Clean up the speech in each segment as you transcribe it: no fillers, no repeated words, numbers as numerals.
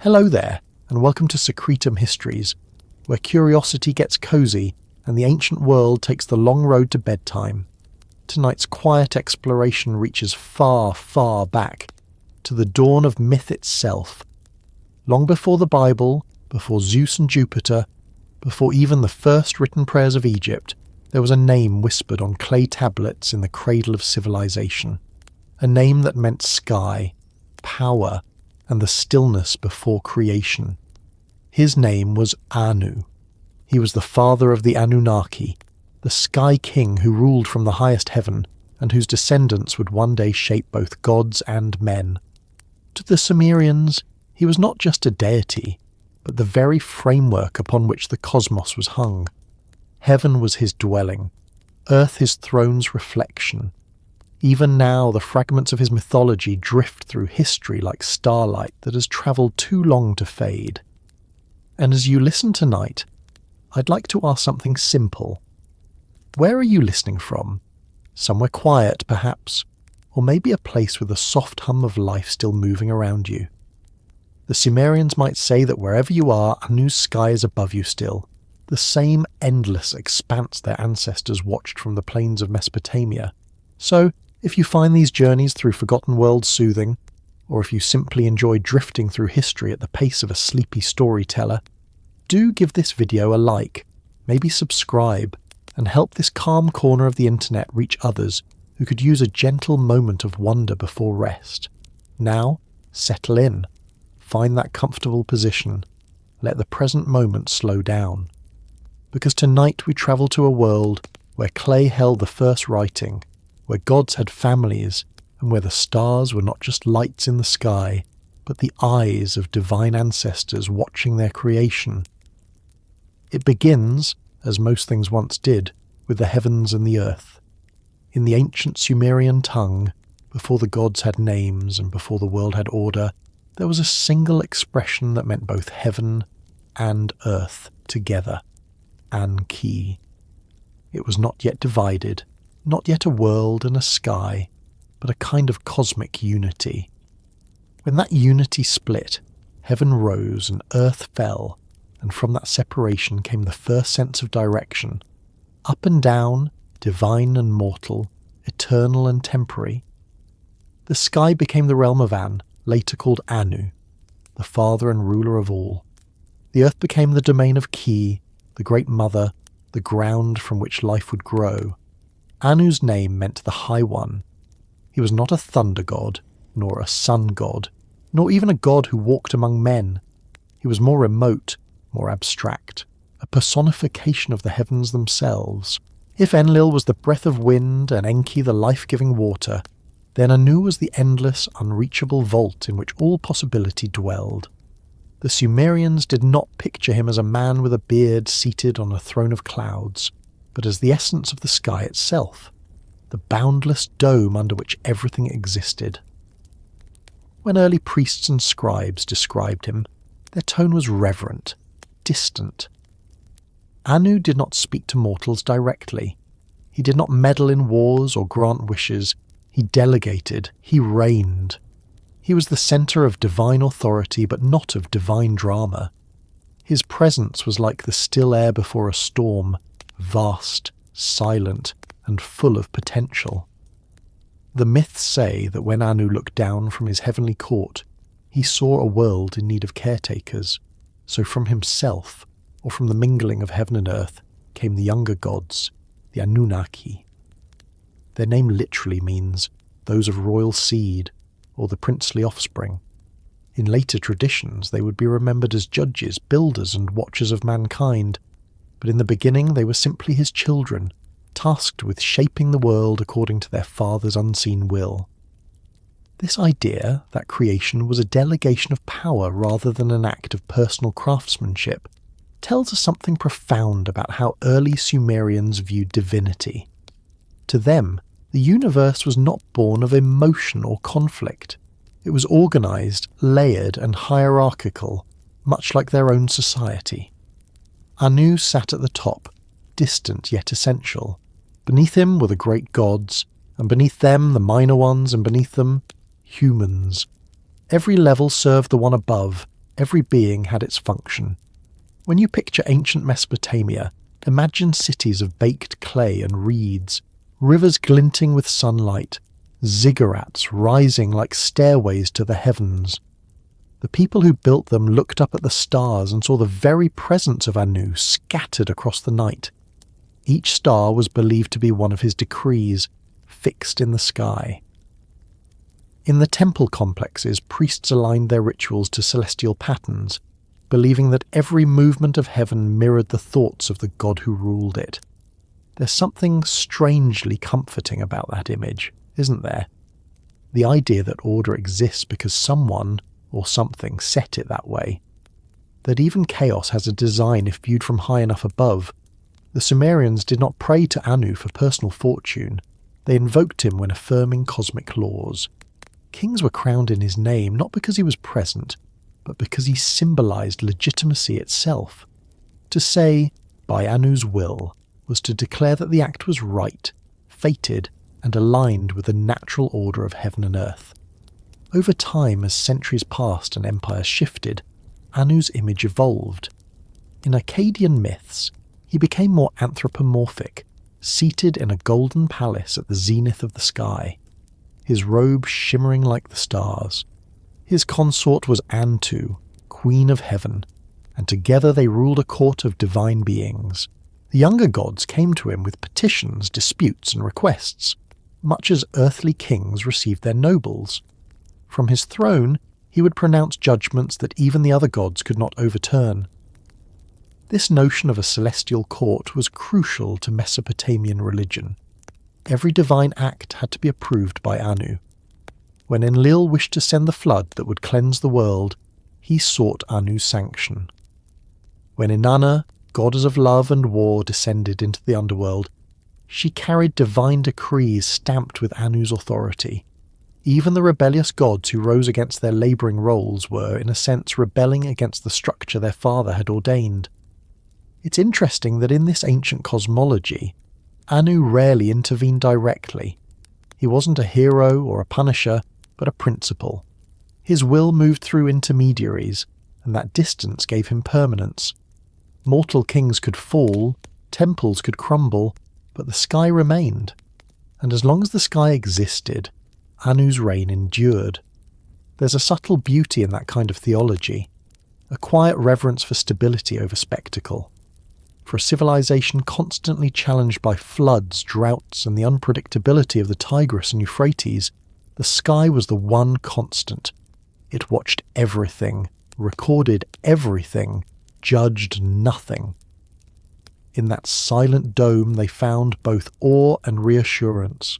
Hello there, and welcome to Secretum Histories, where curiosity gets cozy and the ancient world takes the long road to bedtime. Tonight's quiet exploration reaches far, far back, to the dawn of myth itself. Long before the Bible, before Zeus and Jupiter, before even the first written prayers of Egypt, there was a name whispered on clay tablets in the cradle of civilization. A name that meant sky, power, and the stillness before creation. His name was Anu. He was the father of the Anunnaki, the sky king who ruled from the highest heaven and whose descendants would one day shape both gods and men. To the Sumerians, he was not just a deity, but the very framework upon which the cosmos was hung. Heaven was his dwelling, earth his throne's reflection. Even now, the fragments of his mythology drift through history like starlight that has travelled too long to fade. And as you listen tonight, I'd like to ask something simple. Where are you listening from? Somewhere quiet, perhaps, or maybe a place with a soft hum of life still moving around you. The Sumerians might say that wherever you are, Anu's sky is above you still, the same endless expanse their ancestors watched from the plains of Mesopotamia. So, if you find these journeys through forgotten worlds soothing, or if you simply enjoy drifting through history at the pace of a sleepy storyteller, do give this video a like, maybe subscribe, and help this calm corner of the internet reach others who could use a gentle moment of wonder before rest. Now, settle in, find that comfortable position, let the present moment slow down. Because tonight we travel to a world where clay held the first writing, where gods had families, and where the stars were not just lights in the sky, but the eyes of divine ancestors watching their creation. It begins, as most things once did, with the heavens and the earth. In the ancient Sumerian tongue, before the gods had names and before the world had order, there was a single expression that meant both heaven and earth together, Anki. It was not yet divided, not yet a world and a sky, but a kind of cosmic unity. When that unity split, heaven rose and earth fell, and from that separation came the first sense of direction. Up and down, divine and mortal, eternal and temporary. The sky became the realm of An, later called Anu, the father and ruler of all. The earth became the domain of Ki, the great mother, the ground from which life would grow. Anu's name meant the High One. He was not a thunder god, nor a sun god, nor even a god who walked among men. He was more remote, more abstract, a personification of the heavens themselves. If Enlil was the breath of wind and Enki the life-giving water, then Anu was the endless, unreachable vault in which all possibility dwelled. The Sumerians did not picture him as a man with a beard seated on a throne of clouds, but as the essence of the sky itself, the boundless dome under which everything existed. When early priests and scribes described him, their tone was reverent, distant. Anu did not speak to mortals directly. He did not meddle in wars or grant wishes. He delegated, he reigned. He was the centre of divine authority, but not of divine drama. His presence was like the still air before a storm, vast, silent, and full of potential. The myths say that when Anu looked down from his heavenly court, he saw a world in need of caretakers, so from himself, or from the mingling of heaven and earth, came the younger gods, the Anunnaki. Their name literally means those of royal seed, or the princely offspring. In later traditions they would be remembered as judges, builders, and watchers of mankind, but in the beginning they were simply his children, tasked with shaping the world according to their father's unseen will. This idea that creation was a delegation of power rather than an act of personal craftsmanship tells us something profound about how early Sumerians viewed divinity. To them, the universe was not born of emotion or conflict. It was organised, layered, and hierarchical, much like their own society. Anu sat at the top, distant yet essential. Beneath him were the great gods, and beneath them the minor ones, and beneath them, humans. Every level served the one above, Every being had its function. When you picture ancient Mesopotamia, imagine cities of baked clay and reeds, rivers glinting with sunlight, ziggurats rising like stairways to the heavens. The people who built them looked up at the stars and saw the very presence of Anu scattered across the night. Each star was believed to be one of his decrees, fixed in the sky. In the temple complexes, priests aligned their rituals to celestial patterns, believing that every movement of heaven mirrored the thoughts of the god who ruled it. There's something strangely comforting about that image, isn't there? The idea that order exists because someone or something set it that way. That even chaos has a design if viewed from high enough above. The Sumerians did not pray to Anu for personal fortune. They invoked him when affirming cosmic laws. Kings were crowned in his name not because he was present, but because he symbolized legitimacy itself. To say, by Anu's will, was to declare that the act was right, fated, and aligned with the natural order of heaven and earth. Over time, as centuries passed and empires shifted, Anu's image evolved. In Akkadian myths, he became more anthropomorphic, seated in a golden palace at the zenith of the sky, his robe shimmering like the stars. His consort was Antu, Queen of Heaven, and together they ruled a court of divine beings. The younger gods came to him with petitions, disputes, and requests, much as earthly kings received their nobles. From his throne, he would pronounce judgments that even the other gods could not overturn. This notion of a celestial court was crucial to Mesopotamian religion. Every divine act had to be approved by Anu. When Enlil wished to send the flood that would cleanse the world, he sought Anu's sanction. When Inanna, goddess of love and war, descended into the underworld, she carried divine decrees stamped with Anu's authority. Even the rebellious gods who rose against their labouring roles were, in a sense, rebelling against the structure their father had ordained. It's interesting that in this ancient cosmology, Anu rarely intervened directly. He wasn't a hero or a punisher, but a principle. His will moved through intermediaries, and that distance gave him permanence. Mortal kings could fall, temples could crumble, but the sky remained. And as long as the sky existed, Anu's reign endured. There's a subtle beauty in that kind of theology, a quiet reverence for stability over spectacle. For a civilization constantly challenged by floods, droughts, and the unpredictability of the Tigris and Euphrates, the sky was the one constant. It watched everything, recorded everything, judged nothing. In that silent dome they found both awe and reassurance.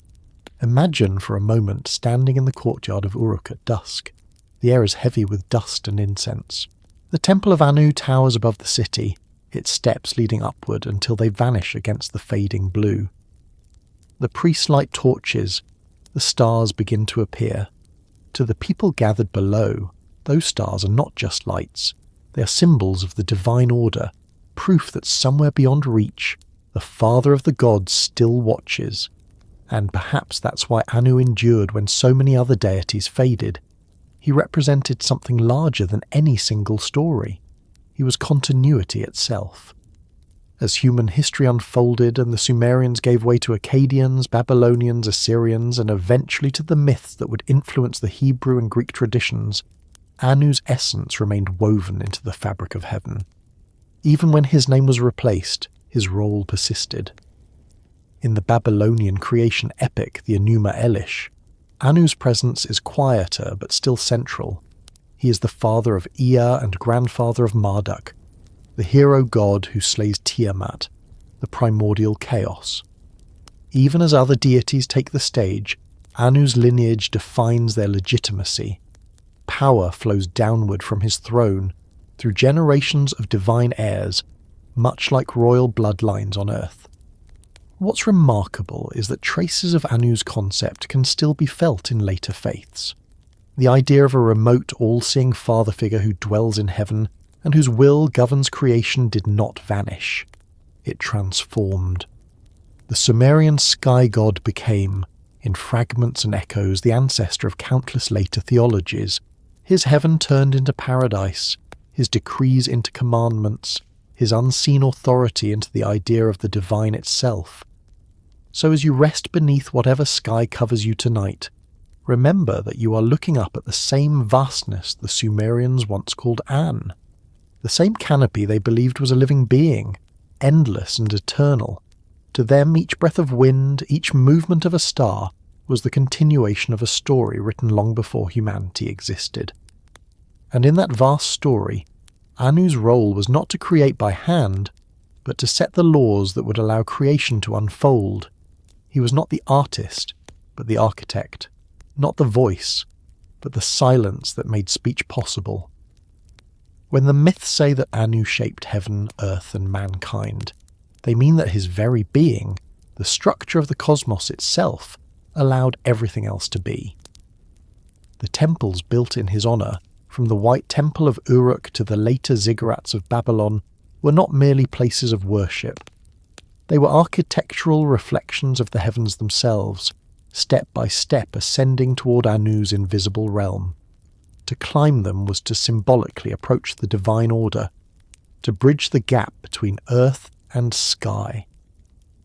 Imagine for a moment standing in the courtyard of Uruk at dusk. The air is heavy with dust and incense. The temple of Anu towers above the city, its steps leading upward until they vanish against the fading blue. The priests light torches, the stars begin to appear. To the people gathered below, those stars are not just lights, they are symbols of the divine order, proof that somewhere beyond reach, the father of the gods still watches. And perhaps that's why Anu endured when so many other deities faded. He represented something larger than any single story. He was continuity itself. As human history unfolded and the Sumerians gave way to Akkadians, Babylonians, Assyrians, and eventually to the myths that would influence the Hebrew and Greek traditions, Anu's essence remained woven into the fabric of heaven. Even when his name was replaced, his role persisted. In the Babylonian creation epic, the Enuma Elish, Anu's presence is quieter but still central. He is the father of Ea and grandfather of Marduk, the hero god who slays Tiamat, the primordial chaos. Even as other deities take the stage, Anu's lineage defines their legitimacy. Power flows downward from his throne through generations of divine heirs, much like royal bloodlines on Earth. What's remarkable is that traces of Anu's concept can still be felt in later faiths. The idea of a remote, all-seeing father figure who dwells in heaven and whose will governs creation did not vanish. It transformed. The Sumerian sky god became, in fragments and echoes, the ancestor of countless later theologies. His heaven turned into paradise, his decrees into commandments, his unseen authority into the idea of the divine itself. So as you rest beneath whatever sky covers you tonight, remember that you are looking up at the same vastness the Sumerians once called An, the same canopy they believed was a living being, endless and eternal. To them, each breath of wind, each movement of a star, was the continuation of a story written long before humanity existed. And in that vast story, Anu's role was not to create by hand, but to set the laws that would allow creation to unfold. He was not the artist, but the architect, not the voice, but the silence that made speech possible. When the myths say that Anu shaped heaven, earth, and mankind, they mean that his very being, the structure of the cosmos itself, allowed everything else to be. The temples built in his honour, from the White Temple of Uruk to the later ziggurats of Babylon, were not merely places of worship. They were architectural reflections of the heavens themselves, step by step ascending toward Anu's invisible realm. To climb them was to symbolically approach the divine order, to bridge the gap between earth and sky.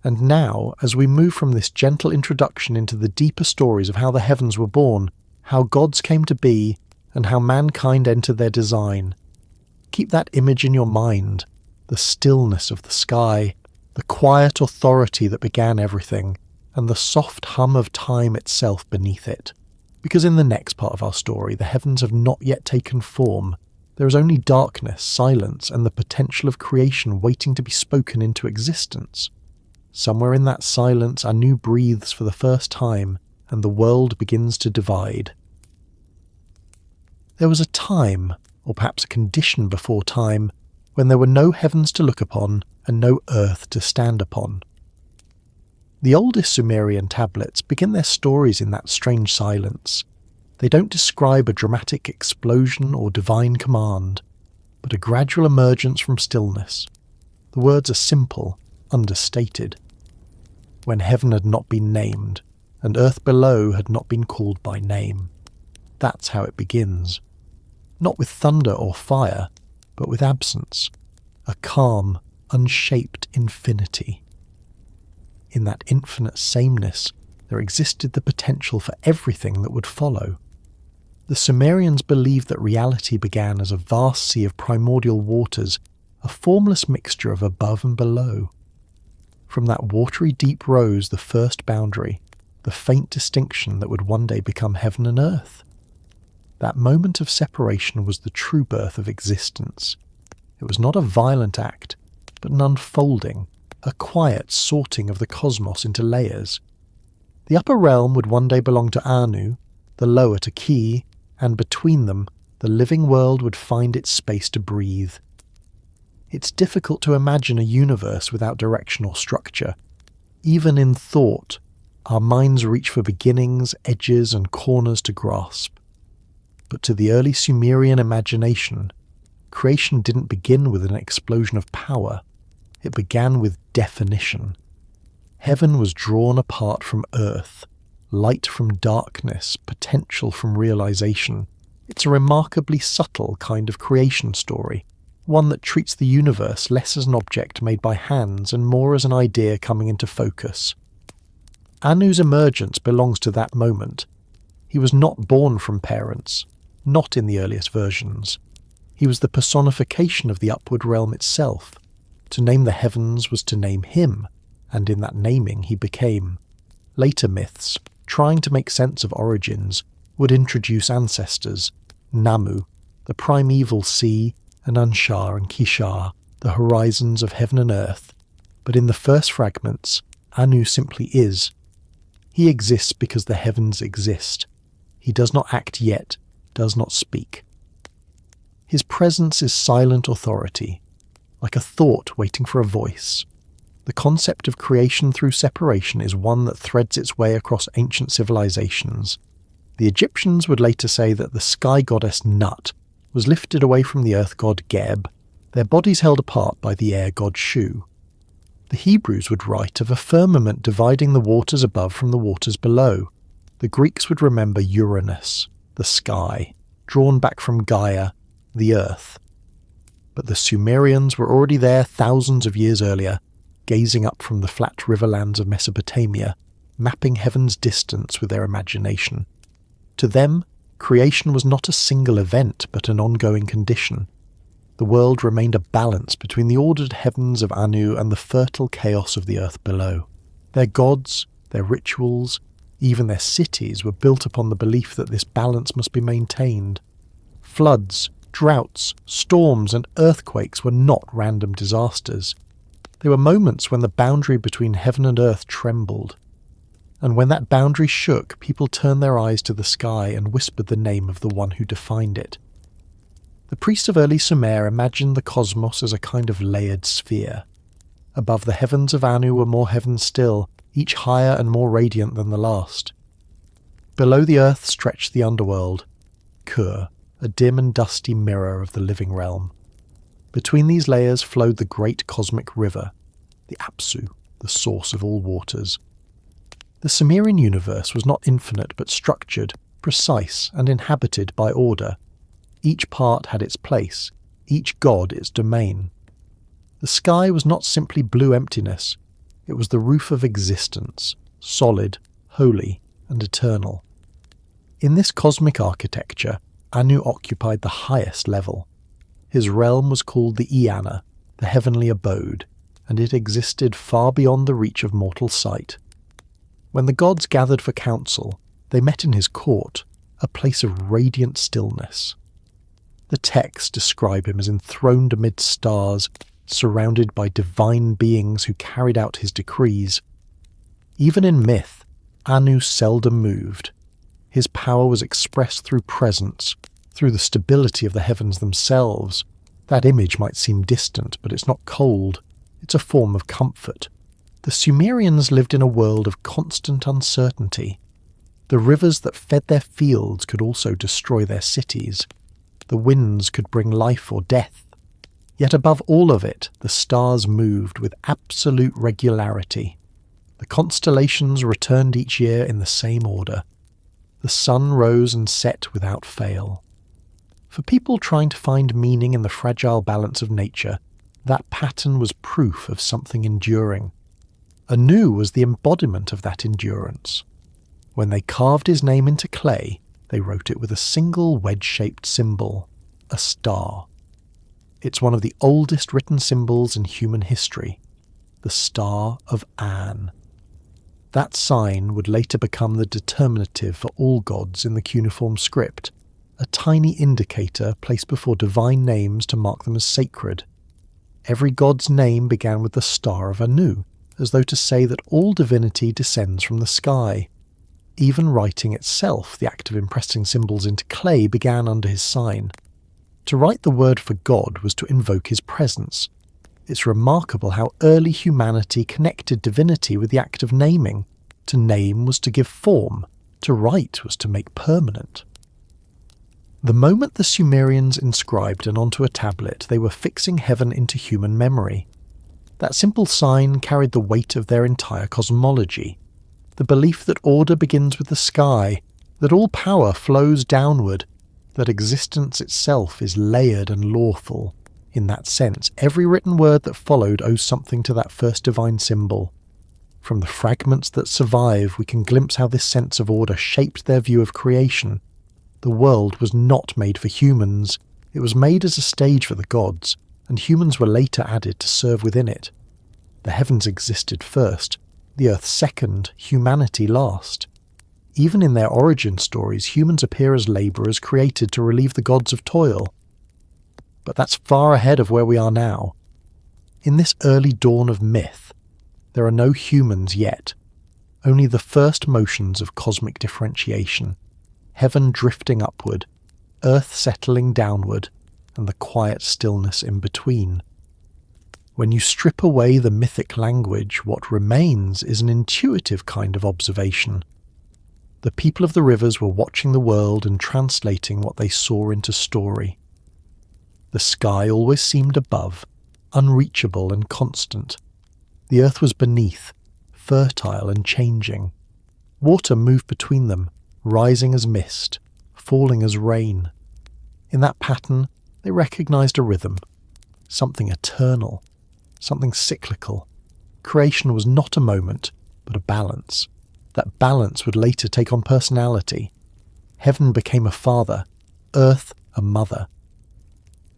And now, as we move from this gentle introduction into the deeper stories of how the heavens were born, how gods came to be, and how mankind entered their design, keep that image in your mind, the stillness of the sky, the quiet authority that began everything, and the soft hum of time itself beneath it. Because in the next part of our story, the heavens have not yet taken form. There is only darkness, silence, and the potential of creation waiting to be spoken into existence. Somewhere in that silence, Anu breathes for the first time, and the world begins to divide. There was a time, or perhaps a condition before time, when there were no heavens to look upon and no earth to stand upon. The oldest Sumerian tablets begin their stories in that strange silence. They don't describe a dramatic explosion or divine command, but a gradual emergence from stillness. The words are simple, understated. When heaven had not been named, and earth below had not been called by name. That's how it begins. Not with thunder or fire, but with absence. A calm, unshaped infinity. In that infinite sameness, there existed the potential for everything that would follow. The Sumerians believed that reality began as a vast sea of primordial waters, a formless mixture of above and below. From that watery deep rose the first boundary, the faint distinction that would one day become heaven and earth. That moment of separation was the true birth of existence. It was not a violent act, but an unfolding, a quiet sorting of the cosmos into layers. The upper realm would one day belong to Anu, the lower to Ki, and between them, the living world would find its space to breathe. It's difficult to imagine a universe without direction or structure. Even in thought, our minds reach for beginnings, edges, and corners to grasp. But to the early Sumerian imagination, creation didn't begin with an explosion of power. It began with definition. Heaven was drawn apart from earth, light from darkness, potential from realization. It's a remarkably subtle kind of creation story, one that treats the universe less as an object made by hands and more as an idea coming into focus. Anu's emergence belongs to that moment. He was not born from parents, not in the earliest versions. He was the personification of the upward realm itself. To name the heavens was to name him, and in that naming he became. Later myths, trying to make sense of origins, would introduce ancestors, Namu, the primeval sea, and Anshar and Kishar, the horizons of heaven and earth. But in the first fragments, Anu simply is. He exists because the heavens exist. He does not act yet, does not speak. His presence is silent authority, like a thought waiting for a voice. The concept of creation through separation is one that threads its way across ancient civilizations. The Egyptians would later say that the sky goddess Nut was lifted away from the earth god Geb, their bodies held apart by the air god Shu. The Hebrews would write of a firmament dividing the waters above from the waters below. The Greeks would remember Uranus, the sky, drawn back from Gaia, the earth. But the Sumerians were already there thousands of years earlier, gazing up from the flat riverlands of Mesopotamia, mapping heaven's distance with their imagination. To them, creation was not a single event but an ongoing condition. The world remained a balance between the ordered heavens of Anu and the fertile chaos of the earth below. Their gods, their rituals, even their cities were built upon the belief that this balance must be maintained. Floods, droughts, storms and earthquakes were not random disasters. They were moments when the boundary between heaven and earth trembled. And when that boundary shook, people turned their eyes to the sky and whispered the name of the one who defined it. The priests of early Sumer imagined the cosmos as a kind of layered sphere. Above the heavens of Anu were more heavens still, each higher and more radiant than the last. Below the earth stretched the underworld, Kur, a dim and dusty mirror of the living realm. Between these layers flowed the great cosmic river, the Apsu, the source of all waters. The Sumerian universe was not infinite but structured, precise, and inhabited by order. Each part had its place, each god its domain. The sky was not simply blue emptiness, it was the roof of existence, solid, holy, and eternal. In this cosmic architecture, Anu occupied the highest level. His realm was called the Eanna, the heavenly abode, and it existed far beyond the reach of mortal sight. When the gods gathered for council, they met in his court, a place of radiant stillness. The texts describe him as enthroned amid stars, surrounded by divine beings who carried out his decrees. Even in myth, Anu seldom moved. His power was expressed through presence, through the stability of the heavens themselves. That image might seem distant, but it's not cold. It's a form of comfort. The Sumerians lived in a world of constant uncertainty. The rivers that fed their fields could also destroy their cities. The winds could bring life or death. Yet above all of it, the stars moved with absolute regularity. The constellations returned each year in the same order. The sun rose and set without fail. For people trying to find meaning in the fragile balance of nature, that pattern was proof of something enduring. Anu was the embodiment of that endurance. When they carved his name into clay, they wrote it with a single wedge-shaped symbol, a star. It's one of the oldest written symbols in human history, the Star of An. That sign would later become the determinative for all gods in the cuneiform script, a tiny indicator placed before divine names to mark them as sacred. Every god's name began with the Star of Anu, as though to say that all divinity descends from the sky. Even writing itself, the act of impressing symbols into clay, began under his sign. To write the word for God was to invoke his presence. It's remarkable how early humanity connected divinity with the act of naming. To name was to give form, to write was to make permanent. The moment the Sumerians inscribed and onto a tablet, they were fixing heaven into human memory. That simple sign carried the weight of their entire cosmology. The belief that order begins with the sky, that all power flows downward, that existence itself is layered and lawful. In that sense, every written word that followed owes something to that first divine symbol. From the fragments that survive, we can glimpse how this sense of order shaped their view of creation. The world was not made for humans. It was made as a stage for the gods, and humans were later added to serve within it. The heavens existed first, the earth second, humanity last. Even in their origin stories, humans appear as labourers created to relieve the gods of toil. But that's far ahead of where we are now. In this early dawn of myth, there are no humans yet, only the first motions of cosmic differentiation, heaven drifting upward, earth settling downward, and the quiet stillness in between. When you strip away the mythic language, what remains is an intuitive kind of observation. The people of the rivers were watching the world and translating what they saw into story. The sky always seemed above, unreachable and constant. The earth was beneath, fertile and changing. Water moved between them, rising as mist, falling as rain. In that pattern, they recognized a rhythm, something eternal, something cyclical. Creation was not a moment, but a balance. That balance would later take on personality. Heaven became a father, earth a mother.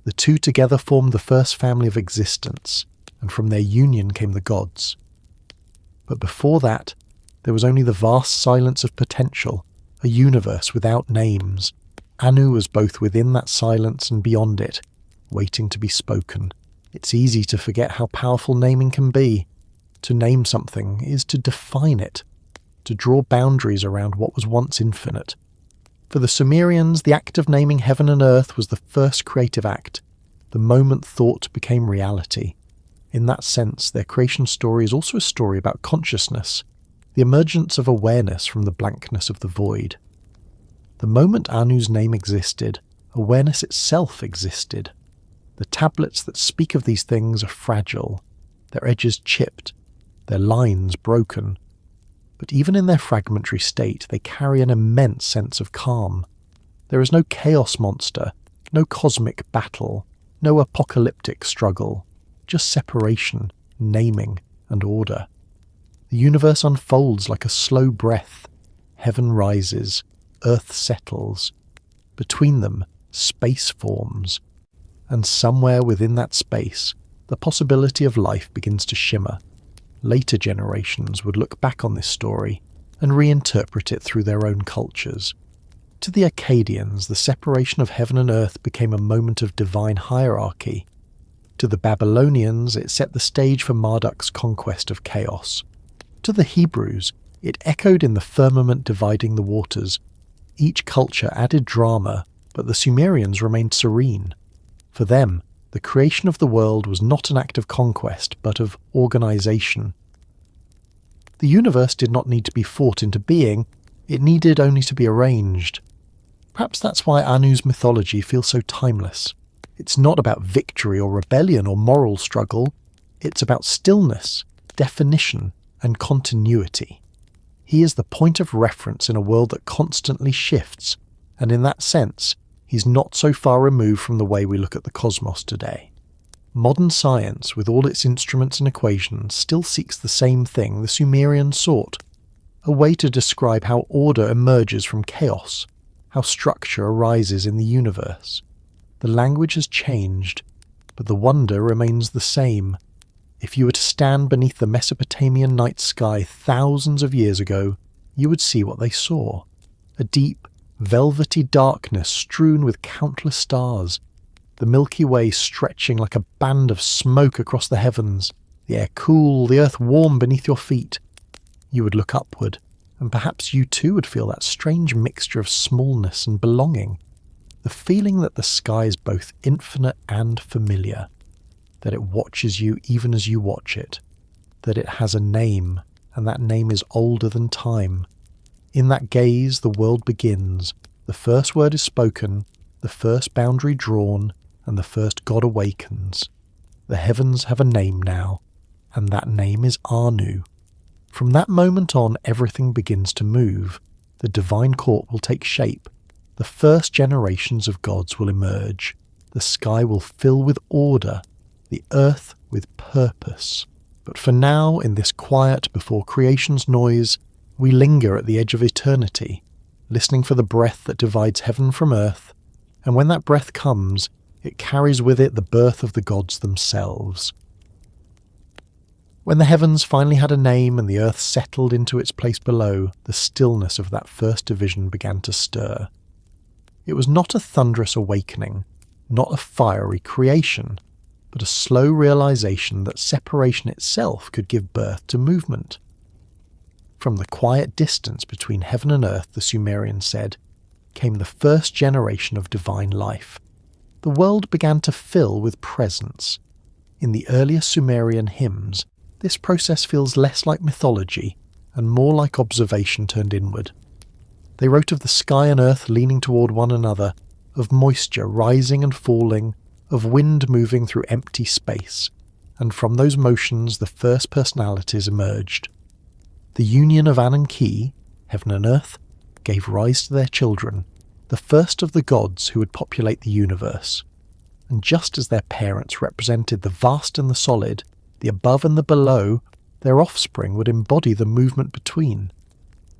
The two together formed the first family of existence, and from their union came the gods. But before that, there was only the vast silence of potential, a universe without names. Anu was both within that silence and beyond it, waiting to be spoken. It's easy to forget how powerful naming can be. To name something is to define it, to draw boundaries around what was once infinite. For the Sumerians, the act of naming heaven and earth was the first creative act. The moment thought became reality. In that sense, their creation story is also a story about consciousness, the emergence of awareness from the blankness of the void. The moment Anu's name existed, awareness itself existed. The tablets that speak of these things are fragile, their edges chipped, their lines broken. But even in their fragmentary state, they carry an immense sense of calm. There is no chaos monster, no cosmic battle, no apocalyptic struggle, just separation, naming, and order. The universe unfolds like a slow breath. Heaven rises, earth settles. Between them, space forms. And somewhere within that space, the possibility of life begins to shimmer. Later generations would look back on this story and reinterpret it through their own cultures. To the Akkadians, the separation of heaven and earth became a moment of divine hierarchy. To the Babylonians, it set the stage for Marduk's conquest of chaos. To the Hebrews, it echoed in the firmament dividing the waters. Each culture added drama, but the Sumerians remained serene. For them, the creation of the world was not an act of conquest, but of organization. The universe did not need to be fought into being, it needed only to be arranged. Perhaps that's why Anu's mythology feels so timeless. It's not about victory or rebellion or moral struggle, it's about stillness, definition, and continuity. He is the point of reference in a world that constantly shifts, and in that sense, he's not so far removed from the way we look at the cosmos today. Modern science, with all its instruments and equations, still seeks the same thing the Sumerians sought, a way to describe how order emerges from chaos, how structure arises in the universe. The language has changed, but the wonder remains the same. If you were to stand beneath the Mesopotamian night sky thousands of years ago, you would see what they saw. A deep, velvety darkness strewn with countless stars, the Milky Way stretching like a band of smoke across the heavens, the air cool, the earth warm beneath your feet. You would look upward, and perhaps you too would feel that strange mixture of smallness and belonging, the feeling that the sky is both infinite and familiar, that it watches you even as you watch it, that it has a name, and that name is older than time. In that gaze, the world begins, the first word is spoken, the first boundary drawn, and the first god awakens. The heavens have a name now, and that name is Anu. From that moment on, everything begins to move. The divine court will take shape. The first generations of gods will emerge. The sky will fill with order, the earth with purpose. But for now, in this quiet before creation's noise, we linger at the edge of eternity, listening for the breath that divides heaven from earth, and when that breath comes, it carries with it the birth of the gods themselves. When the heavens finally had a name and the earth settled into its place below, the stillness of that first division began to stir. It was not a thunderous awakening, not a fiery creation, but a slow realization that separation itself could give birth to movement. From the quiet distance between heaven and earth, the Sumerians said, came the first generation of divine life. The world began to fill with presence. In the earlier Sumerian hymns, this process feels less like mythology and more like observation turned inward. They wrote of the sky and earth leaning toward one another, of moisture rising and falling, of wind moving through empty space, and from those motions the first personalities emerged. The union of Anunnaki, heaven and earth, gave rise to their children, the first of the gods who would populate the universe. and just as their parents represented the vast and the solid, the above and the below, their offspring would embody the movement between.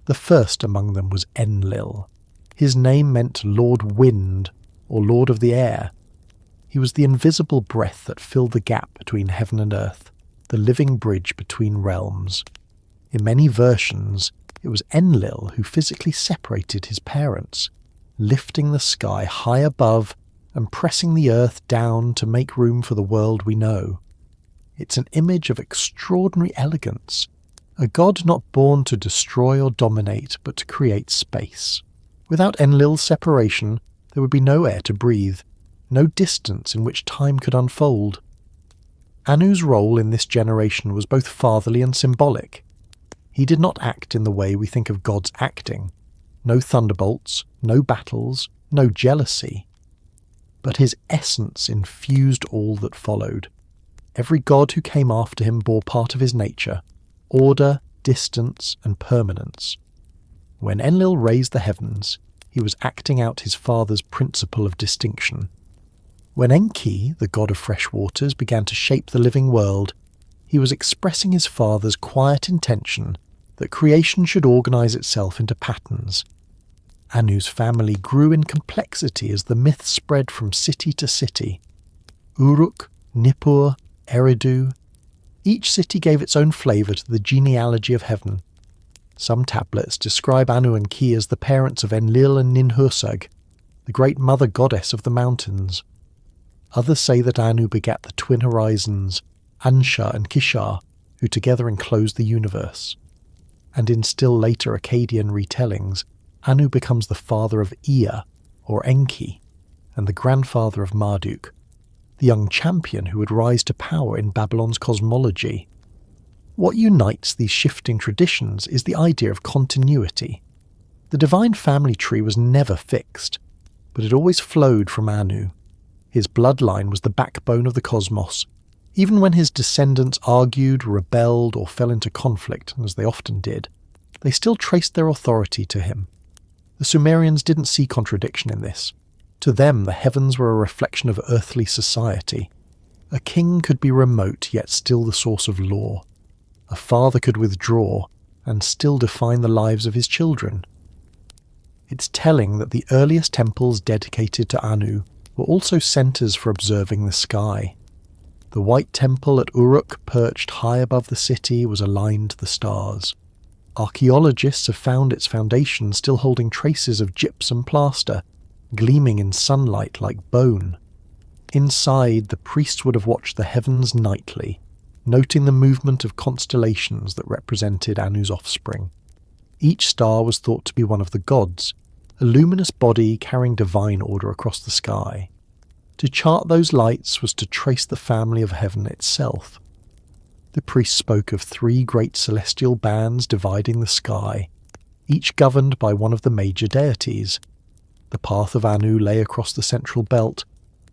The first among them was Enlil. His name meant Lord Wind, or Lord of the Air. He was the invisible breath that filled the gap between heaven and earth, the living bridge between realms. In many versions, it was Enlil who physically separated his parents, lifting the sky high above and pressing the earth down to make room for the world we know. It's an image of extraordinary elegance, a god not born to destroy or dominate but to create space. Without Enlil's separation, there would be no air to breathe, no distance in which time could unfold. Anu's role in this generation was both fatherly and symbolic. He did not act in the way we think of gods acting. No thunderbolts, no battles, no jealousy. But his essence infused all that followed. Every god who came after him bore part of his nature: order, distance, and permanence. When Enlil raised the heavens, he was acting out his father's principle of distinction. When Enki, the god of fresh waters, began to shape the living world, he was expressing his father's quiet intention that creation should organize itself into patterns. Anu's family grew in complexity as the myth spread from city to city. Uruk, Nippur, Eridu. Each city gave its own flavour to the genealogy of heaven. Some tablets describe Anu and Ki as the parents of Enlil and Ninhursag, the great mother goddess of the mountains. Others say that Anu begat the twin horizons, Ansha and Kishar, who together enclosed the universe. And in still later Akkadian retellings, Anu becomes the father of Ea, or Enki, and the grandfather of Marduk, the young champion who would rise to power in Babylon's cosmology. What unites these shifting traditions is the idea of continuity. The divine family tree was never fixed, but it always flowed from Anu. His bloodline was the backbone of the cosmos. Even when his descendants argued, rebelled, or fell into conflict, as they often did, they still traced their authority to him. The Sumerians didn't see contradiction in this. To them, the heavens were a reflection of earthly society. A king could be remote, yet still the source of law. A father could withdraw, and still define the lives of his children. It's telling that the earliest temples dedicated to Anu were also centres for observing the sky. The White Temple at Uruk, perched high above the city, was aligned to the stars. Archaeologists have found its foundation still holding traces of gypsum plaster, gleaming in sunlight like bone. Inside, the priests would have watched the heavens nightly, noting the movement of constellations that represented Anu's offspring. Each star was thought to be one of the gods, a luminous body carrying divine order across the sky. To chart those lights was to trace the family of heaven itself. The priests spoke of 3 great celestial bands dividing the sky, each governed by one of the major deities. The path of Anu lay across the central belt,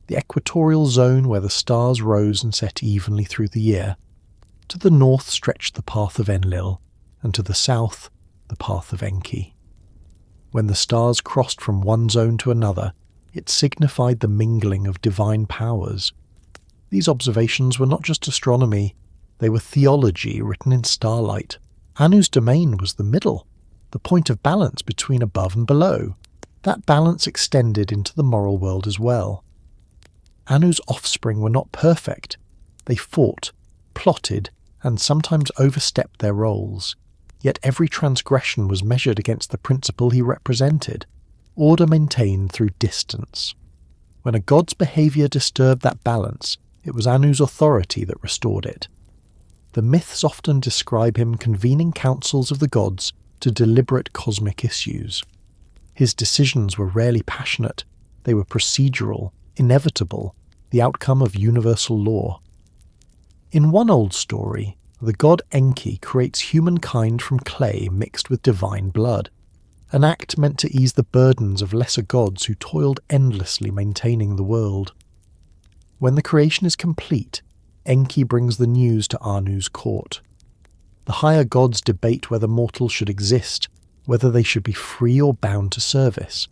the equatorial zone where the stars rose and set evenly through the year. To the north stretched the path of Enlil, and to the south, the path of Enki. When the stars crossed from one zone to another, it signified the mingling of divine powers. These observations were not just astronomy, they were theology written in starlight. Anu's domain was the middle, the point of balance between above and below. That balance extended into the moral world as well. Anu's offspring were not perfect. They fought, plotted, and sometimes overstepped their roles. Yet every transgression was measured against the principle he represented, order maintained through distance. When a god's behaviour disturbed that balance, it was Anu's authority that restored it. The myths often describe him convening councils of the gods to deliberate cosmic issues. His decisions were rarely passionate, they were procedural, inevitable, the outcome of universal law. In one old story, the god Enki creates humankind from clay mixed with divine blood, an act meant to ease the burdens of lesser gods who toiled endlessly maintaining the world. When the creation is complete, Enki brings the news to Anu's court. The higher gods debate whether mortals should exist, whether they should be free or bound to service.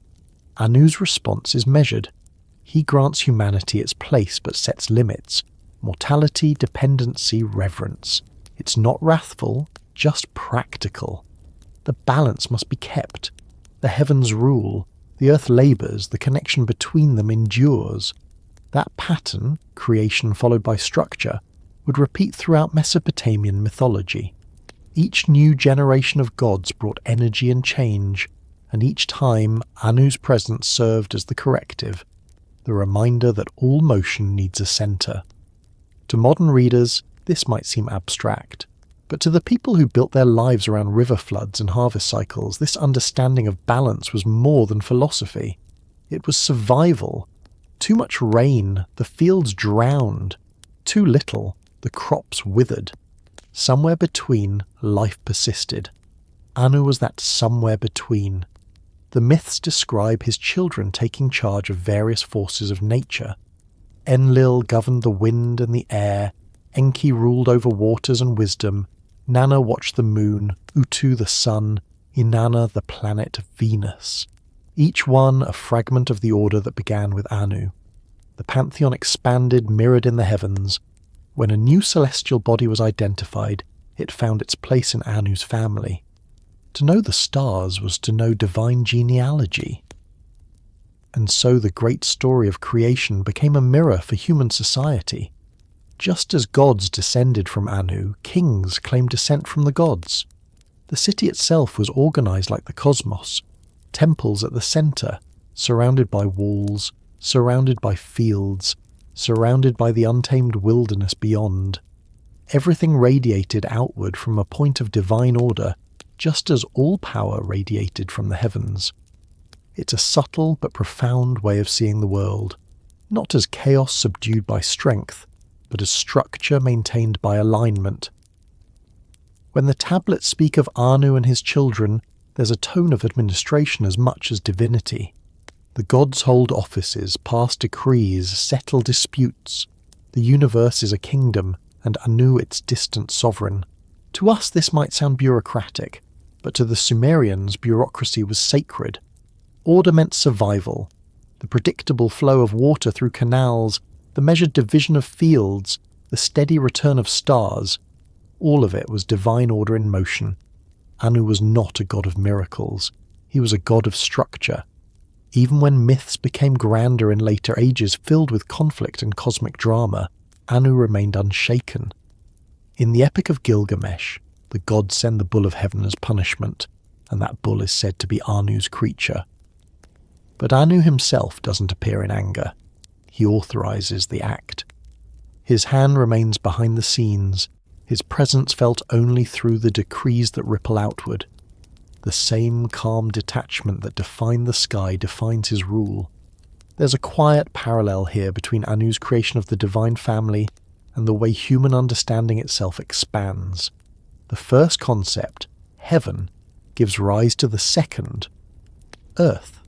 Anu's response is measured. He grants humanity its place but sets limits. Mortality, dependency, reverence. It's not wrathful, just practical. The balance must be kept. The heavens rule, the earth labours, the connection between them endures. That pattern, creation followed by structure, would repeat throughout Mesopotamian mythology. Each new generation of gods brought energy and change, and each time Anu's presence served as the corrective, the reminder that all motion needs a centre. To modern readers, this might seem abstract, but to the people who built their lives around river floods and harvest cycles, this understanding of balance was more than philosophy. It was survival. Too much rain, the fields drowned. Too little, the crops withered. Somewhere between, life persisted. Anu was that somewhere between. The myths describe his children taking charge of various forces of nature. Enlil governed the wind and the air, Enki ruled over waters and wisdom, Nana watched the moon, Utu the sun, Inanna the planet Venus. Each one a fragment of the order that began with Anu. The pantheon expanded, mirrored in the heavens. When a new celestial body was identified, it found its place in Anu's family. To know the stars was to know divine genealogy. And so the great story of creation became a mirror for human society. Just as gods descended from Anu, kings claimed descent from the gods. The city itself was organized like the cosmos, temples at the center, surrounded by walls, surrounded by fields, surrounded by the untamed wilderness beyond. Everything radiated outward from a point of divine order, just as all power radiated from the heavens. It's a subtle but profound way of seeing the world, not as chaos subdued by strength, but as structure maintained by alignment. When the tablets speak of Anu and his children, there's a tone of administration as much as divinity. The gods hold offices, pass decrees, settle disputes. The universe is a kingdom, and Anu its distant sovereign. To us this might sound bureaucratic, but to the Sumerians bureaucracy was sacred. Order meant survival. The predictable flow of water through canals, the measured division of fields, the steady return of stars, all of it was divine order in motion. Anu was not a god of miracles. He was a god of structure. Even when myths became grander in later ages, filled with conflict and cosmic drama, Anu remained unshaken. In the Epic of Gilgamesh, the gods send the bull of heaven as punishment, and that bull is said to be Anu's creature. But Anu himself doesn't appear in anger. He authorizes the act. His hand remains behind the scenes, his presence felt only through the decrees that ripple outward. The same calm detachment that defined the sky defines his rule. There's a quiet parallel here between Anu's creation of the divine family and the way human understanding itself expands. The first concept, heaven, gives rise to the second, earth.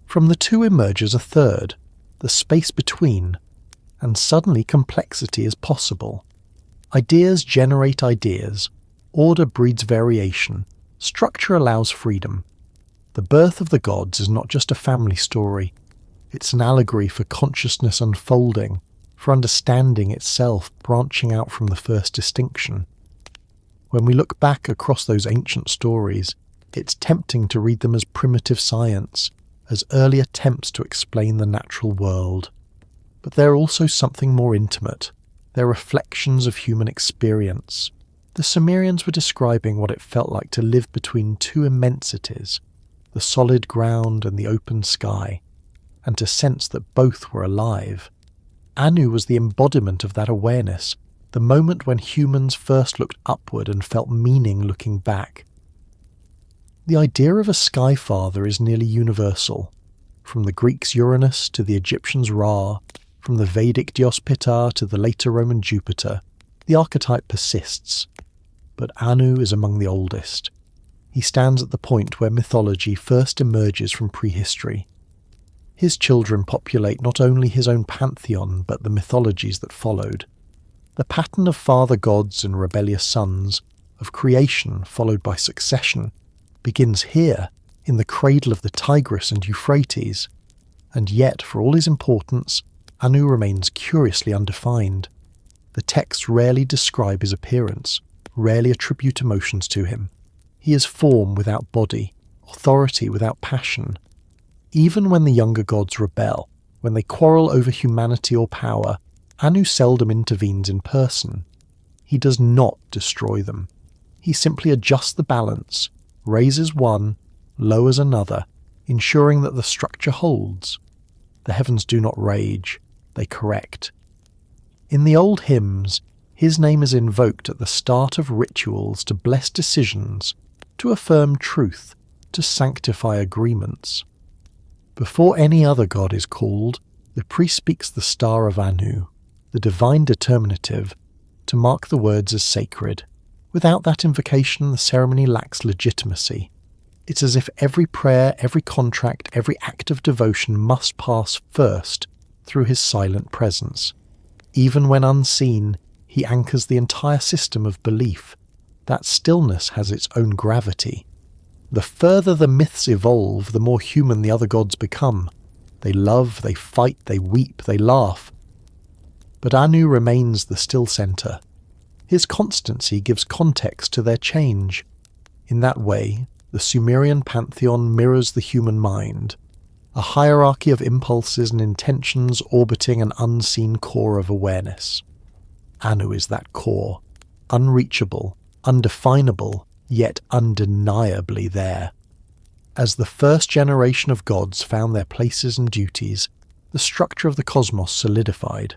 From the two emerges a third, the space between, and suddenly complexity is possible. Ideas generate ideas, order breeds variation, structure allows freedom. The birth of the gods is not just a family story, it's an allegory for consciousness unfolding, for understanding itself branching out from the first distinction. When we look back across those ancient stories, it's tempting to read them as primitive science, as early attempts to explain the natural world. But they're also something more intimate. They're reflections of human experience. The Sumerians were describing what it felt like to live between two immensities, the solid ground and the open sky, and to sense that both were alive. Anu was the embodiment of that awareness, the moment when humans first looked upward and felt meaning looking back. The idea of a sky father is nearly universal. From the Greeks' Uranus to the Egyptians' Ra, from the Vedic Dios Pitar to the later Roman Jupiter, the archetype persists. But Anu is among the oldest. He stands at the point where mythology first emerges from prehistory. His children populate not only his own pantheon but the mythologies that followed. The pattern of father gods and rebellious sons, of creation followed by succession, begins here, in the cradle of the Tigris and Euphrates. And yet, for all his importance, Anu remains curiously undefined. The texts rarely describe his appearance, rarely attribute emotions to him. He is form without body, authority without passion. Even when the younger gods rebel, when they quarrel over humanity or power, Anu seldom intervenes in person. He does not destroy them. He simply adjusts the balance, raises one, lowers another, ensuring that the structure holds. The heavens do not rage, they correct. In the old hymns, his name is invoked at the start of rituals to bless decisions, to affirm truth, to sanctify agreements. Before any other god is called, the priest speaks the star of Anu, the divine determinative, to mark the words as sacred. Without that invocation, the ceremony lacks legitimacy. It's as if every prayer, every contract, every act of devotion must pass first through his silent presence. Even when unseen, he anchors the entire system of belief. That stillness has its own gravity. The further the myths evolve, the more human the other gods become. They love, they fight, they weep, they laugh. But Anu remains the still centre. His constancy gives context to their change. In that way, the Sumerian pantheon mirrors the human mind, a hierarchy of impulses and intentions orbiting an unseen core of awareness. Anu is that core, unreachable, undefinable, yet undeniably there. As the first generation of gods found their places and duties, the structure of the cosmos solidified.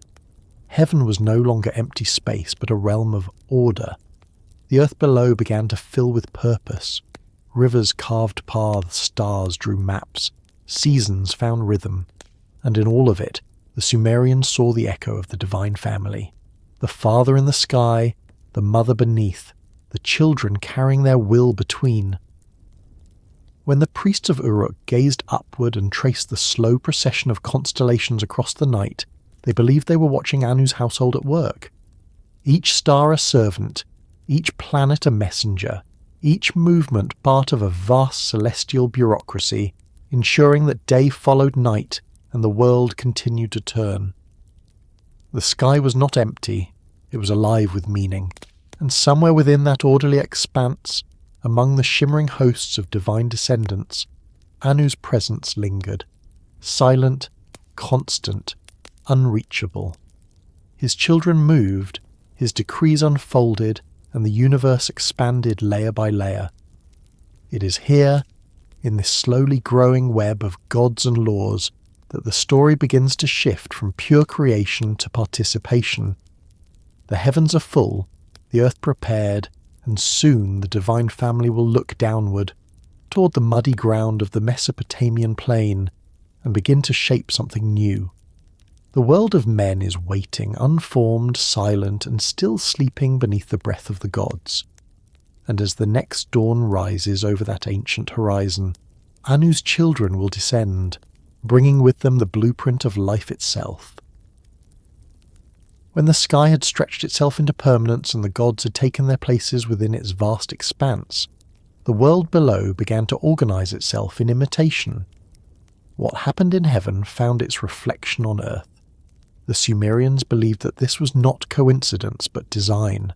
Heaven was no longer empty space, but a realm of order. The earth below began to fill with purpose. Rivers carved paths, stars drew maps, seasons found rhythm, and in all of it, the Sumerians saw the echo of the divine family. The father in the sky, the mother beneath, the children carrying their will between. When the priests of Uruk gazed upward and traced the slow procession of constellations across the night, they believed they were watching Anu's household at work. Each star a servant, each planet a messenger, each movement part of a vast celestial bureaucracy, ensuring that day followed night and the world continued to turn. The sky was not empty, it was alive with meaning, and somewhere within that orderly expanse, among the shimmering hosts of divine descendants, Anu's presence lingered, silent, constant, unreachable. His children moved, his decrees unfolded, and the universe expanded layer by layer. It is here, in this slowly growing web of gods and laws, that the story begins to shift from pure creation to participation. The heavens are full, the earth prepared, and soon the divine family will look downward, toward the muddy ground of the Mesopotamian plain, and begin to shape something new. The world of men is waiting, unformed, silent, and still sleeping beneath the breath of the gods. And as the next dawn rises over that ancient horizon, Anu's children will descend, bringing with them the blueprint of life itself. When the sky had stretched itself into permanence and the gods had taken their places within its vast expanse, the world below began to organize itself in imitation. What happened in heaven found its reflection on earth. The Sumerians believed that this was not coincidence but design,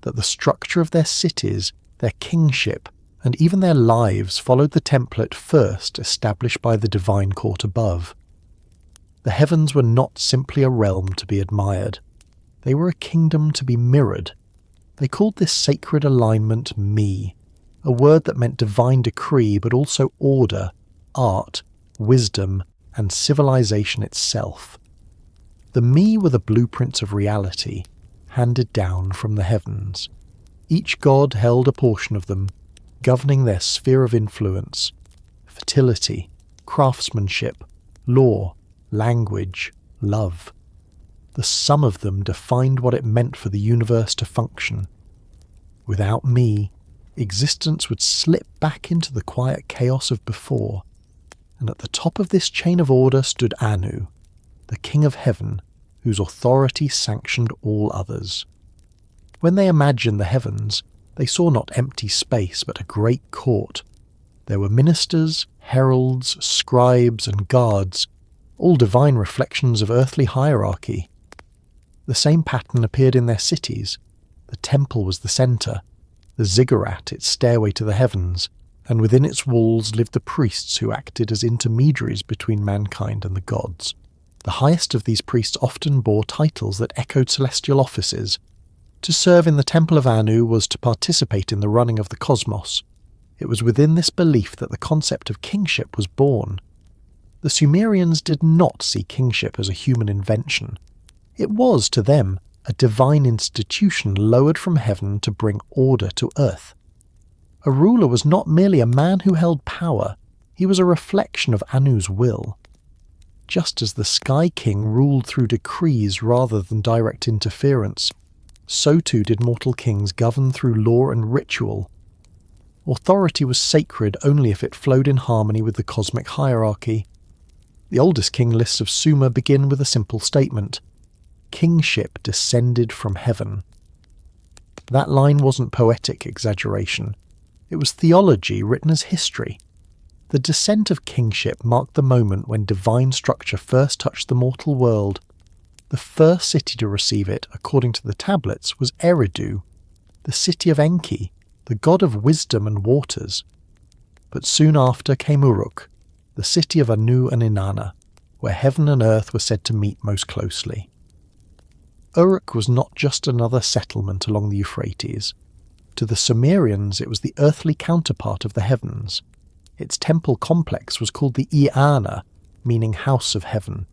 that the structure of their cities, their kingship, and even their lives followed the template first established by the divine court above. The heavens were not simply a realm to be admired. They were a kingdom to be mirrored. They called this sacred alignment me, a word that meant divine decree but also order, art, wisdom, and civilization itself. The me were the blueprints of reality, handed down from the heavens. Each god held a portion of them, governing their sphere of influence: fertility, craftsmanship, law, language, love. The sum of them defined what it meant for the universe to function. Without me, existence would slip back into the quiet chaos of before, and at the top of this chain of order stood Anu, the king of heaven, whose authority sanctioned all others. When they imagined the heavens, they saw not empty space but a great court. There were ministers, heralds, scribes, and guards, all divine reflections of earthly hierarchy. The same pattern appeared in their cities. The temple was the centre, the ziggurat its stairway to the heavens, and within its walls lived the priests who acted as intermediaries between mankind and the gods. The highest of these priests often bore titles that echoed celestial offices. To serve in the temple of Anu was to participate in the running of the cosmos. It was within this belief that the concept of kingship was born. The Sumerians did not see kingship as a human invention. It was, to them, a divine institution lowered from heaven to bring order to earth. A ruler was not merely a man who held power, he was a reflection of Anu's will. Just as the Sky King ruled through decrees rather than direct interference, so too did mortal kings govern through law and ritual. Authority was sacred only if it flowed in harmony with the cosmic hierarchy. The oldest king lists of Sumer begin with a simple statement: kingship descended from heaven. That line wasn't poetic exaggeration. It was theology written as history. The descent of kingship marked the moment when divine structure first touched the mortal world. The first city to receive it, according to the tablets, was Eridu, the city of Enki, the god of wisdom and waters. But soon after came Uruk, the city of Anu and Inanna, where heaven and earth were said to meet most closely. Uruk was not just another settlement along the Euphrates. To the Sumerians it was the earthly counterpart of the heavens. Its temple complex was called the Eanna, meaning house of heaven.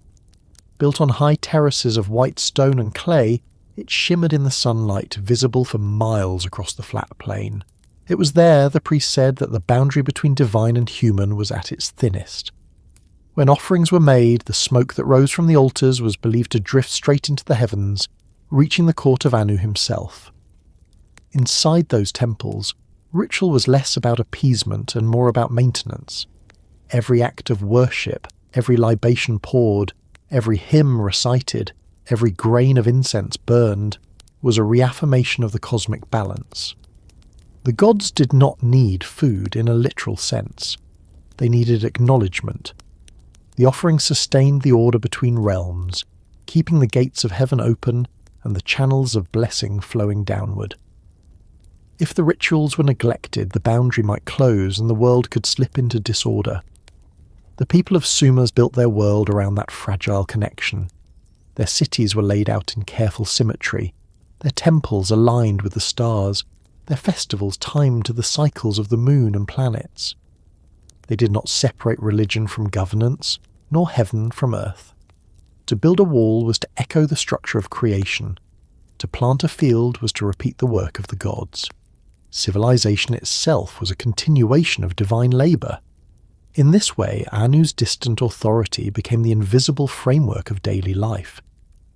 Built on high terraces of white stone and clay, it shimmered in the sunlight, visible for miles across the flat plain. It was there, the priest said, that the boundary between divine and human was at its thinnest. When offerings were made, the smoke that rose from the altars was believed to drift straight into the heavens, reaching the court of Anu himself. Inside those temples, ritual was less about appeasement and more about maintenance. Every act of worship, every libation poured, every hymn recited, every grain of incense burned, was a reaffirmation of the cosmic balance. The gods did not need food in a literal sense. They needed acknowledgement. The offering sustained the order between realms, keeping the gates of heaven open and the channels of blessing flowing downward. If the rituals were neglected, the boundary might close and the world could slip into disorder. The people of Sumer built their world around that fragile connection. Their cities were laid out in careful symmetry, their temples aligned with the stars, their festivals timed to the cycles of the moon and planets. They did not separate religion from governance, nor heaven from earth. To build a wall was to echo the structure of creation. To plant a field was to repeat the work of the gods. Civilization itself was a continuation of divine labour. In this way, Anu's distant authority became the invisible framework of daily life.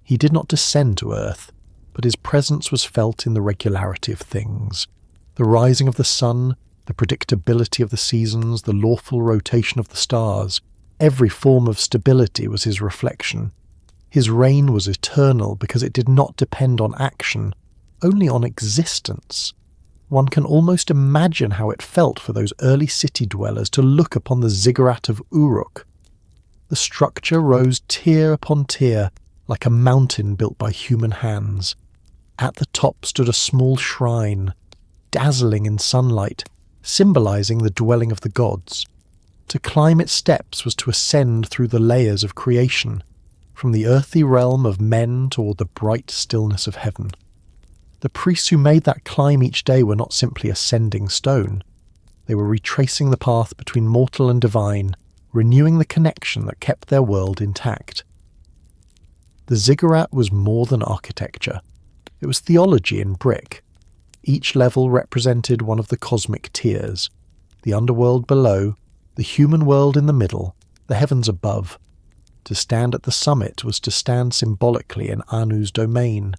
He did not descend to earth, but his presence was felt in the regularity of things. The rising of the sun, the predictability of the seasons, the lawful rotation of the stars. Every form of stability was his reflection. His reign was eternal because it did not depend on action, only on existence. One can almost imagine how it felt for those early city dwellers to look upon the ziggurat of Uruk. The structure rose tier upon tier, like a mountain built by human hands. At the top stood a small shrine, dazzling in sunlight, symbolizing the dwelling of the gods. To climb its steps was to ascend through the layers of creation, from the earthy realm of men toward the bright stillness of heaven. The priests who made that climb each day were not simply ascending stone. They were retracing the path between mortal and divine, renewing the connection that kept their world intact. The ziggurat was more than architecture. It was theology in brick. Each level represented one of the cosmic tiers, the underworld below, the human world in the middle, the heavens above. To stand at the summit was to stand symbolically in Anu's domain,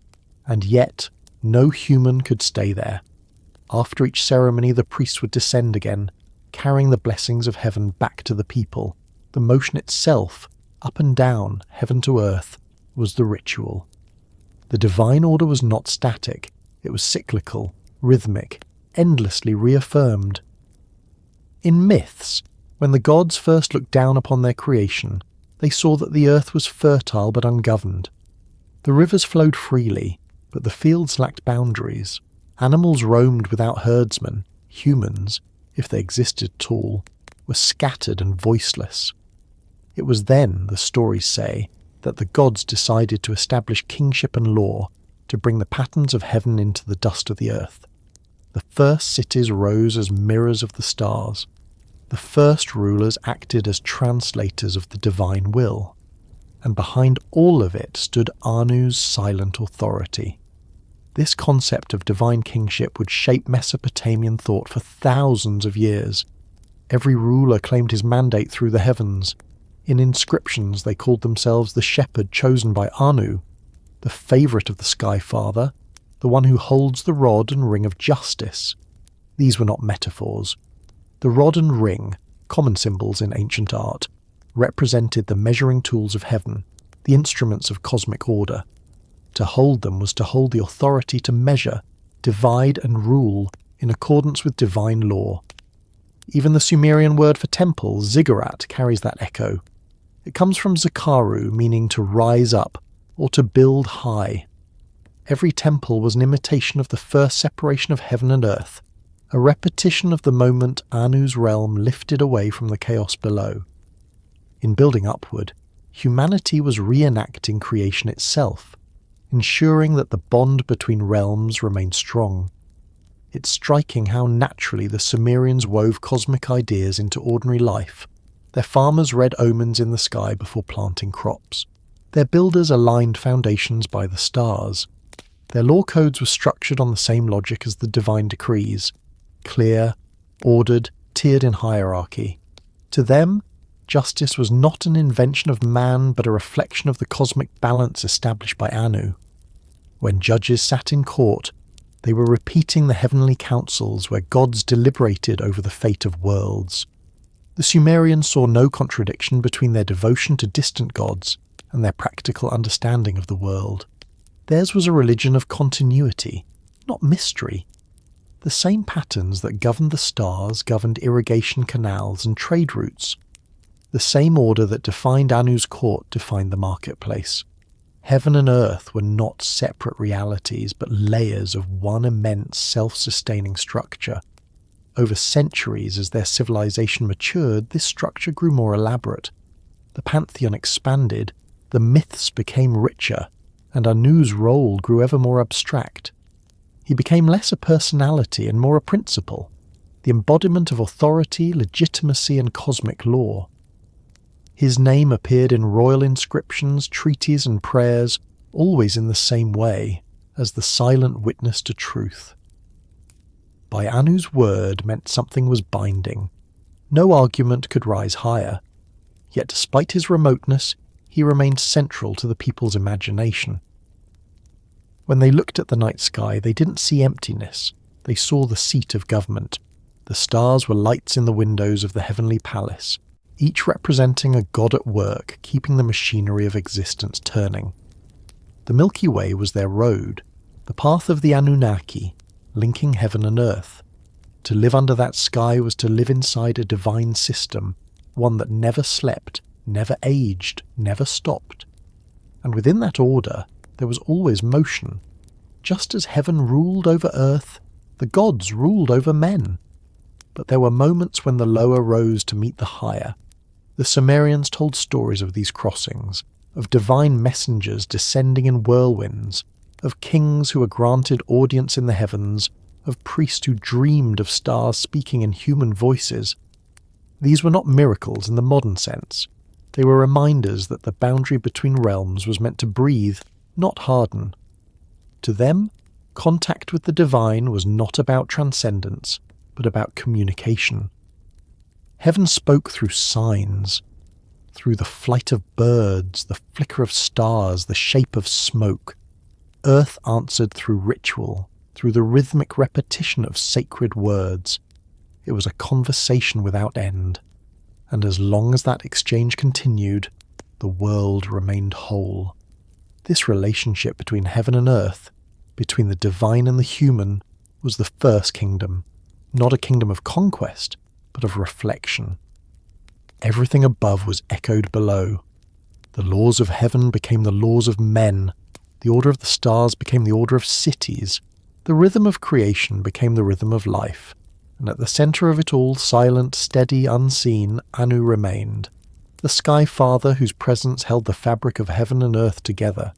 and yet no human could stay there. After each ceremony, the priest would descend again, carrying the blessings of heaven back to the people. The motion itself, up and down, heaven to earth, was the ritual. The divine order was not static. It was cyclical, rhythmic, endlessly reaffirmed. In myths, when the gods first looked down upon their creation, They saw that the earth was fertile but ungoverned. The rivers flowed freely, but the fields lacked boundaries. Animals roamed without herdsmen. Humans, if they existed at all, were scattered and voiceless. It was then, the stories say, that the gods decided to establish kingship and law, to bring the patterns of heaven into the dust of the earth. The first cities rose as mirrors of the stars. The first rulers acted as translators of the divine will. And behind all of it stood Anu's silent authority. This concept of divine kingship would shape Mesopotamian thought for thousands of years. Every ruler claimed his mandate through the heavens. In inscriptions they called themselves the shepherd chosen by Anu, the favourite of the Sky Father, the one who holds the rod and ring of justice. These were not metaphors. The rod and ring, common symbols in ancient art, represented the measuring tools of heaven, the instruments of cosmic order. To hold them was to hold the authority to measure, divide and rule in accordance with divine law. Even the Sumerian word for temple, ziggurat, carries that echo. It comes from zakaru, meaning to rise up or to build high. Every temple was an imitation of the first separation of heaven and earth, a repetition of the moment Anu's realm lifted away from the chaos below. In building upward, humanity was reenacting creation itself, ensuring that the bond between realms remained strong. It's striking how naturally the Sumerians wove cosmic ideas into ordinary life. Their farmers read omens in the sky before planting crops. Their builders aligned foundations by the stars. Their law codes were structured on the same logic as the divine decrees, clear, ordered, tiered in hierarchy. To them, justice was not an invention of man but a reflection of the cosmic balance established by Anu. When judges sat in court, they were repeating the heavenly councils where gods deliberated over the fate of worlds. The Sumerians saw no contradiction between their devotion to distant gods and their practical understanding of the world. Theirs was a religion of continuity, not mystery. The same patterns that governed the stars governed irrigation canals and trade routes. The same order that defined Anu's court defined the marketplace. Heaven and earth were not separate realities, but layers of one immense self-sustaining structure. Over centuries, as their civilization matured, this structure grew more elaborate. The pantheon expanded, the myths became richer, and Anu's role grew ever more abstract. He became less a personality and more a principle, the embodiment of authority, legitimacy, and cosmic law. His name appeared in royal inscriptions, treaties, and prayers, always in the same way, as the silent witness to truth. By Anu's word meant something was binding. No argument could rise higher. Yet despite his remoteness, he remained central to the people's imagination. When they looked at the night sky, they didn't see emptiness. They saw the seat of government. The stars were lights in the windows of the heavenly palace, each representing a god at work, keeping the machinery of existence turning. The Milky Way was their road, the path of the Anunnaki, linking heaven and earth. To live under that sky was to live inside a divine system, one that never slept, never aged, never stopped. And within that order, there was always motion. Just as heaven ruled over earth, the gods ruled over men. But there were moments when the lower rose to meet the higher. The Sumerians told stories of these crossings, of divine messengers descending in whirlwinds, of kings who were granted audience in the heavens, of priests who dreamed of stars speaking in human voices. These were not miracles in the modern sense. They were reminders that the boundary between realms was meant to breathe, not harden. To them, contact with the divine was not about transcendence, but about communication. Heaven spoke through signs, through the flight of birds, the flicker of stars, the shape of smoke. Earth answered through ritual, through the rhythmic repetition of sacred words. It was a conversation without end, and as long as that exchange continued, the world remained whole. This relationship between heaven and earth, between the divine and the human, was the first kingdom, not a kingdom of conquest, but of reflection. Everything above was echoed below. The laws of heaven became the laws of men. The order of the stars became the order of cities. The rhythm of creation became the rhythm of life. And at the centre of it all, silent, steady, unseen, Anu remained. The Sky Father whose presence held the fabric of heaven and earth together.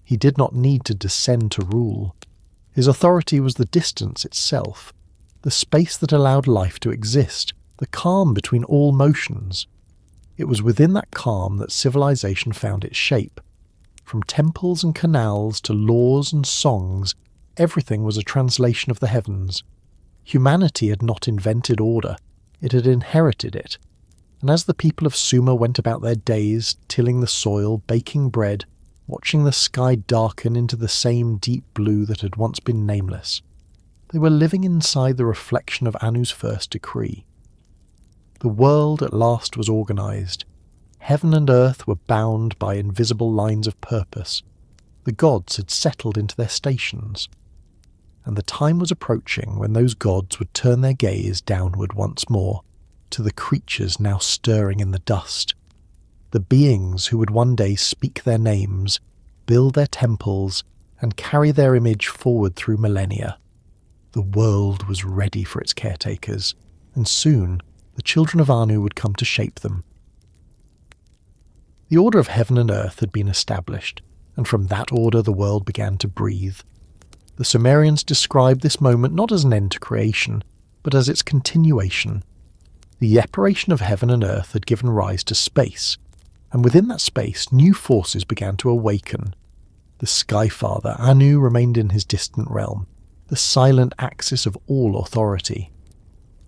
He did not need to descend to rule. His authority was the distance itself, the space that allowed life to exist, the calm between all motions. It was within that calm that civilization found its shape. From temples and canals to laws and songs, everything was a translation of the heavens. Humanity had not invented order, it had inherited it. And as the people of Sumer went about their days, tilling the soil, baking bread, watching the sky darken into the same deep blue that had once been nameless, they were living inside the reflection of Anu's first decree. The world at last was organized. Heaven and earth were bound by invisible lines of purpose. The gods had settled into their stations. And the time was approaching when those gods would turn their gaze downward once more, to the creatures now stirring in the dust. The beings who would one day speak their names, build their temples, and carry their image forward through millennia. The world was ready for its caretakers, and soon the children of Anu would come to shape them. The order of heaven and earth had been established, and from that order the world began to breathe. The Sumerians described this moment not as an end to creation, but as its continuation. The separation of heaven and earth had given rise to space, and within that space new forces began to awaken. The Sky Father, Anu, remained in his distant realm, the silent axis of all authority.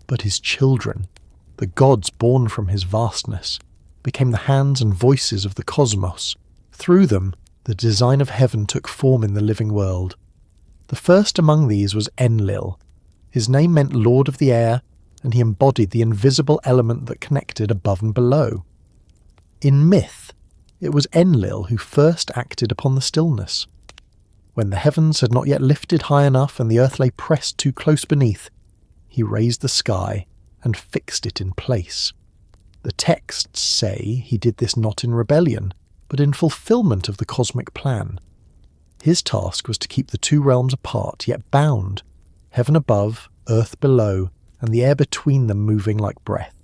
But his children, the gods born from his vastness, became the hands and voices of the cosmos. Through them, the design of heaven took form in the living world. The first among these was Enlil. His name meant Lord of the Air, and he embodied the invisible element that connected above and below. In myth, it was Enlil who first acted upon the stillness. When the heavens had not yet lifted high enough and the earth lay pressed too close beneath, he raised the sky and fixed it in place. The texts say he did this not in rebellion, but in fulfillment of the cosmic plan. His task was to keep the two realms apart, yet bound, heaven above, earth below, and the air between them moving like breath.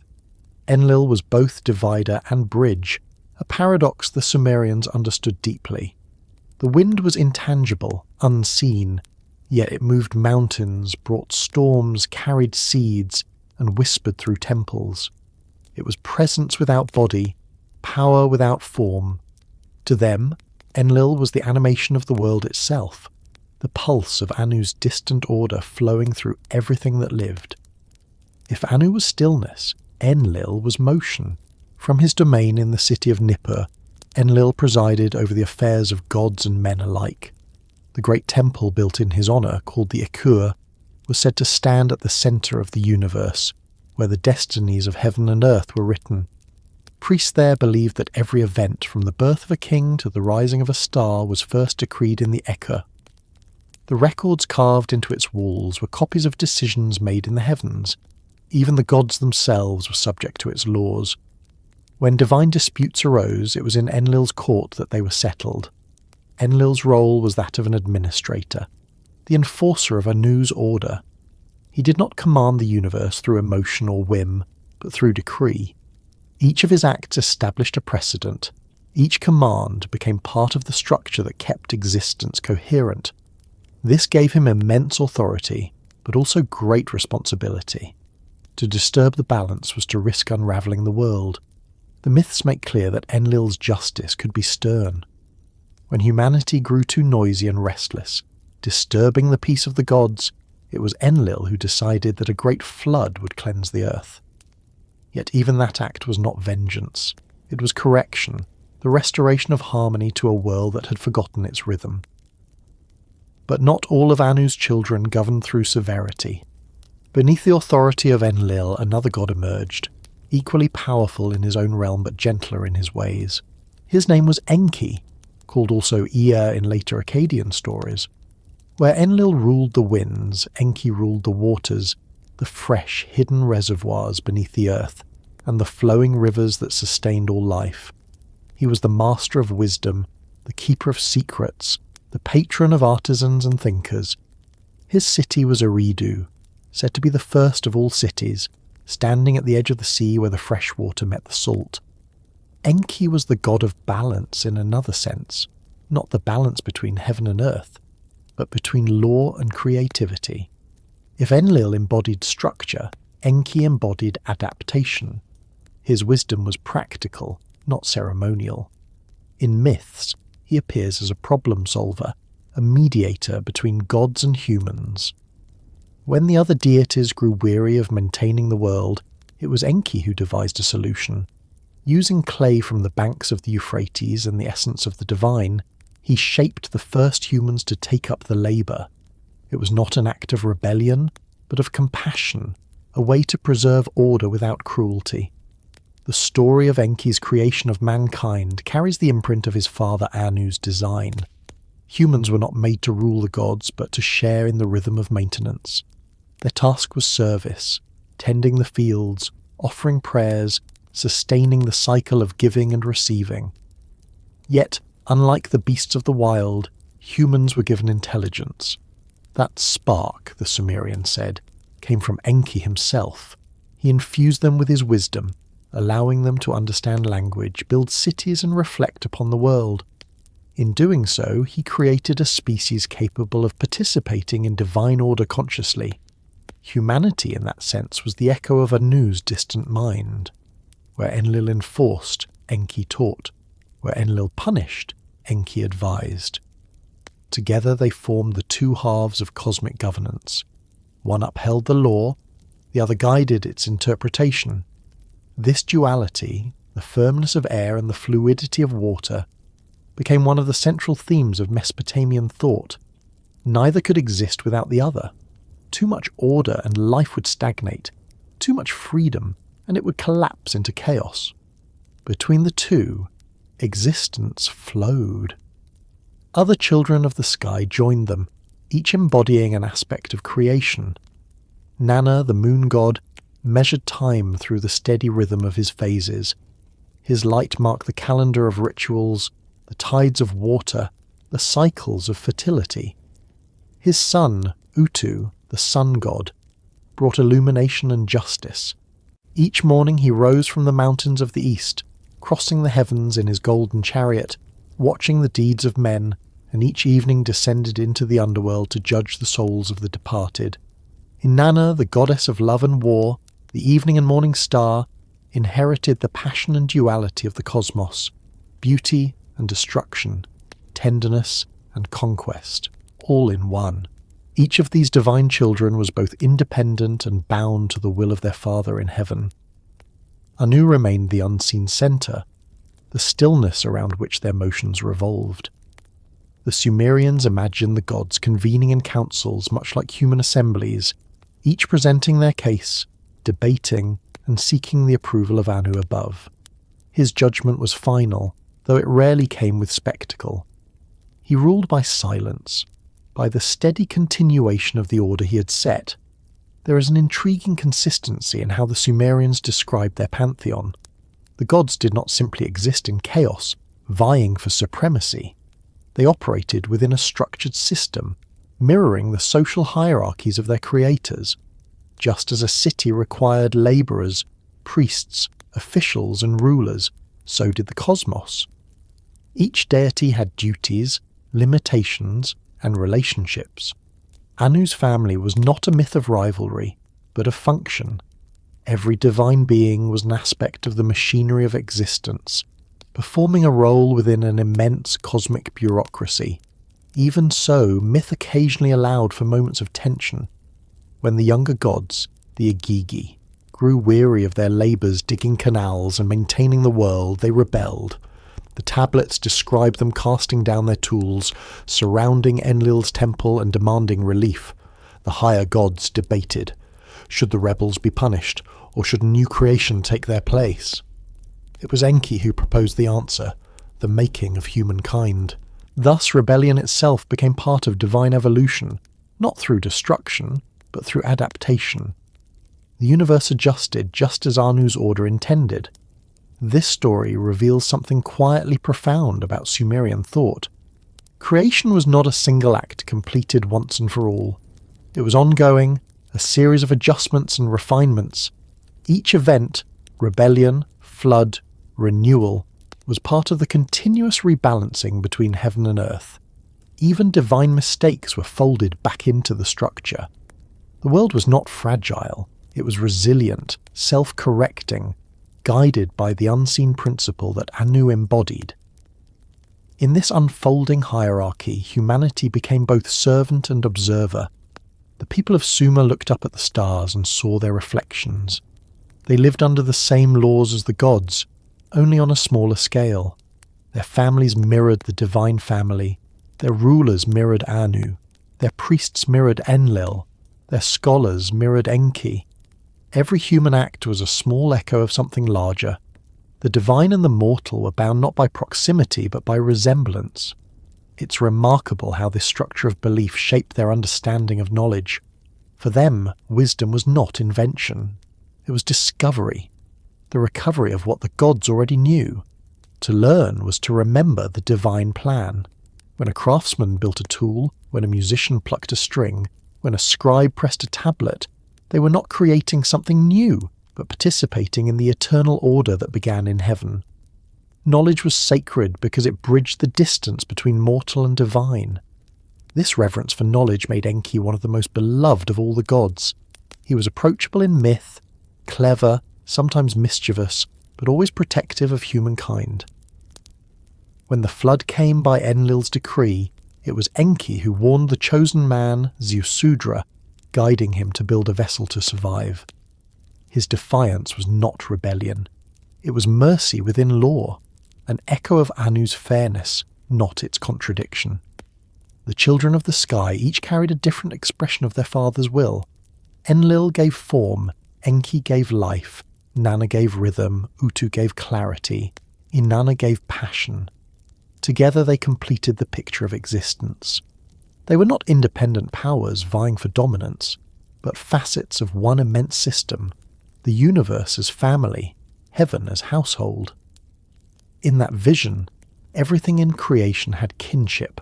Enlil was both divider and bridge, a paradox the Sumerians understood deeply. The wind was intangible, unseen, yet it moved mountains, brought storms, carried seeds, and whispered through temples. It was presence without body, power without form. To them, Enlil was the animation of the world itself, the pulse of Anu's distant order flowing through everything that lived. If Anu was stillness, Enlil was motion. From his domain in the city of Nippur, Enlil presided over the affairs of gods and men alike. The great temple built in his honour, called the Akur, was said to stand at the centre of the universe, where the destinies of heaven and earth were written. Priests there believed that every event, from the birth of a king to the rising of a star, was first decreed in the Akur. The records carved into its walls were copies of decisions made in the heavens. Even the gods themselves were subject to its laws. When divine disputes arose, it was in Enlil's court that they were settled. Enlil's role was that of an administrator, the enforcer of Anu's order. He did not command the universe through emotion or whim, but through decree. Each of his acts established a precedent. Each command became part of the structure that kept existence coherent. This gave him immense authority, but also great responsibility. To disturb the balance was to risk unravelling the world. The myths make clear that Enlil's justice could be stern. When humanity grew too noisy and restless, disturbing the peace of the gods, it was Enlil who decided that a great flood would cleanse the earth. Yet even that act was not vengeance. It was correction, the restoration of harmony to a world that had forgotten its rhythm. But not all of Anu's children governed through severity. Beneath the authority of Enlil, another god emerged, equally powerful in his own realm but gentler in his ways. His name was Enki, called also Ea in later Akkadian stories. Where Enlil ruled the winds, Enki ruled the waters, the fresh, hidden reservoirs beneath the earth, and the flowing rivers that sustained all life. He was the master of wisdom, the keeper of secrets, the patron of artisans and thinkers. His city was Eridu, said to be the first of all cities, standing at the edge of the sea where the fresh water met the salt. Enki was the god of balance in another sense, not the balance between heaven and earth, but between law and creativity. If Enlil embodied structure, Enki embodied adaptation. His wisdom was practical, not ceremonial. In myths, he appears as a problem solver, a mediator between gods and humans. When the other deities grew weary of maintaining the world, it was Enki who devised a solution. Using clay from the banks of the Euphrates and the essence of the divine, he shaped the first humans to take up the labour. It was not an act of rebellion, but of compassion, a way to preserve order without cruelty. The story of Enki's creation of mankind carries the imprint of his father Anu's design. Humans were not made to rule the gods, but to share in the rhythm of maintenance. Their task was service, tending the fields, offering prayers, sustaining the cycle of giving and receiving. Yet, unlike the beasts of the wild, humans were given intelligence. That spark, the Sumerians said, came from Enki himself. He infused them with his wisdom, allowing them to understand language, build cities and reflect upon the world. In doing so, he created a species capable of participating in divine order consciously. Humanity, in that sense, was the echo of Anu's distant mind. Where Enlil enforced, Enki taught. Where Enlil punished, Enki advised. Together they formed the two halves of cosmic governance. One upheld the law, the other guided its interpretation. This duality, the firmness of air and the fluidity of water, became one of the central themes of Mesopotamian thought. Neither could exist without the other. Too much order and life would stagnate. Too much freedom, and it would collapse into chaos. Between the two, existence flowed. Other children of the sky joined them, each embodying an aspect of creation. Nana, the moon god, measured time through the steady rhythm of his phases. His light marked the calendar of rituals, the tides of water, the cycles of fertility. His son, Utu, the sun god, brought illumination and justice. Each morning he rose from the mountains of the east, crossing the heavens in his golden chariot, watching the deeds of men, and each evening descended into the underworld to judge the souls of the departed. Inanna, the goddess of love and war, the evening and morning star, inherited the passion and duality of the cosmos, beauty and destruction, tenderness and conquest, all in one. Each of these divine children was both independent and bound to the will of their Father in heaven. Anu remained the unseen centre, the stillness around which their motions revolved. The Sumerians imagined the gods convening in councils much like human assemblies, each presenting their case, debating, and seeking the approval of Anu above. His judgment was final, though it rarely came with spectacle. He ruled by silence, by the steady continuation of the order he had set. There is an intriguing consistency in how the Sumerians described their pantheon. The gods did not simply exist in chaos, vying for supremacy. They operated within a structured system, mirroring the social hierarchies of their creators. Just as a city required labourers, priests, officials and rulers, so did the cosmos. Each deity had duties, limitations, and relationships. Anu's family was not a myth of rivalry, but of function. Every divine being was an aspect of the machinery of existence, performing a role within an immense cosmic bureaucracy. Even so, myth occasionally allowed for moments of tension. When the younger gods, the Agigi, grew weary of their labours digging canals and maintaining the world, they rebelled. The tablets describe them casting down their tools, surrounding Enlil's temple and demanding relief. The higher gods debated. Should the rebels be punished, or should a new creation take their place? It was Enki who proposed the answer, the making of humankind. Thus rebellion itself became part of divine evolution, not through destruction, but through adaptation. The universe adjusted just as Anu's order intended. This story reveals something quietly profound about Sumerian thought. Creation was not a single act completed once and for all. It was ongoing, a series of adjustments and refinements. Each event, rebellion, flood, renewal, was part of the continuous rebalancing between heaven and earth. Even divine mistakes were folded back into the structure. The world was not fragile, it was resilient, self-correcting, guided by the unseen principle that Anu embodied. In this unfolding hierarchy, humanity became both servant and observer. The people of Sumer looked up at the stars and saw their reflections. They lived under the same laws as the gods, only on a smaller scale. Their families mirrored the divine family, their rulers mirrored Anu, their priests mirrored Enlil, their scholars mirrored Enki. Every human act was a small echo of something larger. The divine and the mortal were bound not by proximity but by resemblance. It's remarkable how this structure of belief shaped their understanding of knowledge. For them, wisdom was not invention. It was discovery, the recovery of what the gods already knew. To learn was to remember the divine plan. When a craftsman built a tool, when a musician plucked a string, when a scribe pressed a tablet, they were not creating something new, but participating in the eternal order that began in heaven. Knowledge was sacred because it bridged the distance between mortal and divine. This reverence for knowledge made Enki one of the most beloved of all the gods. He was approachable in myth, clever, sometimes mischievous, but always protective of humankind. When the flood came by Enlil's decree, it was Enki who warned the chosen man, Ziusudra, guiding him to build a vessel to survive. His defiance was not rebellion. It was mercy within law, an echo of Anu's fairness, not its contradiction. The children of the sky each carried a different expression of their father's will. Enlil gave form, Enki gave life, Nana gave rhythm, Utu gave clarity, Inanna gave passion. Together they completed the picture of existence. They were not independent powers vying for dominance, but facets of one immense system, the universe as family, heaven as household. In that vision, everything in creation had kinship.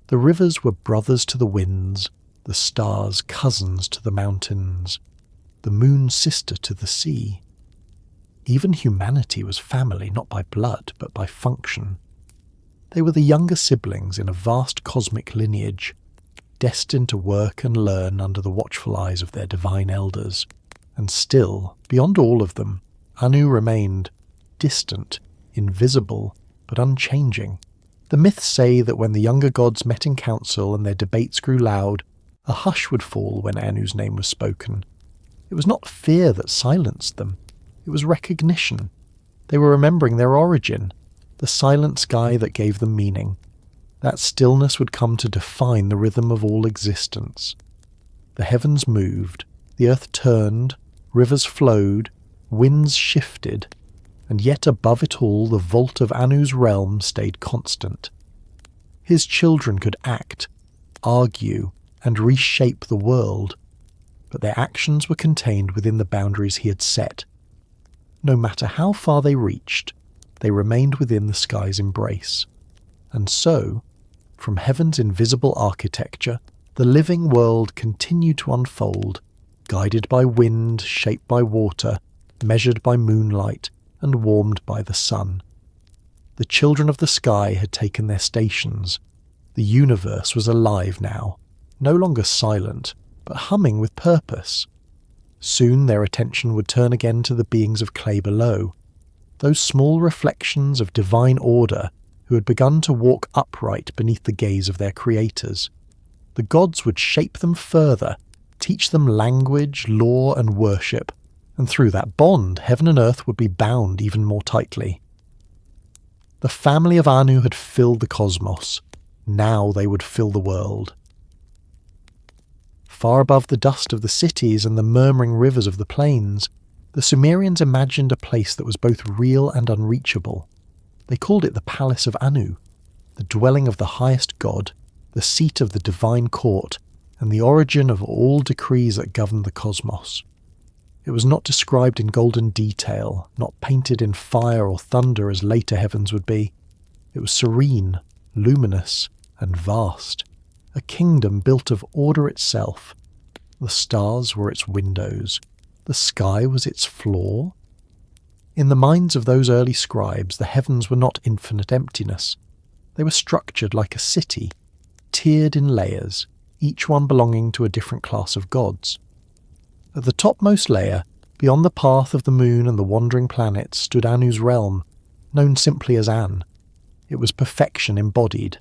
The rivers were brothers to the winds, the stars cousins to the mountains, the moon sister to the sea. Even humanity was family not by blood, but by function. They were the younger siblings in a vast cosmic lineage, destined to work and learn under the watchful eyes of their divine elders. And still, beyond all of them, Anu remained distant, invisible, but unchanging. The myths say that when the younger gods met in council and their debates grew loud, a hush would fall when Anu's name was spoken. It was not fear that silenced them, it was recognition. They were remembering their origin, the silent sky that gave them meaning. That stillness would come to define the rhythm of all existence. The heavens moved, the earth turned, rivers flowed, winds shifted, and yet above it all the vault of Anu's realm stayed constant. His children could act, argue, and reshape the world, but their actions were contained within the boundaries he had set. No matter how far they reached, they remained within the sky's embrace. And so, from heaven's invisible architecture, the living world continued to unfold, guided by wind, shaped by water, measured by moonlight, and warmed by the sun. The children of the sky had taken their stations. The universe was alive now, no longer silent, but humming with purpose. Soon their attention would turn again to the beings of clay below, those small reflections of divine order who had begun to walk upright beneath the gaze of their creators. The gods would shape them further, teach them language, law, and worship, and through that bond, heaven and earth would be bound even more tightly. The family of Anu had filled the cosmos. Now they would fill the world. Far above the dust of the cities and the murmuring rivers of the plains, the Sumerians imagined a place that was both real and unreachable. They called it the Palace of Anu, the dwelling of the highest god, the seat of the divine court, and the origin of all decrees that governed the cosmos. It was not described in golden detail, not painted in fire or thunder as later heavens would be. It was serene, luminous, and vast, a kingdom built of order itself. The stars were its windows. The sky was its floor. In the minds of those early scribes, the heavens were not infinite emptiness. They were structured like a city, tiered in layers, each one belonging to a different class of gods. At the topmost layer, beyond the path of the moon and the wandering planets, stood Anu's realm, known simply as An. It was perfection embodied.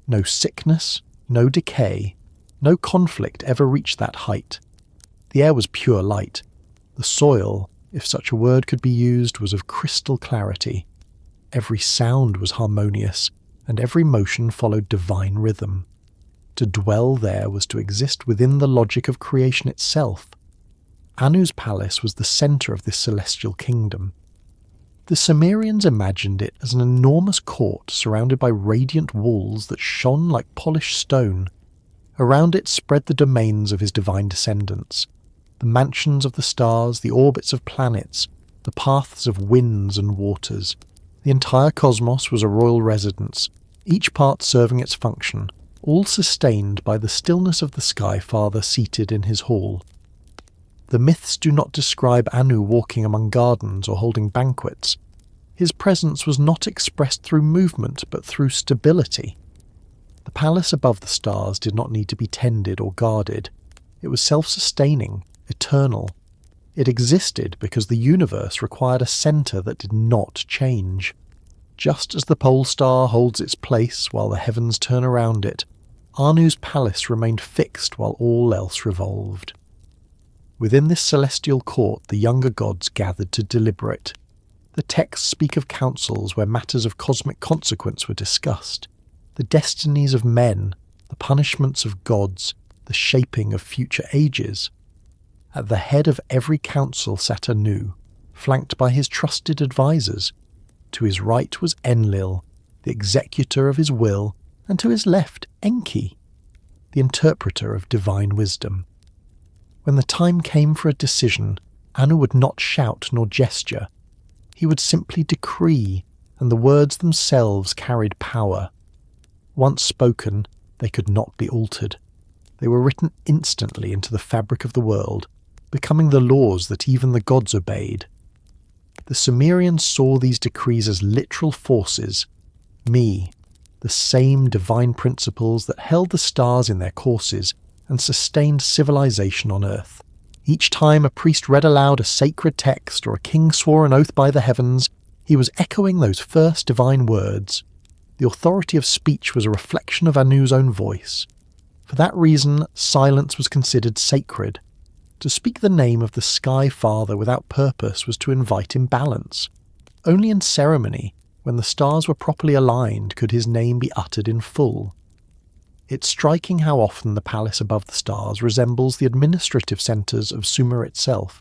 No sickness, no decay, no conflict ever reached that height. The air was pure light. The soil, if such a word could be used, was of crystal clarity. Every sound was harmonious, and every motion followed divine rhythm. To dwell there was to exist within the logic of creation itself. Anu's palace was the centre of this celestial kingdom. The Sumerians imagined it as an enormous court surrounded by radiant walls that shone like polished stone. Around it spread the domains of his divine descendants, the mansions of the stars, the orbits of planets, the paths of winds and waters. The entire cosmos was a royal residence, each part serving its function, all sustained by the stillness of the Sky Father seated in his hall. The myths do not describe Anu walking among gardens or holding banquets. His presence was not expressed through movement, but through stability. The palace above the stars did not need to be tended or guarded. It was self-sustaining, eternal. It existed because the universe required a centre that did not change. Just as the pole star holds its place while the heavens turn around it, Anu's palace remained fixed while all else revolved. Within this celestial court the younger gods gathered to deliberate. The texts speak of councils where matters of cosmic consequence were discussed. The destinies of men, the punishments of gods, the shaping of future ages. At the head of every council sat Anu, flanked by his trusted advisors. To his right was Enlil, the executor of his will, and to his left Enki, the interpreter of divine wisdom. When the time came for a decision, Anu would not shout nor gesture. He would simply decree, and the words themselves carried power. Once spoken, they could not be altered. They were written instantly into the fabric of the world, becoming the laws that even the gods obeyed. The Sumerians saw these decrees as literal forces, the same divine principles that held the stars in their courses and sustained civilization on earth. Each time a priest read aloud a sacred text or a king swore an oath by the heavens, he was echoing those first divine words. The authority of speech was a reflection of Anu's own voice. For that reason, silence was considered sacred. To speak the name of the Sky Father without purpose was to invite imbalance. Only in ceremony, when the stars were properly aligned, could his name be uttered in full. It's striking how often the palace above the stars resembles the administrative centres of Sumer itself.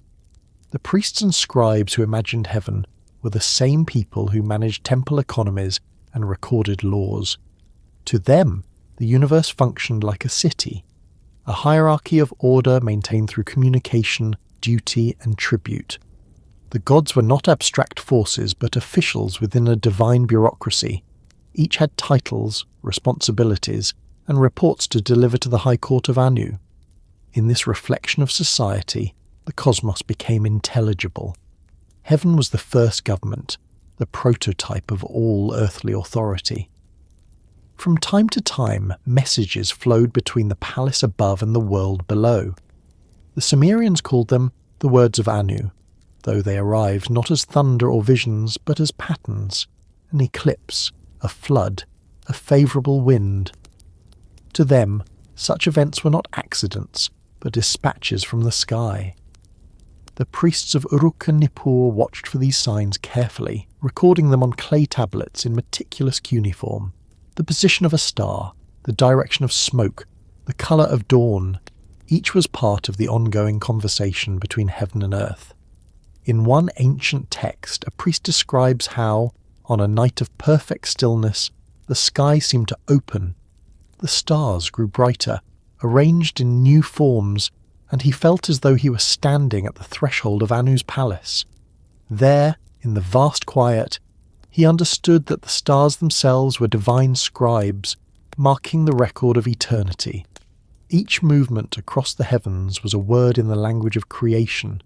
The priests and scribes who imagined heaven were the same people who managed temple economies and recorded laws. To them, the universe functioned like a city, a hierarchy of order maintained through communication, duty, and tribute. The gods were not abstract forces, but officials within a divine bureaucracy. Each had titles, responsibilities, and reports to deliver to the High Court of Anu. In this reflection of society, the cosmos became intelligible. Heaven was the first government, the prototype of all earthly authority. From time to time, messages flowed between the palace above and the world below. The Sumerians called them the words of Anu, though they arrived not as thunder or visions, but as patterns, an eclipse, a flood, a favourable wind. To them, such events were not accidents, but dispatches from the sky. The priests of Uruk and Nippur watched for these signs carefully, recording them on clay tablets in meticulous cuneiform. The position of a star, the direction of smoke, the colour of dawn, each was part of the ongoing conversation between heaven and earth. In one ancient text, a priest describes how, on a night of perfect stillness, the sky seemed to open. The stars grew brighter, arranged in new forms, and he felt as though he were standing at the threshold of Anu's palace. There, in the vast quiet, he understood that the stars themselves were divine scribes, marking the record of eternity. Each movement across the heavens was a word in the language of creation.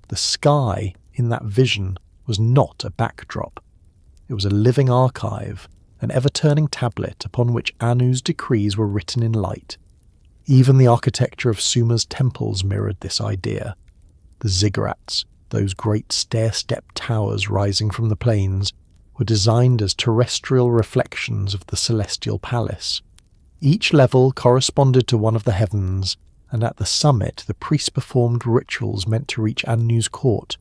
The sky, in that vision, was not a backdrop. It was a living archive, an ever-turning tablet upon which Anu's decrees were written in light. Even the architecture of Sumer's temples mirrored this idea. The ziggurats, those great stair-step towers rising from the plains, were designed as terrestrial reflections of the celestial palace. Each level corresponded to one of the heavens, and at the summit the priests performed rituals meant to reach Anu's court.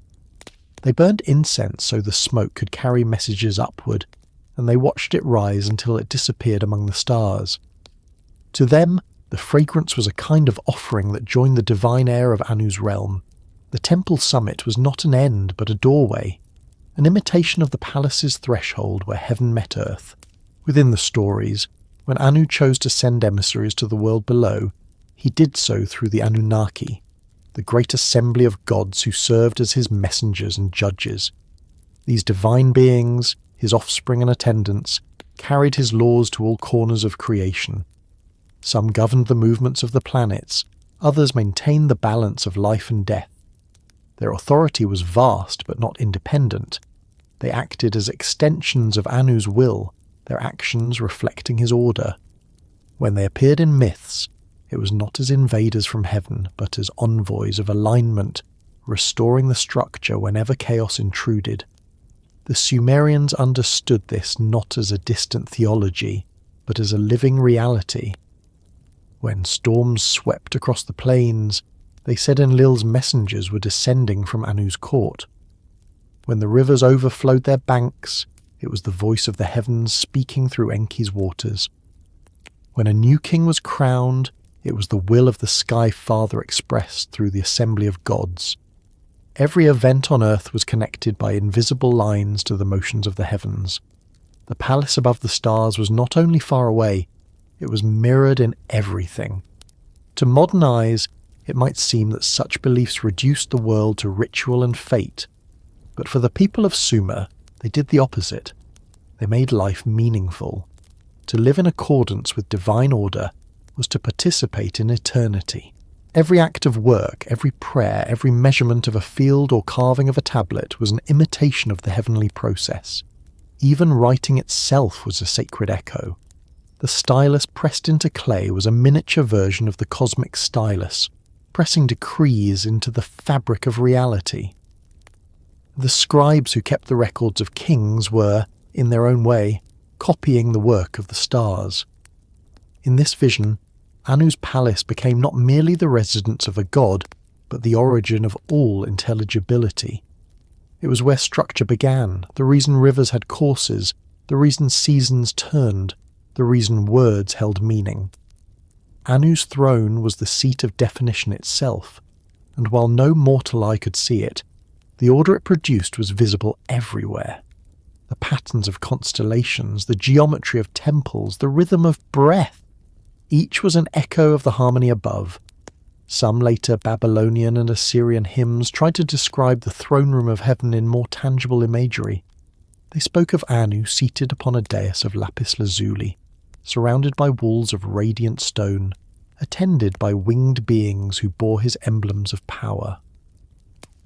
They burned incense so the smoke could carry messages upward, and they watched it rise until it disappeared among the stars. To them, the fragrance was a kind of offering that joined the divine air of Anu's realm. The temple summit was not an end but a doorway, an imitation of the palace's threshold where heaven met earth. Within the stories, when Anu chose to send emissaries to the world below, he did so through the Anunnaki, the great assembly of gods who served as his messengers and judges. These divine beings, his offspring and attendants, carried his laws to all corners of creation. Some governed the movements of the planets, others maintained the balance of life and death. Their authority was vast but not independent. They acted as extensions of Anu's will, their actions reflecting his order. When they appeared in myths, it was not as invaders from heaven, but as envoys of alignment, restoring the structure whenever chaos intruded. The Sumerians understood this not as a distant theology, but as a living reality. When storms swept across the plains, they said Enlil's messengers were descending from Anu's court. When the rivers overflowed their banks, it was the voice of the heavens speaking through Enki's waters. When a new king was crowned, it was the will of the Sky Father expressed through the assembly of gods. Every event on earth was connected by invisible lines to the motions of the heavens. The palace above the stars was not only far away, it was mirrored in everything. To modern eyes, it might seem that such beliefs reduced the world to ritual and fate, but for the people of Sumer, they did the opposite. They made life meaningful. To live in accordance with divine order was to participate in eternity. Every act of work, every prayer, every measurement of a field or carving of a tablet was an imitation of the heavenly process. Even writing itself was a sacred echo. The stylus pressed into clay was a miniature version of the cosmic stylus, pressing decrees into the fabric of reality. The scribes who kept the records of kings were, in their own way, copying the work of the stars. In this vision, Anu's palace became not merely the residence of a god, but the origin of all intelligibility. It was where structure began, the reason rivers had courses, the reason seasons turned, the reason words held meaning. Anu's throne was the seat of definition itself, and while no mortal eye could see it, the order it produced was visible everywhere. The patterns of constellations, the geometry of temples, the rhythm of breath, each was an echo of the harmony above. Some later Babylonian and Assyrian hymns tried to describe the throne room of heaven in more tangible imagery. They spoke of Anu seated upon a dais of lapis lazuli, surrounded by walls of radiant stone, attended by winged beings who bore his emblems of power.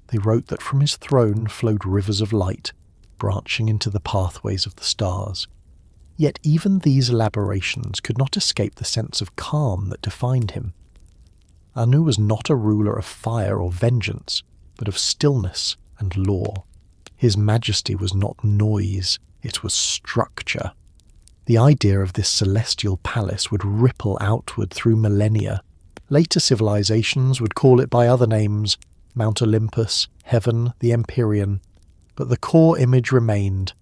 They wrote that from his throne flowed rivers of light, branching into the pathways of the stars. Yet even these elaborations could not escape the sense of calm that defined him. Anu was not a ruler of fire or vengeance, but of stillness and law. His majesty was not noise, it was structure. The idea of this celestial palace would ripple outward through millennia. Later civilizations would call it by other names, Mount Olympus, Heaven, the Empyrean, but the core image remained,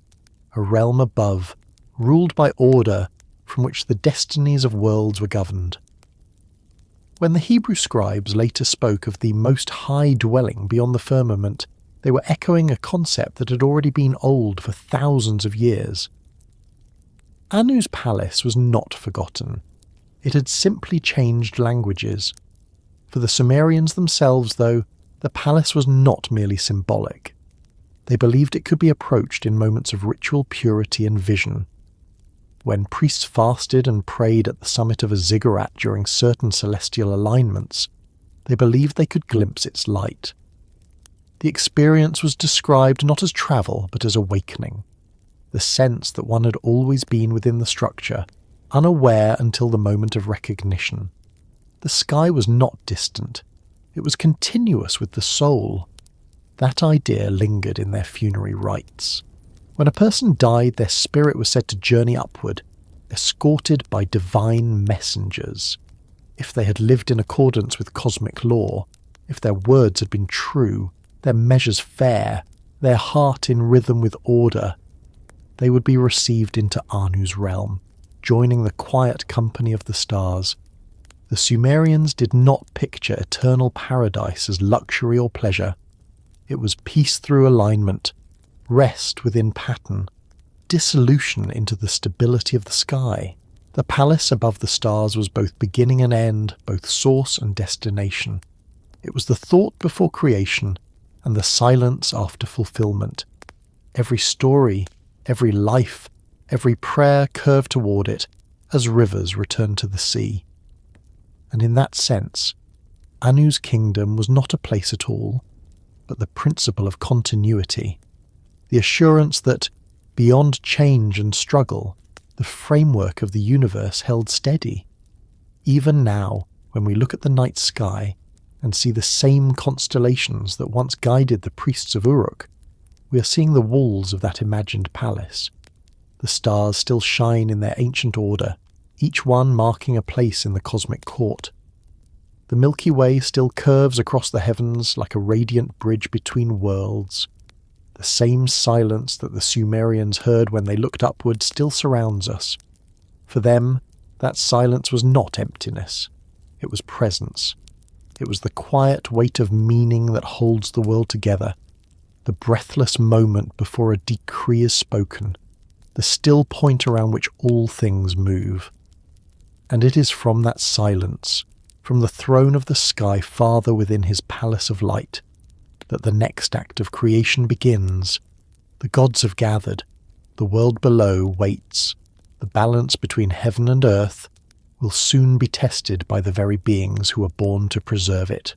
a realm above, ruled by order from which the destinies of worlds were governed. When the Hebrew scribes later spoke of the Most High dwelling beyond the firmament, they were echoing a concept that had already been old for thousands of years. Anu's palace was not forgotten. It had simply changed languages. For the Sumerians themselves, though, the palace was not merely symbolic. They believed it could be approached in moments of ritual purity and vision. When priests fasted and prayed at the summit of a ziggurat during certain celestial alignments, they believed they could glimpse its light. The experience was described not as travel but as awakening, the sense that one had always been within the structure, unaware until the moment of recognition. The sky was not distant, it was continuous with the soul. That idea lingered in their funerary rites. When a person died, their spirit was said to journey upward, escorted by divine messengers. If they had lived in accordance with cosmic law, if their words had been true, their measures fair, their heart in rhythm with order, they would be received into Anu's realm, joining the quiet company of the stars. The Sumerians did not picture eternal paradise as luxury or pleasure. It was peace through alignment, rest within pattern, dissolution into the stability of the sky. The palace above the stars was both beginning and end, both source and destination. It was the thought before creation and the silence after fulfillment. Every story, every life, every prayer curved toward it as rivers return to the sea. And in that sense, Anu's kingdom was not a place at all, but the principle of continuity, the assurance that, beyond change and struggle, the framework of the universe held steady. Even now, when we look at the night sky and see the same constellations that once guided the priests of Uruk, we are seeing the walls of that imagined palace. The stars still shine in their ancient order, each one marking a place in the cosmic court. The Milky Way still curves across the heavens like a radiant bridge between worlds. The same silence that the Sumerians heard when they looked upward still surrounds us. For them, that silence was not emptiness. It was presence. It was the quiet weight of meaning that holds the world together, the breathless moment before a decree is spoken, the still point around which all things move. And it is from that silence, from the throne of the sky farther within his palace of light, that the next act of creation begins. The gods have gathered, the world below waits, the balance between heaven and earth will soon be tested by the very beings who are born to preserve it.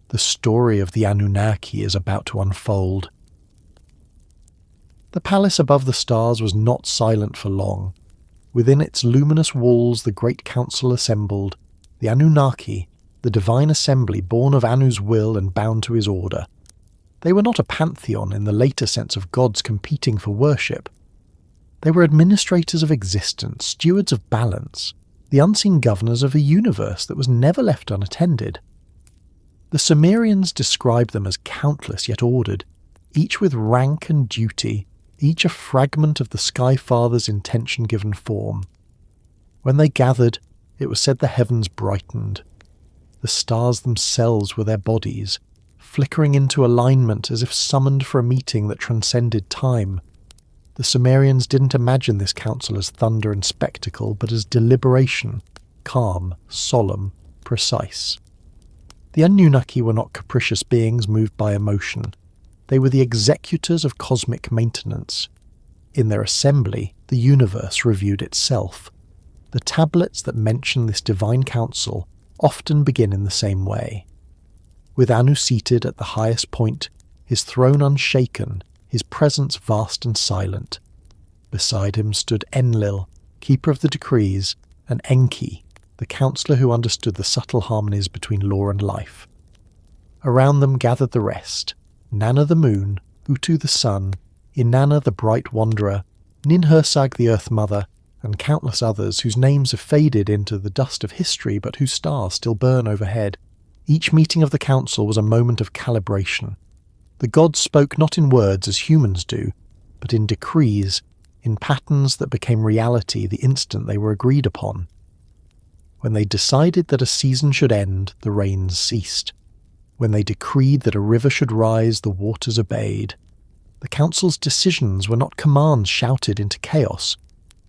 The story of the Anunnaki is about to unfold. The palace above the stars was not silent for long. Within its luminous walls the great council assembled, the Anunnaki, the divine assembly born of Anu's will and bound to his order. They were not a pantheon in the later sense of gods competing for worship. They were administrators of existence, stewards of balance, the unseen governors of a universe that was never left unattended. The Sumerians described them as countless yet ordered, each with rank and duty, each a fragment of the Sky Father's intention given form. When they gathered, it was said the heavens brightened. The stars themselves were their bodies, flickering into alignment as if summoned for a meeting that transcended time. The Sumerians didn't imagine this council as thunder and spectacle, but as deliberation, calm, solemn, precise. The Anunnaki were not capricious beings moved by emotion. They were the executors of cosmic maintenance. In their assembly, the universe reviewed itself. The tablets that mention this divine council often begin in the same way. With Anu seated at the highest point, his throne unshaken, his presence vast and silent. Beside him stood Enlil, keeper of the decrees, and Enki, the counsellor who understood the subtle harmonies between law and life. Around them gathered the rest, Nana the moon, Utu the sun, Inanna the bright wanderer, Ninhursag the earth mother, and countless others whose names have faded into the dust of history but whose stars still burn overhead. Each meeting of the council was a moment of calibration. The gods spoke not in words as humans do, but in decrees, in patterns that became reality the instant they were agreed upon. When they decided that a season should end, the rains ceased. When they decreed that a river should rise, the waters obeyed. The council's decisions were not commands shouted into chaos.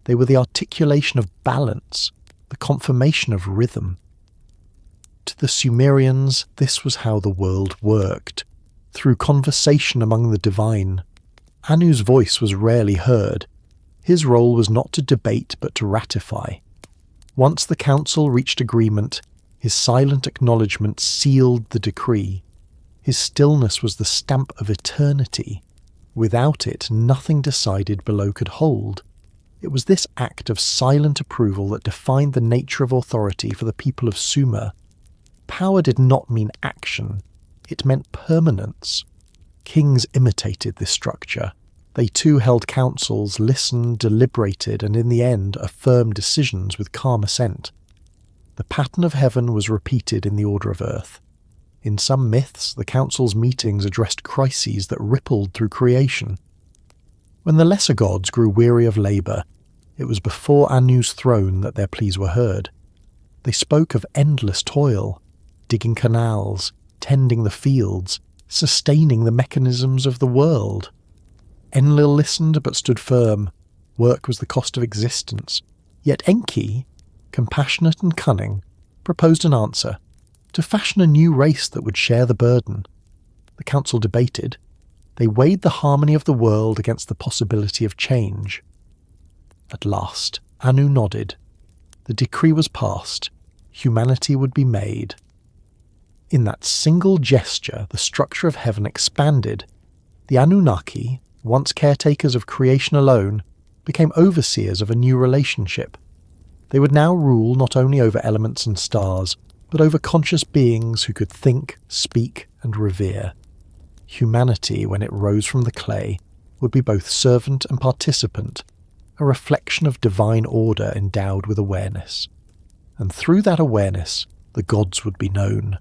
They were the articulation of balance, the confirmation of rhythm. To the Sumerians, this was how the world worked, through conversation among the divine. Anu's voice was rarely heard. His role was not to debate but to ratify. Once the council reached agreement, his silent acknowledgement sealed the decree. His stillness was the stamp of eternity. Without it, nothing decided below could hold. It was this act of silent approval that defined the nature of authority for the people of Sumer. Power did not mean action, it meant permanence. Kings imitated this structure. They too held councils, listened, deliberated, and in the end affirmed decisions with calm assent. The pattern of heaven was repeated in the order of earth. In some myths, the council's meetings addressed crises that rippled through creation. When the lesser gods grew weary of labour, it was before Anu's throne that their pleas were heard. They spoke of endless toil, digging canals, tending the fields, sustaining the mechanisms of the world. Enlil listened but stood firm. Work was the cost of existence. Yet Enki, compassionate and cunning, proposed an answer: to fashion a new race that would share the burden. The council debated. They weighed the harmony of the world against the possibility of change. At last, Anu nodded. The decree was passed. Humanity would be made. In that single gesture, the structure of heaven expanded. The Anunnaki, once caretakers of creation alone, became overseers of a new relationship. They would now rule not only over elements and stars, but over conscious beings who could think, speak, and revere. Humanity, when it rose from the clay, would be both servant and participant, a reflection of divine order endowed with awareness. And through that awareness, the gods would be known.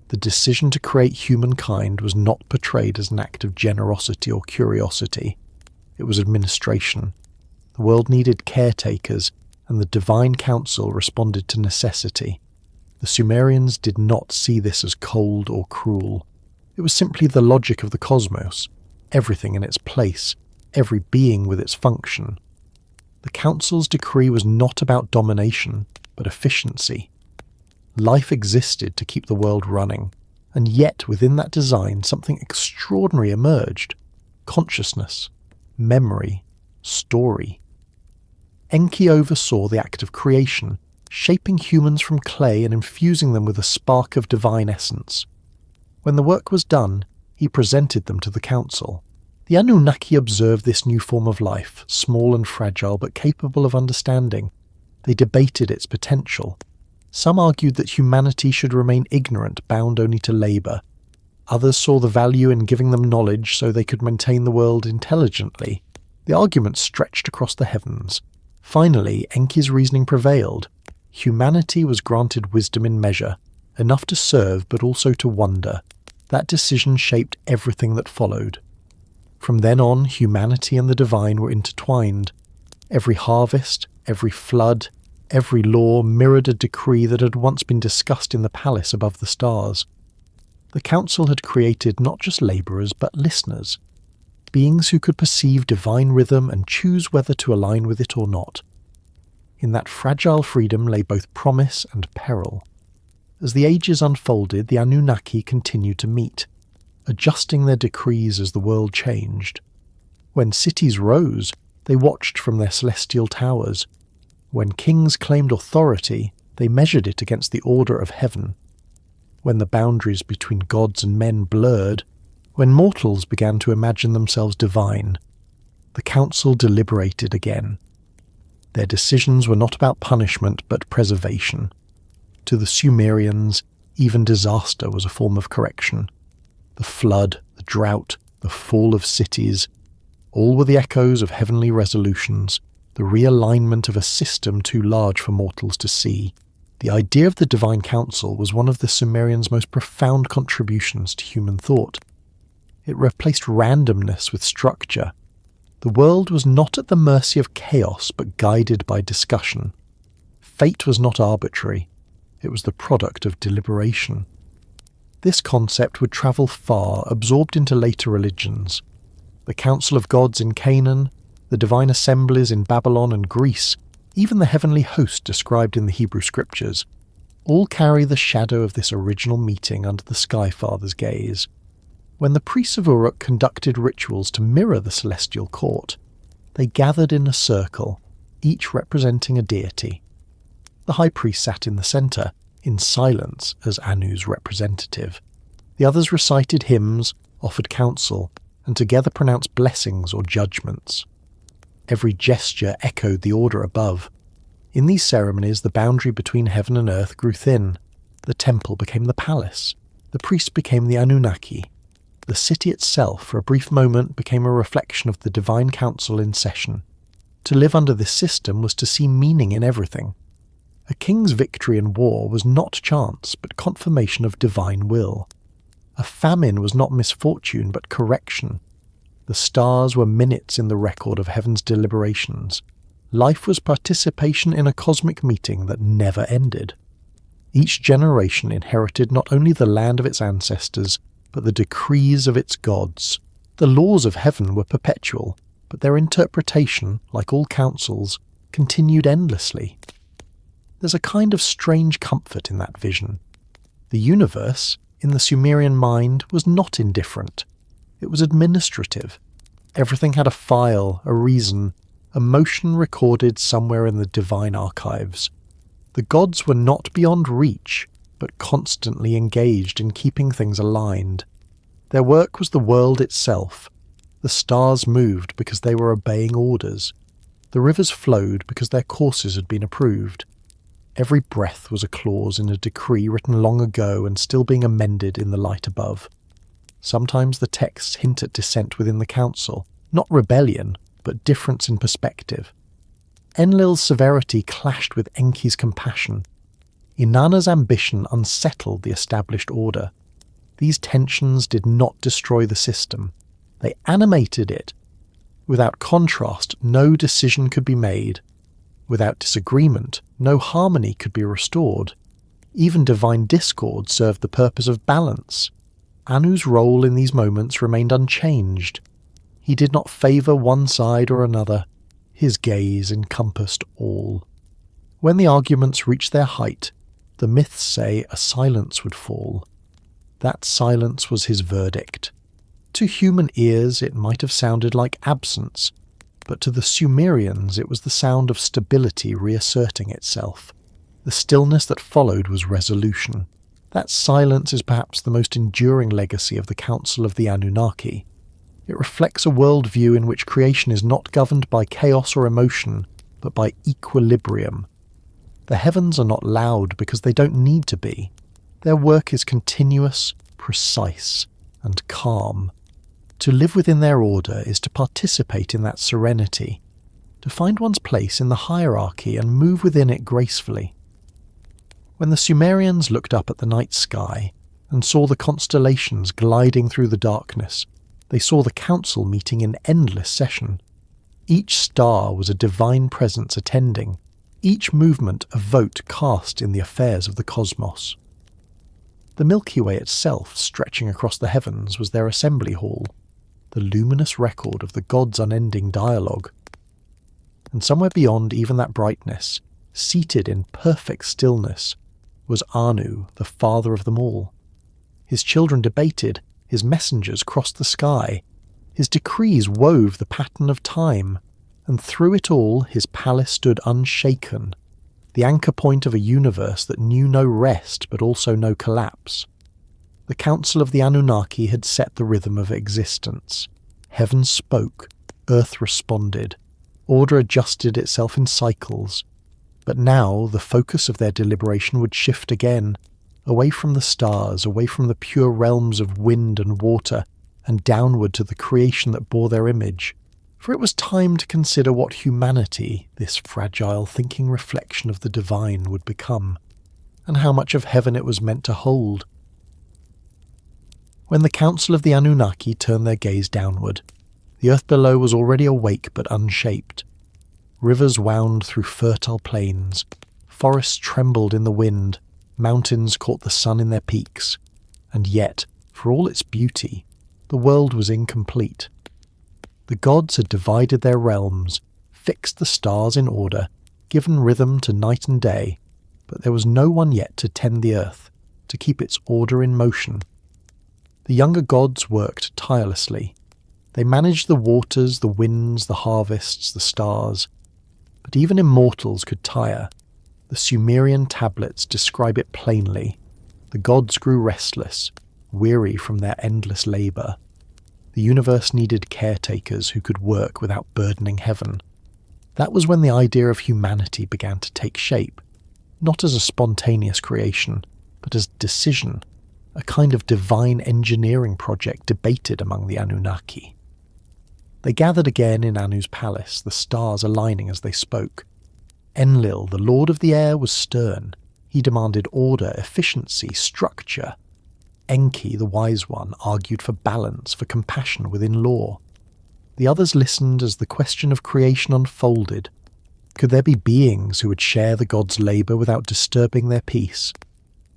The decision to create humankind was not portrayed as an act of generosity or curiosity. It was administration. The world needed caretakers, and the divine council responded to necessity. The Sumerians did not see this as cold or cruel. It was simply the logic of the cosmos, everything in its place, every being with its function. The council's decree was not about domination, but efficiency. Life existed to keep the world running, and yet within that design something extraordinary emerged: consciousness, memory, story. Enki oversaw the act of creation, shaping humans from clay and infusing them with a spark of divine essence. When the work was done, he presented them to the council. The Anunnaki observed this new form of life, small and fragile but capable of understanding. They debated its potential. Some argued that humanity should remain ignorant, bound only to labour. Others saw the value in giving them knowledge so they could maintain the world intelligently. The argument stretched across the heavens. Finally, Enki's reasoning prevailed. Humanity was granted wisdom in measure, enough to serve but also to wonder. That decision shaped everything that followed. From then on, humanity and the divine were intertwined. Every harvest, every flood, every law mirrored a decree that had once been discussed in the palace above the stars. The council had created not just labourers but listeners, beings who could perceive divine rhythm and choose whether to align with it or not. In that fragile freedom lay both promise and peril. As the ages unfolded, the Anunnaki continued to meet, adjusting their decrees as the world changed. When cities rose, they watched from their celestial towers. When kings claimed authority, they measured it against the order of heaven. When the boundaries between gods and men blurred, when mortals began to imagine themselves divine, the council deliberated again. Their decisions were not about punishment but preservation. To the Sumerians, even disaster was a form of correction. The flood, the drought, the fall of cities, all were the echoes of heavenly resolutions, the realignment of a system too large for mortals to see. The idea of the divine council was one of the Sumerians' most profound contributions to human thought. It replaced randomness with structure. The world was not at the mercy of chaos but guided by discussion. Fate was not arbitrary. It was the product of deliberation. This concept would travel far, absorbed into later religions. The Council of Gods in Canaan, the divine assemblies in Babylon and Greece, even the heavenly host described in the Hebrew scriptures. all carry the shadow of this original meeting under the Skyfather's gaze. When the priests of Uruk conducted rituals to mirror the celestial court, they gathered in a circle, each representing a deity. The high priest sat in the centre, in silence as Anu's representative. The others recited hymns, offered counsel, and together pronounced blessings or judgments. Every gesture echoed the order above. In these ceremonies, the boundary between heaven and earth grew thin. The temple became the palace. The priest became the Anunnaki. The city itself, for a brief moment, became a reflection of the divine council in session. To live under this system was to see meaning in everything. A king's victory in war was not chance, but confirmation of divine will. A famine was not misfortune, but correction. The stars were minutes in the record of heaven's deliberations. Life was participation in a cosmic meeting that never ended. Each generation inherited not only the land of its ancestors, but the decrees of its gods. The laws of heaven were perpetual, but their interpretation, like all councils, continued endlessly. There's a kind of strange comfort in that vision. The universe, in the Sumerian mind, was not indifferent. It was administrative. Everything had a file, a reason, a motion recorded somewhere in the divine archives. The gods were not beyond reach, but constantly engaged in keeping things aligned. Their work was the world itself. The stars moved because they were obeying orders. The rivers flowed because their courses had been approved. Every breath was a clause in a decree written long ago and still being amended in the light above. Sometimes the texts hint at dissent within the council, not rebellion, but difference in perspective. Enlil's severity clashed with Enki's compassion. Inanna's ambition unsettled the established order. These tensions did not destroy the system. They animated it. Without contrast, no decision could be made. Without disagreement, no harmony could be restored. Even divine discord served the purpose of balance. Anu's role in these moments remained unchanged. He did not favour one side or another. His gaze encompassed all. When the arguments reached their height, the myths say a silence would fall. That silence was his verdict. To human ears it might have sounded like absence, but to the Sumerians it was the sound of stability reasserting itself. The stillness that followed was resolution. That silence is perhaps the most enduring legacy of the Council of the Anunnaki. It reflects a worldview in which creation is not governed by chaos or emotion, but by equilibrium. The heavens are not loud because they don't need to be. Their work is continuous, precise, and calm. To live within their order is to participate in that serenity, to find one's place in the hierarchy and move within it gracefully. When the Sumerians looked up at the night sky and saw the constellations gliding through the darkness, they saw the council meeting in endless session. Each star was a divine presence attending, each movement a vote cast in the affairs of the cosmos. The Milky Way itself, stretching across the heavens, was their assembly hall, the luminous record of the gods' unending dialogue. And somewhere beyond even that brightness, seated in perfect stillness, was Anu, the father of them all. His children debated, his messengers crossed the sky, his decrees wove the pattern of time, and through it all his palace stood unshaken, the anchor point of a universe that knew no rest but also no collapse. The Council of the Anunnaki had set the rhythm of existence. Heaven spoke, earth responded, order adjusted itself in cycles. But now the focus of their deliberation would shift again, away from the stars, away from the pure realms of wind and water, and downward to the creation that bore their image. For it was time to consider what humanity, this fragile thinking reflection of the divine, would become, and how much of heaven it was meant to hold. When the Council of the Anunnaki turned their gaze downward, the earth below was already awake but unshaped. Rivers wound through fertile plains, forests trembled in the wind, mountains caught the sun in their peaks, and yet, for all its beauty, the world was incomplete. The gods had divided their realms, fixed the stars in order, given rhythm to night and day, but there was no one yet to tend the earth, to keep its order in motion. The younger gods worked tirelessly. They managed the waters, the winds, the harvests, the stars. But even immortals could tire. The Sumerian tablets describe it plainly. The gods grew restless, weary from their endless labour. The universe needed caretakers who could work without burdening heaven. That was when the idea of humanity began to take shape, not as a spontaneous creation, but as decision, a kind of divine engineering project debated among the Anunnaki. They gathered again in Anu's palace, the stars aligning as they spoke. Enlil, the lord of the air, was stern. He demanded order, efficiency, structure. Enki, the wise one, argued for balance, for compassion within law. The others listened as the question of creation unfolded. Could there be beings who would share the gods' labour without disturbing their peace?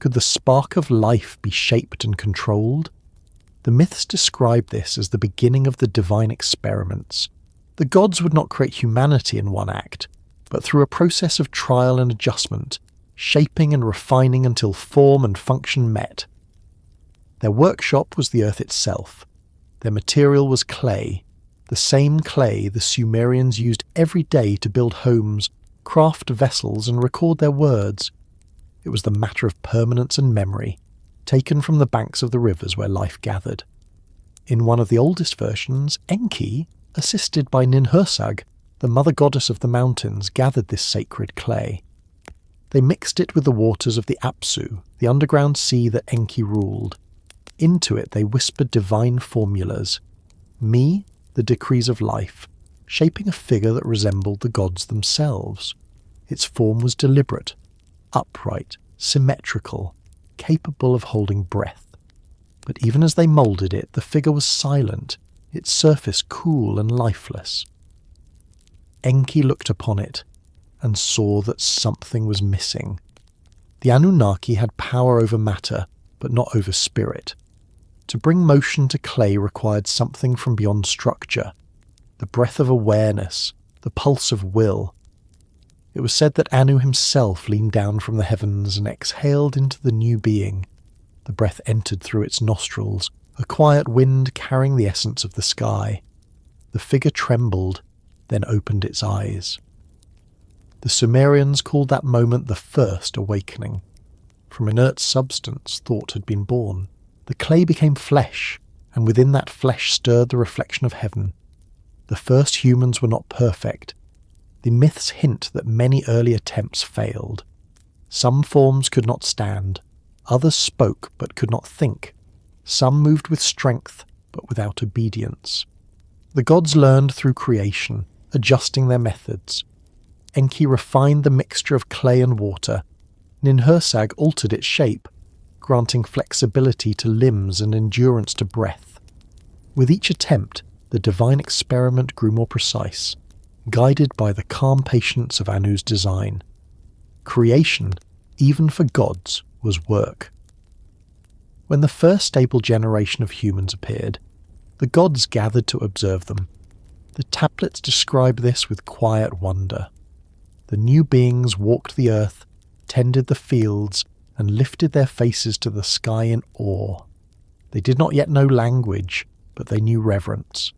Could the spark of life be shaped and controlled? The myths describe this as the beginning of the divine experiments. The gods would not create humanity in one act, but through a process of trial and adjustment, shaping and refining until form and function met. Their workshop was the earth itself. Their material was clay, the same clay the Sumerians used every day to build homes, craft vessels, and record their words. It was the matter of permanence and memory, taken from the banks of the rivers where life gathered. In one of the oldest versions, Enki, assisted by Ninhursag, the mother goddess of the mountains, gathered this sacred clay. They mixed it with the waters of the Apsu, the underground sea that Enki ruled. Into it they whispered divine formulas. Me, the decrees of life, shaping a figure that resembled the gods themselves. Its form was deliberate, upright, symmetrical, capable of holding breath. But even as they moulded it, the figure was silent, its surface cool and lifeless. Enki looked upon it and saw that something was missing. The Anunnaki had power over matter, but not over spirit. To bring motion to clay required something from beyond structure, the breath of awareness, the pulse of will. It was said that Anu himself leaned down from the heavens and exhaled into the new being. The breath entered through its nostrils, a quiet wind carrying the essence of the sky. The figure trembled, then opened its eyes. The Sumerians called that moment the first awakening. From inert substance, thought had been born. The clay became flesh, and within that flesh stirred the reflection of heaven. The first humans were not perfect. The myths hint that many early attempts failed. Some forms could not stand. Others spoke but could not think. Some moved with strength but without obedience. The gods learned through creation, adjusting their methods. Enki refined the mixture of clay and water. Ninhursag altered its shape, granting flexibility to limbs and endurance to breath. With each attempt, the divine experiment grew more precise, guided by the calm patience of Anu's design. Creation, even for gods, was work. When the first stable generation of humans appeared, the gods gathered to observe them. The tablets describe this with quiet wonder. The new beings walked the earth, tended the fields, and lifted their faces to the sky in awe. They did not yet know language, but they knew reverence.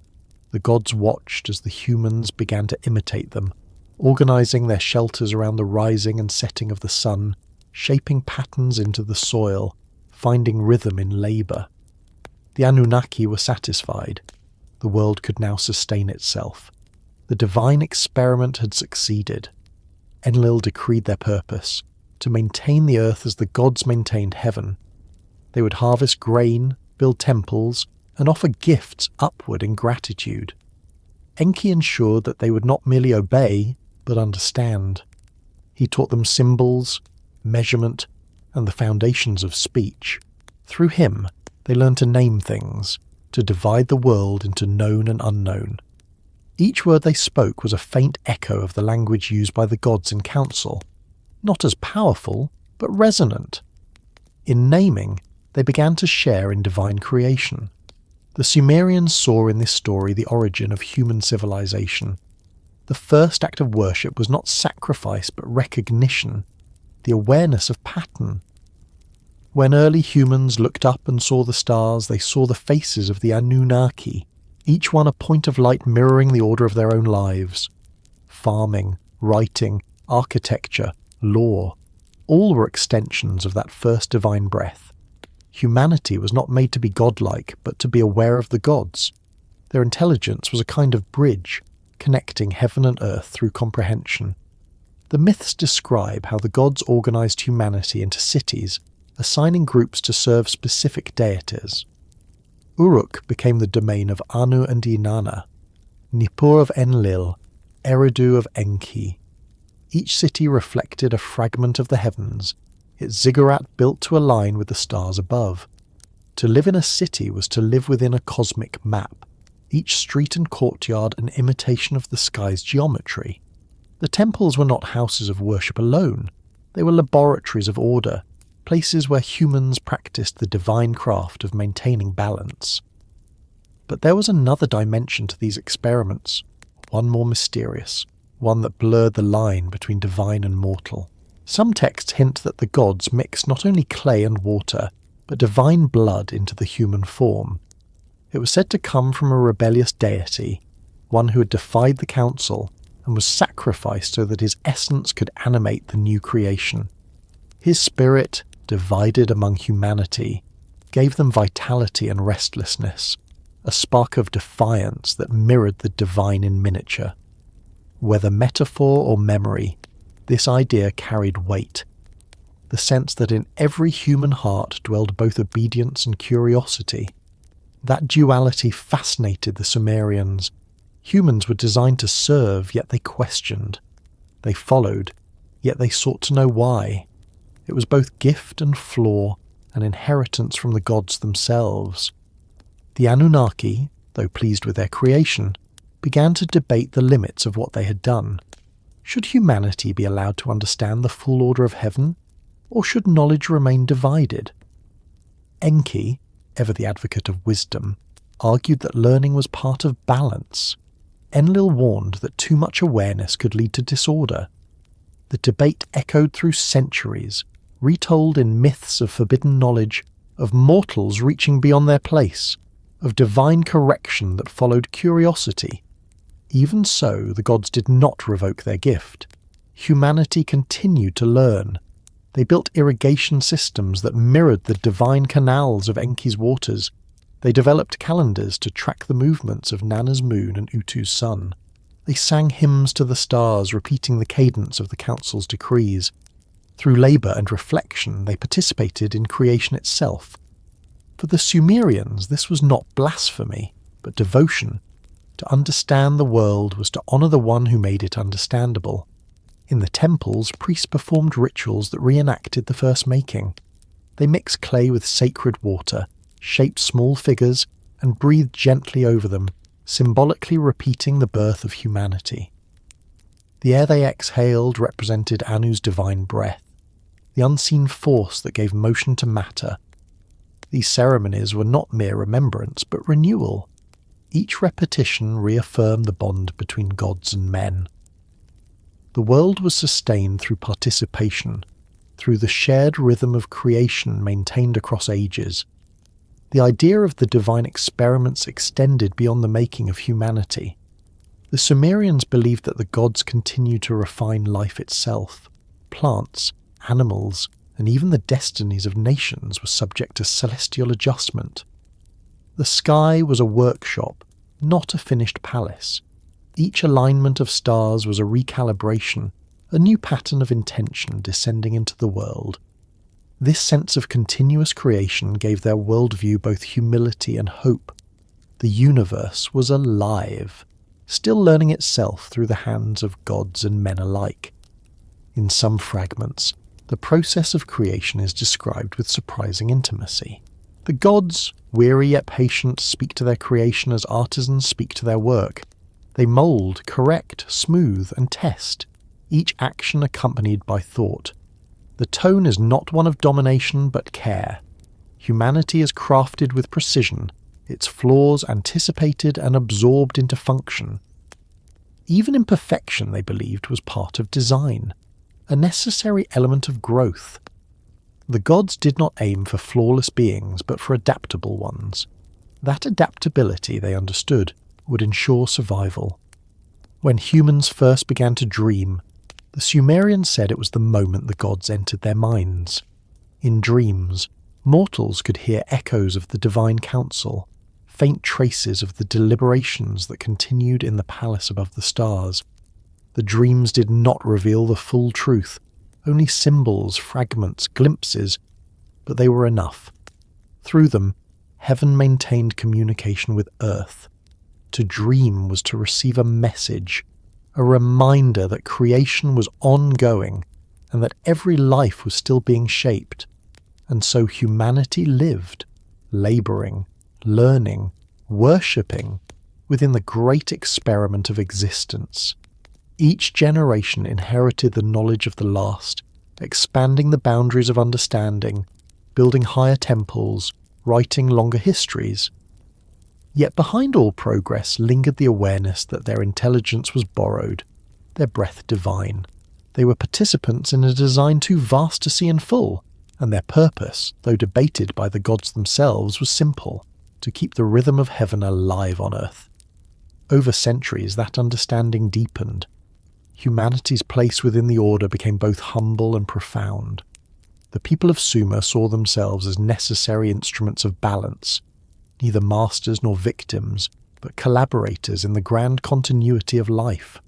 The gods watched as the humans began to imitate them, organizing their shelters around the rising and setting of the sun, shaping patterns into the soil, finding rhythm in labor. The Anunnaki were satisfied. The world could now sustain itself. The divine experiment had succeeded. Enlil decreed their purpose, to maintain the earth as the gods maintained heaven. They would harvest grain, build temples, and offer gifts upward in gratitude. Enki ensured that they would not merely obey, but understand. He taught them symbols, measurement, and the foundations of speech. Through him, they learned to name things, to divide the world into known and unknown. Each word they spoke was a faint echo of the language used by the gods in council, not as powerful, but resonant. In naming, they began to share in divine creation. The Sumerians saw in this story the origin of human civilization. The first act of worship was not sacrifice, but recognition. the awareness of pattern. When early humans looked up and saw the stars, they saw the faces of the Anunnaki, each one a point of light mirroring the order of their own lives. Farming, writing, architecture, law, all were extensions of that first divine breath. Humanity was not made to be godlike, but to be aware of the gods. Their intelligence was a kind of bridge, connecting heaven and earth through comprehension. The myths describe how the gods organized humanity into cities, assigning groups to serve specific deities. Uruk became the domain of Anu and Inanna, Nippur of Enlil, Eridu of Enki. Each city reflected a fragment of the heavens, its ziggurat built to align with the stars above. To live in a city was to live within a cosmic map, each street and courtyard an imitation of the sky's geometry. The temples were not houses of worship alone, they were laboratories of order, places where humans practiced the divine craft of maintaining balance. But there was another dimension to these experiments, one more mysterious, one that blurred the line between divine and mortal. Some texts hint that the gods mixed not only clay and water, but divine blood into the human form. It was said to come from a rebellious deity, one who had defied the council and was sacrificed so that his essence could animate the new creation. His spirit, divided among humanity, gave them vitality and restlessness, a spark of defiance that mirrored the divine in miniature. Whether metaphor or memory, this idea carried weight. The sense that in every human heart dwelled both obedience and curiosity. That duality fascinated the Sumerians. Humans were designed to serve, yet they questioned. They followed, yet they sought to know why. It was both gift and flaw, an inheritance from the gods themselves. The Anunnaki, though pleased with their creation, began to debate the limits of what they had done. Should humanity be allowed to understand the full order of heaven, or should knowledge remain divided? Enki, ever the advocate of wisdom, argued that learning was part of balance. Enlil warned that too much awareness could lead to disorder. The debate echoed through centuries, retold in myths of forbidden knowledge, of mortals reaching beyond their place, of divine correction that followed curiosity. Even so, the gods did not revoke their gift. Humanity continued to learn. They built irrigation systems that mirrored the divine canals of Enki's waters. They developed calendars to track the movements of Nana's moon and Utu's sun. They sang hymns to the stars, repeating the cadence of the council's decrees. Through labour and reflection, they participated in creation itself. For the Sumerians, this was not blasphemy, but devotion. To understand the world was to honour the one who made it understandable. In the temples, priests performed rituals that reenacted the first making. They mixed clay with sacred water, shaped small figures, and breathed gently over them, symbolically repeating the birth of humanity. The air they exhaled represented Anu's divine breath, the unseen force that gave motion to matter. These ceremonies were not mere remembrance, but renewal. Each repetition reaffirmed the bond between gods and men. The world was sustained through participation, through the shared rhythm of creation maintained across ages. The idea of the divine experiments extended beyond the making of humanity. The Sumerians believed that the gods continued to refine life itself. Plants, animals, and even the destinies of nations were subject to celestial adjustment. The sky was a workshop, not a finished palace. Each alignment of stars was a recalibration, a new pattern of intention descending into the world. This sense of continuous creation gave their worldview both humility and hope. The universe was alive, still learning itself through the hands of gods and men alike. In some fragments, the process of creation is described with surprising intimacy. The gods, weary yet patient, speak to their creation as artisans speak to their work. They mould, correct, smooth, and test, each action accompanied by thought. The tone is not one of domination but care. Humanity is crafted with precision, its flaws anticipated and absorbed into function. Even imperfection, they believed, was part of design. a necessary element of growth. The gods did not aim for flawless beings, but for adaptable ones. That adaptability, they understood, would ensure survival. When humans first began to dream, the Sumerians said it was the moment the gods entered their minds. In dreams, mortals could hear echoes of the divine council, faint traces of the deliberations that continued in the palace above the stars. The dreams did not reveal the full truth, only symbols, fragments, glimpses, but they were enough. Through them, heaven maintained communication with earth. To dream was to receive a message, a reminder that creation was ongoing and that every life was still being shaped. And so humanity lived, labouring, learning, worshipping, within the great experiment of existence. Each generation inherited the knowledge of the last, expanding the boundaries of understanding, building higher temples, writing longer histories. Yet behind all progress lingered the awareness that their intelligence was borrowed, their breath divine. They were participants in a design too vast to see in full, and their purpose, though debated by the gods themselves, was simple: to keep the rhythm of heaven alive on earth. Over centuries, that understanding deepened. Humanity's place within the order became both humble and profound. The people of Sumer saw themselves as necessary instruments of balance, neither masters nor victims, but collaborators in the grand continuity of life.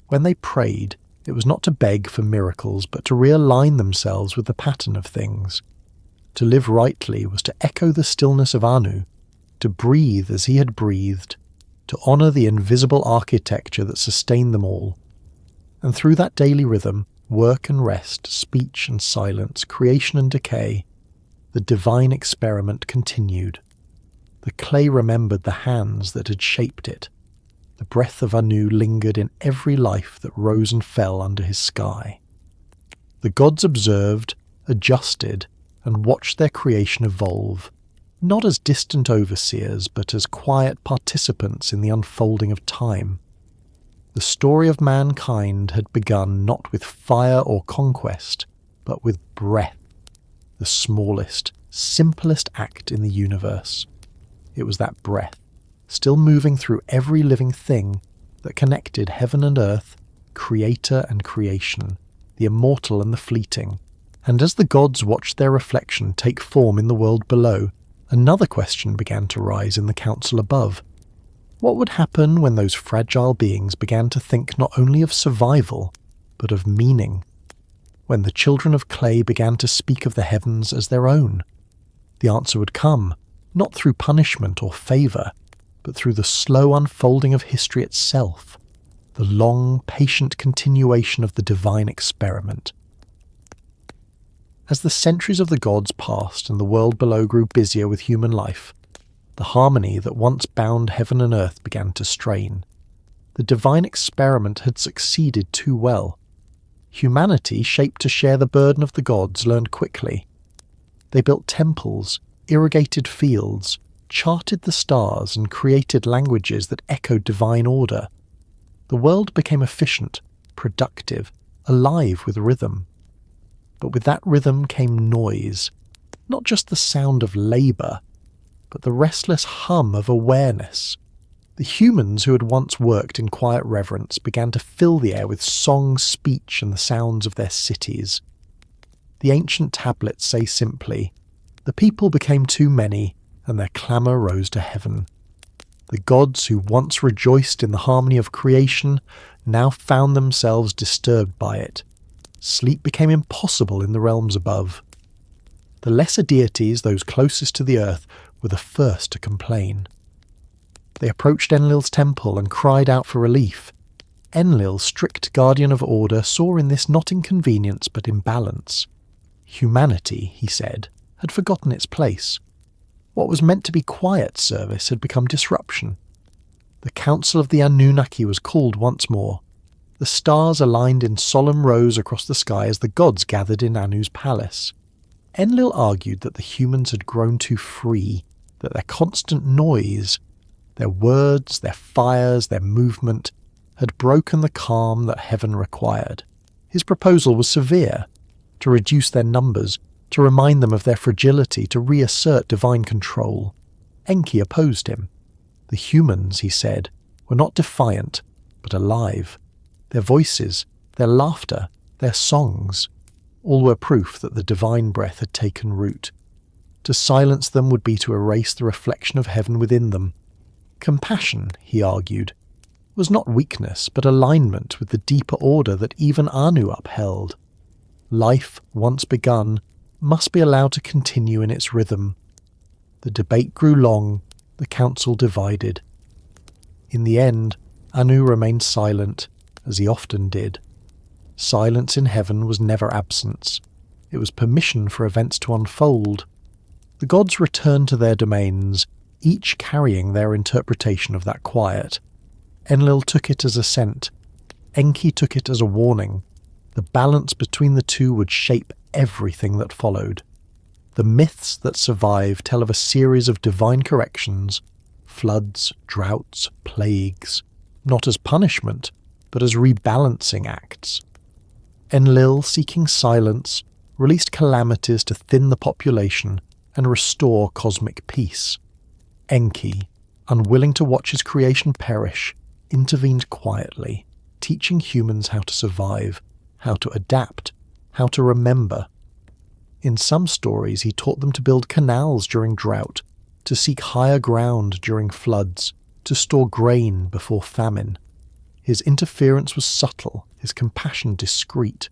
When they prayed, it was not to beg for miracles, but to realign themselves with the pattern of things. To live rightly was to echo the stillness of Anu, to breathe as he had breathed, to honour the invisible architecture that sustained them all. And through that daily rhythm, work and rest, speech and silence, creation and decay, the divine experiment continued. The clay remembered the hands that had shaped it. The breath of Anu lingered in every life that rose and fell under his sky. The gods observed, adjusted, and watched their creation evolve, not as distant overseers, but as quiet participants in the unfolding of time. The story of mankind had begun not with fire or conquest, but with breath, the smallest, simplest act in the universe. It was that breath, still moving through every living thing, that connected heaven and earth, creator and creation, the immortal and the fleeting. And as the gods watched their reflection take form in the world below, another question began to rise in the council above. What would happen when those fragile beings began to think not only of survival, but of meaning? When the children of clay began to speak of the heavens as their own? The answer would come, not through punishment or favour, but through the slow unfolding of history itself, the long, patient continuation of the divine experiment. As the centuries of the gods passed and the world below grew busier with human life, the harmony that once bound heaven and earth began to strain. The divine experiment had succeeded too well. Humanity, shaped to share the burden of the gods, learned quickly. They built temples, irrigated fields, charted the stars, and created languages that echoed divine order. The world became efficient, productive, alive with rhythm. But with that rhythm came noise, not just the sound of labour, but the restless hum of awareness. The humans who had once worked in quiet reverence began to fill the air with song, speech, and the sounds of their cities. The ancient tablets say simply, "The people became too many, and their clamour rose to heaven." The gods who once rejoiced in the harmony of creation now found themselves disturbed by it. Sleep became impossible in the realms above. The lesser deities, those closest to the earth, were the first to complain. They approached Enlil's temple and cried out for relief. Enlil, strict guardian of order, saw in this not inconvenience but imbalance. Humanity, he said, had forgotten its place. What was meant to be quiet service had become disruption. The council of the Anunnaki was called once more. The stars aligned in solemn rows across the sky as the gods gathered in Anu's palace. Enlil argued that the humans had grown too free, that their constant noise, their words, their fires, their movement, had broken the calm that heaven required. His proposal was severe: to reduce their numbers, to remind them of their fragility, to reassert divine control. Enki opposed him. The humans, he said, were not defiant, but alive. Their voices, their laughter, their songs, all were proof that the divine breath had taken root. To silence them would be to erase the reflection of heaven within them. Compassion, he argued, was not weakness but alignment with the deeper order that even Anu upheld. Life, once begun, must be allowed to continue in its rhythm. The debate grew long, the council divided. In the end, Anu remained silent, as he often did. Silence in heaven was never absence. It was permission for events to unfold. The gods returned to their domains, each carrying their interpretation of that quiet. Enlil took it as assent. Enki took it as a warning. The balance between the two would shape everything that followed. The myths that survive tell of a series of divine corrections, floods, droughts, plagues, not as punishment, but as rebalancing acts. Enlil, seeking silence, released calamities to thin the population and restore cosmic peace. Enki, unwilling to watch his creation perish, intervened quietly, teaching humans how to survive, how to adapt, how to remember. In some stories, he taught them to build canals during drought, to seek higher ground during floods, to store grain before famine. His interference was subtle, his compassion discreet.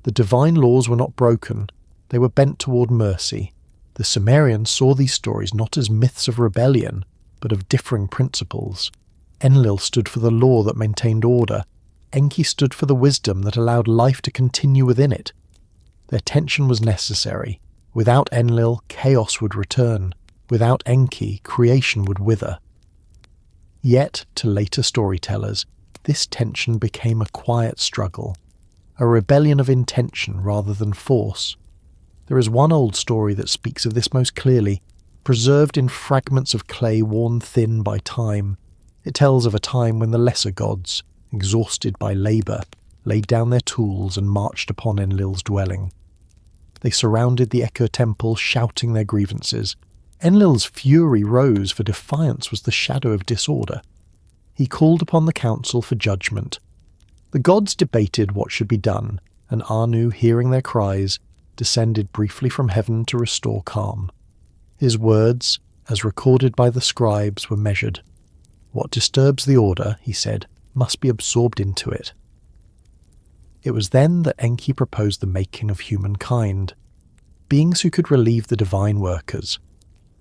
The divine laws were not broken, they were bent toward mercy. The Sumerians saw these stories not as myths of rebellion, but of differing principles. Enlil stood for the law that maintained order. Enki stood for the wisdom that allowed life to continue within it. Their tension was necessary. Without Enlil, chaos would return. Without Enki, creation would wither. Yet, to later storytellers, this tension became a quiet struggle, a rebellion of intention rather than force. There is one old story that speaks of this most clearly, preserved in fragments of clay worn thin by time. It tells of a time when the lesser gods, exhausted by labour, laid down their tools and marched upon Enlil's dwelling. They surrounded the Echo temple, shouting their grievances. Enlil's fury rose, for defiance was the shadow of disorder. He called upon the council for judgment. The gods debated what should be done, and Anu, hearing their cries, descended briefly from heaven to restore calm. His words, as recorded by the scribes, were measured. What disturbs the order, he said, must be absorbed into it. It was then that Enki proposed the making of humankind, beings who could relieve the divine workers.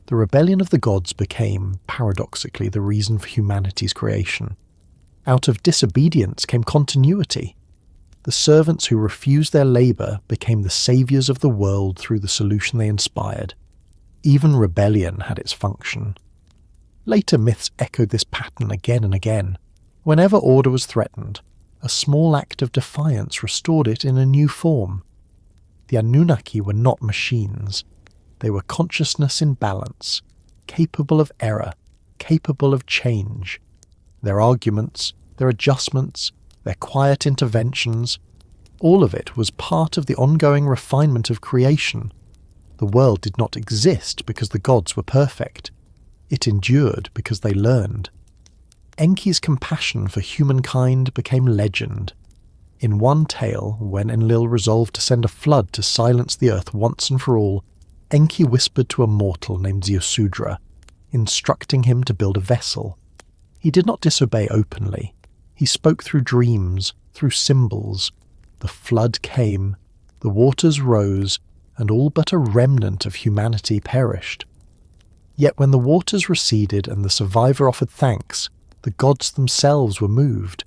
The rebellion of the gods became, paradoxically, the reason for humanity's creation. Out of disobedience came continuity. The servants who refused their labour became the saviours of the world through the solution they inspired. Even rebellion had its function. Later myths echoed this pattern again and again. Whenever order was threatened, a small act of defiance restored it in a new form. The Anunnaki were not machines. They were consciousness in balance, capable of error, capable of change. Their arguments, their adjustments, their quiet interventions, all of it was part of the ongoing refinement of creation. The world did not exist because the gods were perfect. It endured because they learned. Enki's compassion for humankind became legend. In one tale, when Enlil resolved to send a flood to silence the earth once and for all, Enki whispered to a mortal named Ziusudra, instructing him to build a vessel. He did not disobey openly. He spoke through dreams, through symbols. The flood came, the waters rose, and all but a remnant of humanity perished. Yet when the waters receded and the survivor offered thanks, the gods themselves were moved.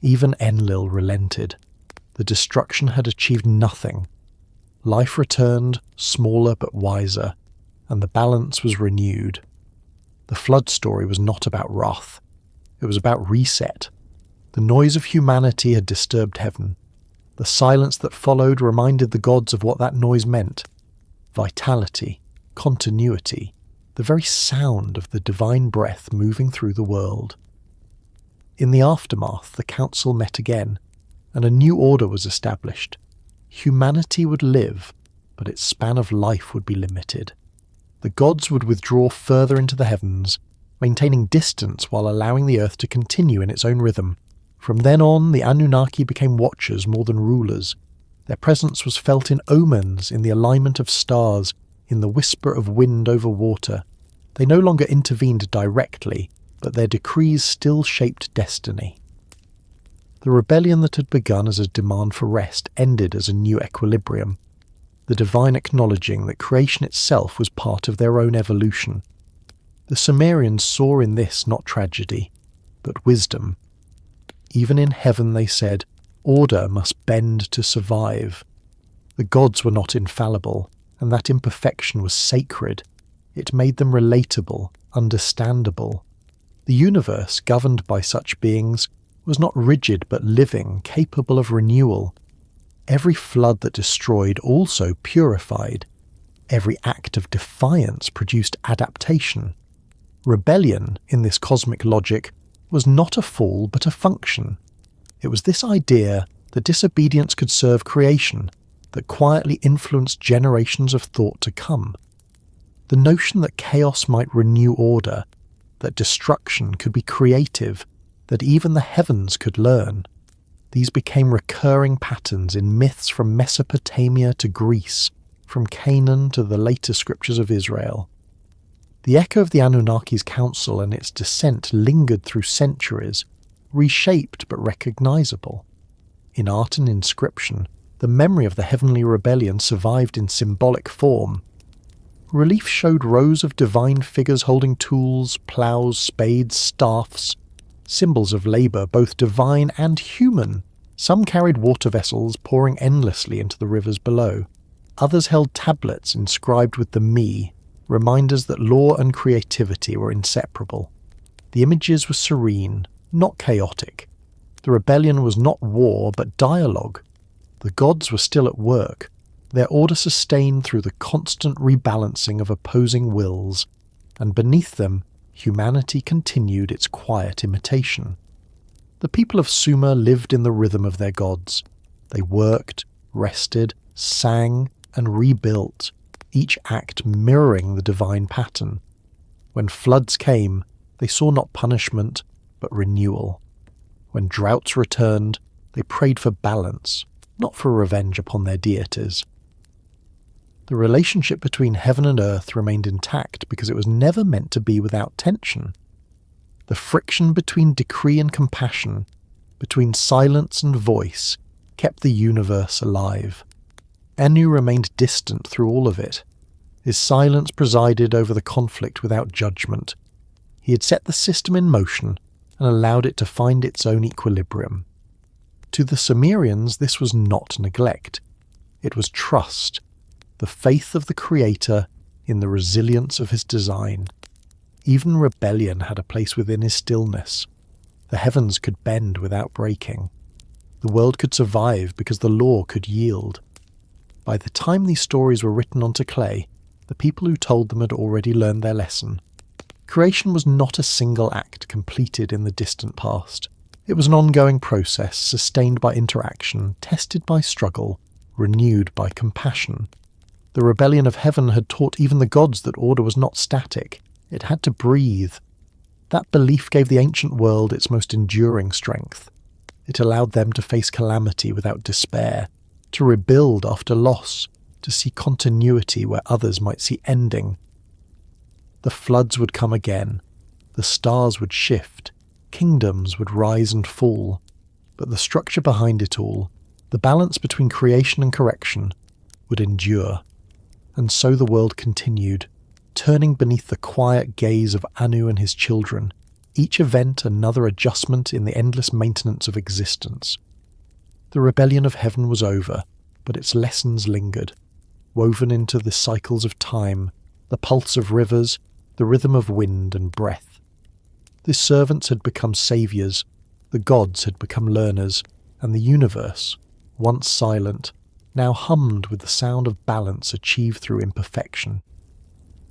Even Enlil relented. The destruction had achieved nothing. Life returned, smaller but wiser, and the balance was renewed. The flood story was not about wrath. It was about reset. The noise of humanity had disturbed heaven. The silence that followed reminded the gods of what that noise meant. Vitality, continuity, the very sound of the divine breath moving through the world. In the aftermath, the council met again, and a new order was established. Humanity would live, but its span of life would be limited. The gods would withdraw further into the heavens, maintaining distance while allowing the earth to continue in its own rhythm. From then on, the Anunnaki became watchers more than rulers. Their presence was felt in omens, in the alignment of stars, in the whisper of wind over water. They no longer intervened directly, but their decrees still shaped destiny. The rebellion that had begun as a demand for rest ended as a new equilibrium, the divine acknowledging that creation itself was part of their own evolution. The Sumerians saw in this not tragedy, but wisdom. Even in heaven, they said, order must bend to survive. The gods were not infallible, and that imperfection was sacred. It made them relatable, understandable. The universe, governed by such beings, was not rigid but living, capable of renewal. Every flood that destroyed also purified. Every act of defiance produced adaptation. Rebellion, in this cosmic logic, was not a fall but a function. It was this idea that disobedience could serve creation, that quietly influenced generations of thought to come. The notion that chaos might renew order, that destruction could be creative, that even the heavens could learn. These became recurring patterns in myths from Mesopotamia to Greece, from Canaan to the later scriptures of Israel. The echo of the Anunnaki's council and its descent lingered through centuries, reshaped but recognizable. In art and inscription, the memory of the heavenly rebellion survived in symbolic form. Relief showed rows of divine figures holding tools, ploughs, spades, staffs, symbols of labour, both divine and human. Some carried water vessels pouring endlessly into the rivers below. Others held tablets inscribed with the me, reminders that law and creativity were inseparable. The images were serene, not chaotic. The rebellion was not war, but dialogue. The gods were still at work, their order sustained through the constant rebalancing of opposing wills, and beneath them, humanity continued its quiet imitation. The people of Sumer lived in the rhythm of their gods. They worked, rested, sang, and rebuilt, each act mirroring the divine pattern. When floods came, they saw not punishment, but renewal. When droughts returned, they prayed for balance, not for revenge upon their deities. The relationship between heaven and earth remained intact because it was never meant to be without tension. The friction between decree and compassion, between silence and voice, kept the universe alive. Anu remained distant through all of it. His silence presided over the conflict without judgment. He had set the system in motion and allowed it to find its own equilibrium. To the Sumerians, this was not neglect. It was trust, the faith of the Creator in the resilience of his design. Even rebellion had a place within his stillness. The heavens could bend without breaking. The world could survive because the law could yield. By the time these stories were written onto clay, the people who told them had already learned their lesson. Creation was not a single act completed in the distant past. It was an ongoing process, sustained by interaction, tested by struggle, renewed by compassion. The rebellion of heaven had taught even the gods that order was not static. It had to breathe. That belief gave the ancient world its most enduring strength. It allowed them to face calamity without despair, to rebuild after loss, to see continuity where others might see ending. The floods would come again. The stars would shift. Kingdoms would rise and fall. But the structure behind it all, the balance between creation and correction, would endure. And so the world continued, turning beneath the quiet gaze of Anu and his children, each event another adjustment in the endless maintenance of existence. The rebellion of heaven was over, but its lessons lingered, woven into the cycles of time, the pulse of rivers, the rhythm of wind and breath. The servants had become saviours, the gods had become learners, and the universe, once silent, now hummed with the sound of balance achieved through imperfection.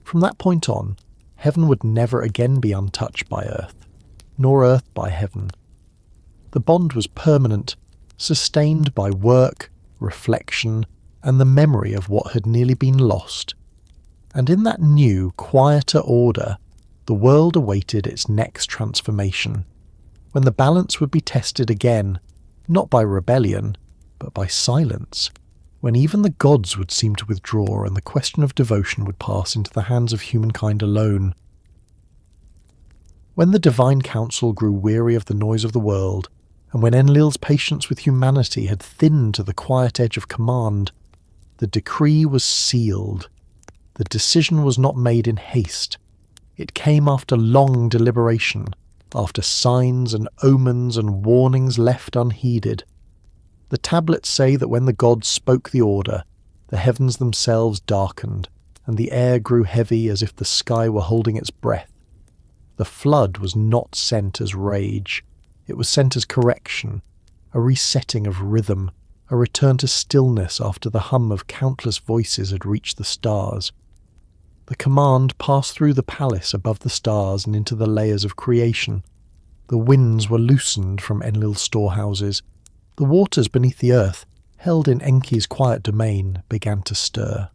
From that point on, heaven would never again be untouched by earth, nor earth by heaven. The bond was permanent, sustained by work, reflection, and the memory of what had nearly been lost. And in that new, quieter order, the world awaited its next transformation, when the balance would be tested again, not by rebellion, but by silence, when even the gods would seem to withdraw and the question of devotion would pass into the hands of humankind alone. When the divine council grew weary of the noise of the world, and when Enlil's patience with humanity had thinned to the quiet edge of command, the decree was sealed. The decision was not made in haste. It came after long deliberation, after signs and omens and warnings left unheeded. The tablets say that when the gods spoke the order, the heavens themselves darkened, and the air grew heavy as if the sky were holding its breath. The flood was not sent as rage. It was sent as correction, a resetting of rhythm, a return to stillness after the hum of countless voices had reached the stars. The command passed through the palace above the stars and into the layers of creation. The winds were loosened from Enlil's storehouses. The waters beneath the earth, held in Enki's quiet domain, began to stir.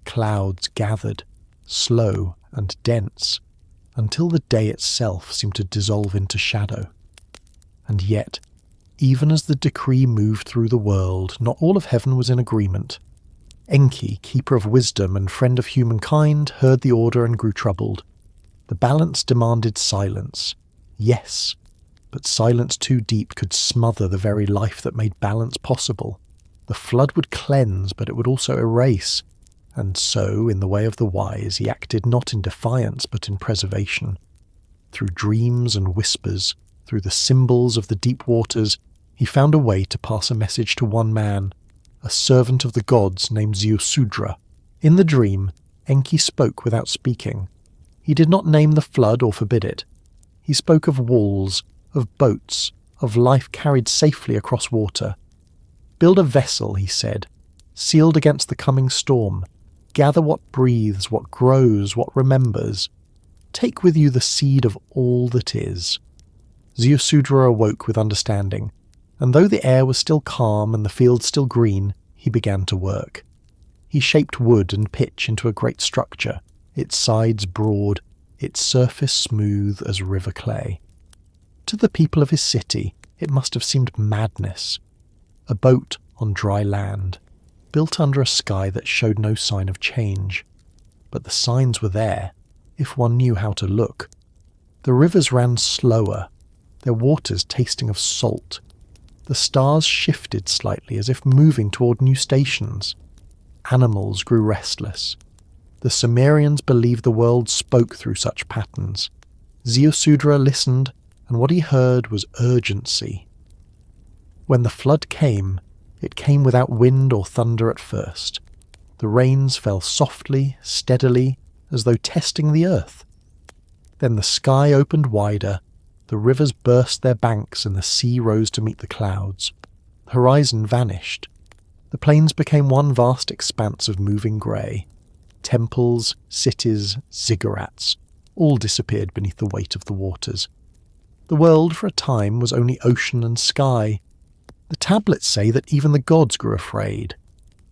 Clouds gathered, slow and dense, until the day itself seemed to dissolve into shadow. And yet, even as the decree moved through the world, not all of heaven was in agreement. Enki, keeper of wisdom and friend of humankind, heard the order and grew troubled. The balance demanded silence. Yes, but silence too deep could smother the very life that made balance possible. The flood would cleanse, but it would also erase. And so, in the way of the wise, he acted not in defiance, but in preservation. Through dreams and whispers, through the symbols of the deep waters, he found a way to pass a message to one man, a servant of the gods named Ziusudra. In the dream, Enki spoke without speaking. He did not name the flood or forbid it. He spoke of walls, of boats, of life carried safely across water. Build a vessel, he said, sealed against the coming storm. Gather what breathes, what grows, what remembers. Take with you the seed of all that is. Ziusudra awoke with understanding, and though the air was still calm and the fields still green, he began to work. He shaped wood and pitch into a great structure, its sides broad, its surface smooth as river clay. To the people of his city, it must have seemed madness. A boat on dry land, built under a sky that showed no sign of change. But the signs were there, if one knew how to look. The rivers ran slower, their waters tasting of salt. The stars shifted slightly as if moving toward new stations. Animals grew restless. The Sumerians believed the world spoke through such patterns. Ziusudra listened, and what he heard was urgency. When the flood came, it came without wind or thunder at first. The rains fell softly, steadily, as though testing the earth. Then the sky opened wider, the rivers burst their banks and the sea rose to meet the clouds. The horizon vanished. The plains became one vast expanse of moving grey. Temples, cities, ziggurats, all disappeared beneath the weight of the waters. The world for a time was only ocean and sky. The tablets say that even the gods grew afraid.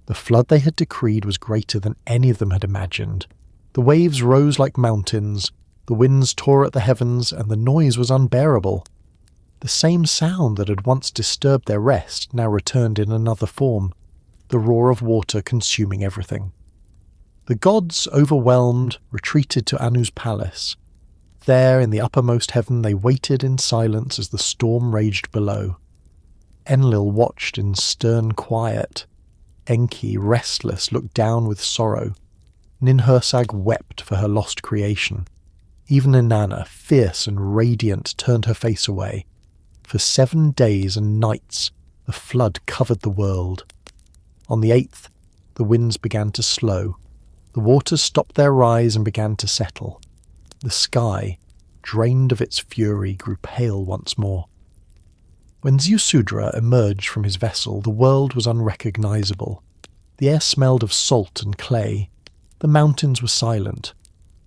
The flood they had decreed was greater than any of them had imagined. The waves rose like mountains, the winds tore at the heavens, and the noise was unbearable. The same sound that had once disturbed their rest now returned in another form, the roar of water consuming everything. The gods, overwhelmed, retreated to Anu's palace. There, in the uppermost heaven, they waited in silence as the storm raged below. Enlil watched in stern quiet. Enki, restless, looked down with sorrow. Ninhursag wept for her lost creation. Even Inanna, fierce and radiant, turned her face away. For 7 days and nights, the flood covered the world. On the 8th, the winds began to slow. The waters stopped their rise and began to settle. The sky, drained of its fury, grew pale once more. When Ziusudra emerged from his vessel, the world was unrecognizable. The air smelled of salt and clay. The mountains were silent.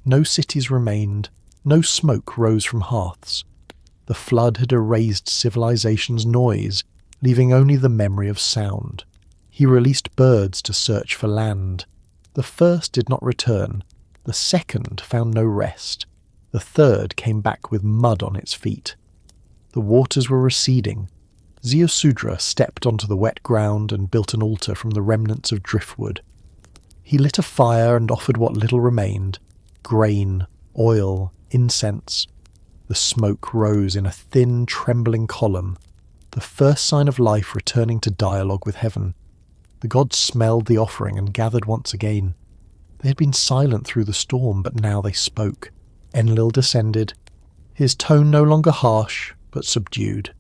No cities remained. No smoke rose from hearths. The flood had erased civilization's noise, leaving only the memory of sound. He released birds to search for land. The first did not return. The second found no rest. The third came back with mud on its feet. The waters were receding. Ziusudra stepped onto the wet ground and built an altar from the remnants of driftwood. He lit a fire and offered what little remained: grain, oil, incense. The smoke rose in a thin, trembling column, the first sign of life returning to dialogue with heaven. The gods smelled the offering and gathered once again. They had been silent through the storm, but now they spoke. Enlil descended, his tone no longer harsh, but subdued.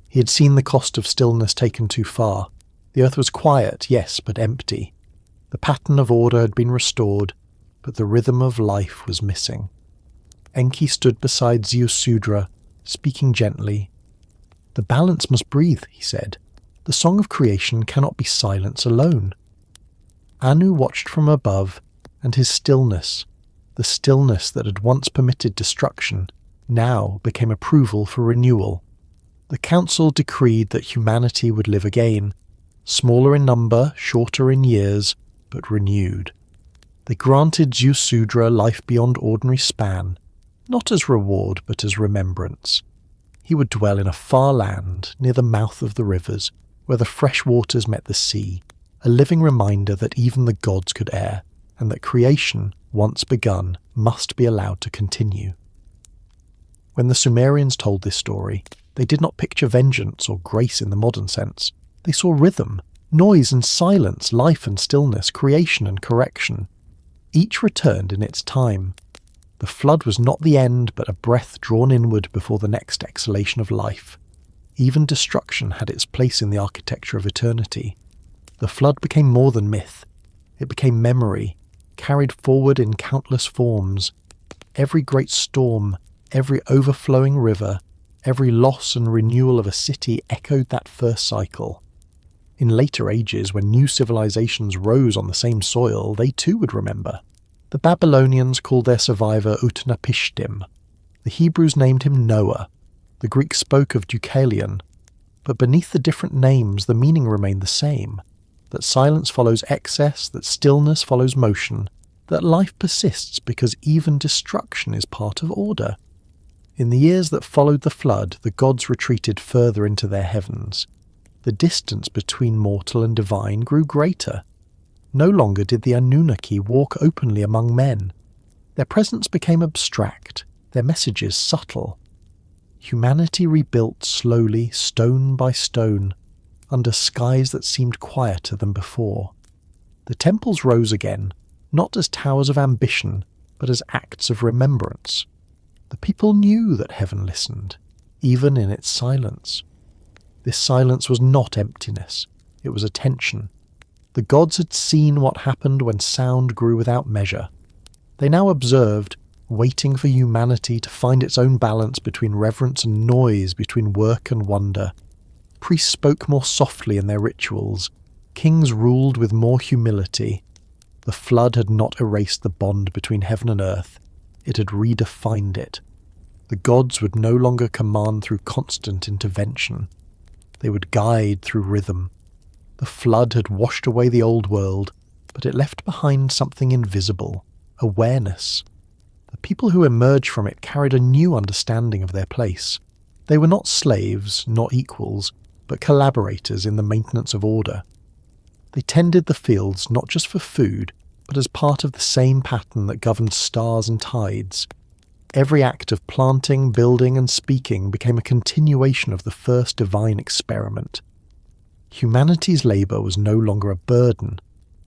He had seen the cost of stillness taken too far. The earth was quiet, yes, but empty. The pattern of order had been restored, but the rhythm of life was missing. Enki stood beside Ziusudra, speaking gently. "The balance must breathe," he said. "The song of creation cannot be silence alone." Anu watched from above, and his stillness, the stillness that had once permitted destruction, now became approval for renewal. The council decreed that humanity would live again, smaller in number, shorter in years, but renewed. They granted Ziusudra life beyond ordinary span, not as reward but as remembrance. He would dwell in a far land, near the mouth of the rivers, where the fresh waters met the sea, a living reminder that even the gods could err, and that creation, once begun, must be allowed to continue. When the Sumerians told this story, they did not picture vengeance or grace in the modern sense. They saw rhythm, noise and silence, life and stillness, creation and correction. Each returned in its time. The flood was not the end, but a breath drawn inward before the next exhalation of life. Even destruction had its place in the architecture of eternity. The flood became more than myth. It became memory, carried forward in countless forms. Every great storm, every overflowing river, every loss and renewal of a city echoed that first cycle. In later ages, when new civilizations rose on the same soil, they too would remember. The Babylonians called their survivor Utnapishtim. The Hebrews named him Noah. The Greeks spoke of Deucalion. But beneath the different names, the meaning remained the same. That silence follows excess, that stillness follows motion, that life persists because even destruction is part of order. In the years that followed the flood, the gods retreated further into their heavens. The distance between mortal and divine grew greater. No longer did the Anunnaki walk openly among men. Their presence became abstract, their messages subtle. Humanity rebuilt slowly, stone by stone, under skies that seemed quieter than before. The temples rose again, not as towers of ambition, but as acts of remembrance. The people knew that heaven listened, even in its silence. This silence was not emptiness, it was attention. The gods had seen what happened when sound grew without measure. They now observed, waiting for humanity to find its own balance between reverence and noise, between work and wonder. Priests spoke more softly in their rituals. Kings ruled with more humility. The flood had not erased the bond between heaven and earth. It had redefined it. The gods would no longer command through constant intervention. They would guide through rhythm. The flood had washed away the old world, but it left behind something invisible, awareness. The people who emerged from it carried a new understanding of their place. They were not slaves, not equals, but collaborators in the maintenance of order. They tended the fields not just for food, but as part of the same pattern that governed stars and tides. Every act of planting, building, and speaking became a continuation of the first divine experiment. Humanity's labour was no longer a burden.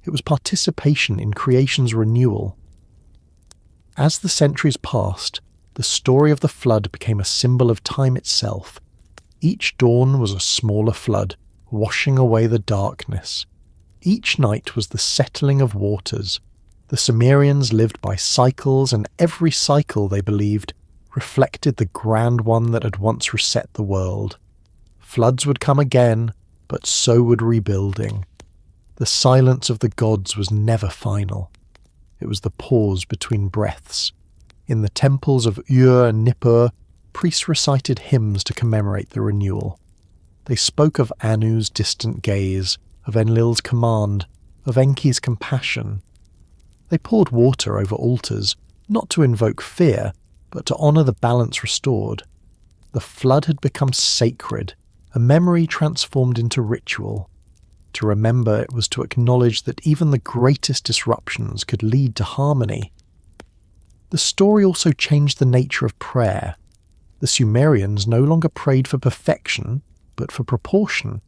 It was participation in creation's renewal. As the centuries passed, the story of the flood became a symbol of time itself. Each dawn was a smaller flood, washing away the darkness. Each night was the settling of waters. The Sumerians lived by cycles, and every cycle, they believed, reflected the grand one that had once reset the world. Floods would come again, but so would rebuilding. The silence of the gods was never final. It was the pause between breaths. In the temples of Ur and Nippur, priests recited hymns to commemorate the renewal. They spoke of Anu's distant gaze, of Enlil's command, of Enki's compassion. They poured water over altars, not to invoke fear, but to honour the balance restored. The flood had become sacred, a memory transformed into ritual. To remember it was to acknowledge that even the greatest disruptions could lead to harmony. The story also changed the nature of prayer. The Sumerians no longer prayed for perfection, but for proportion.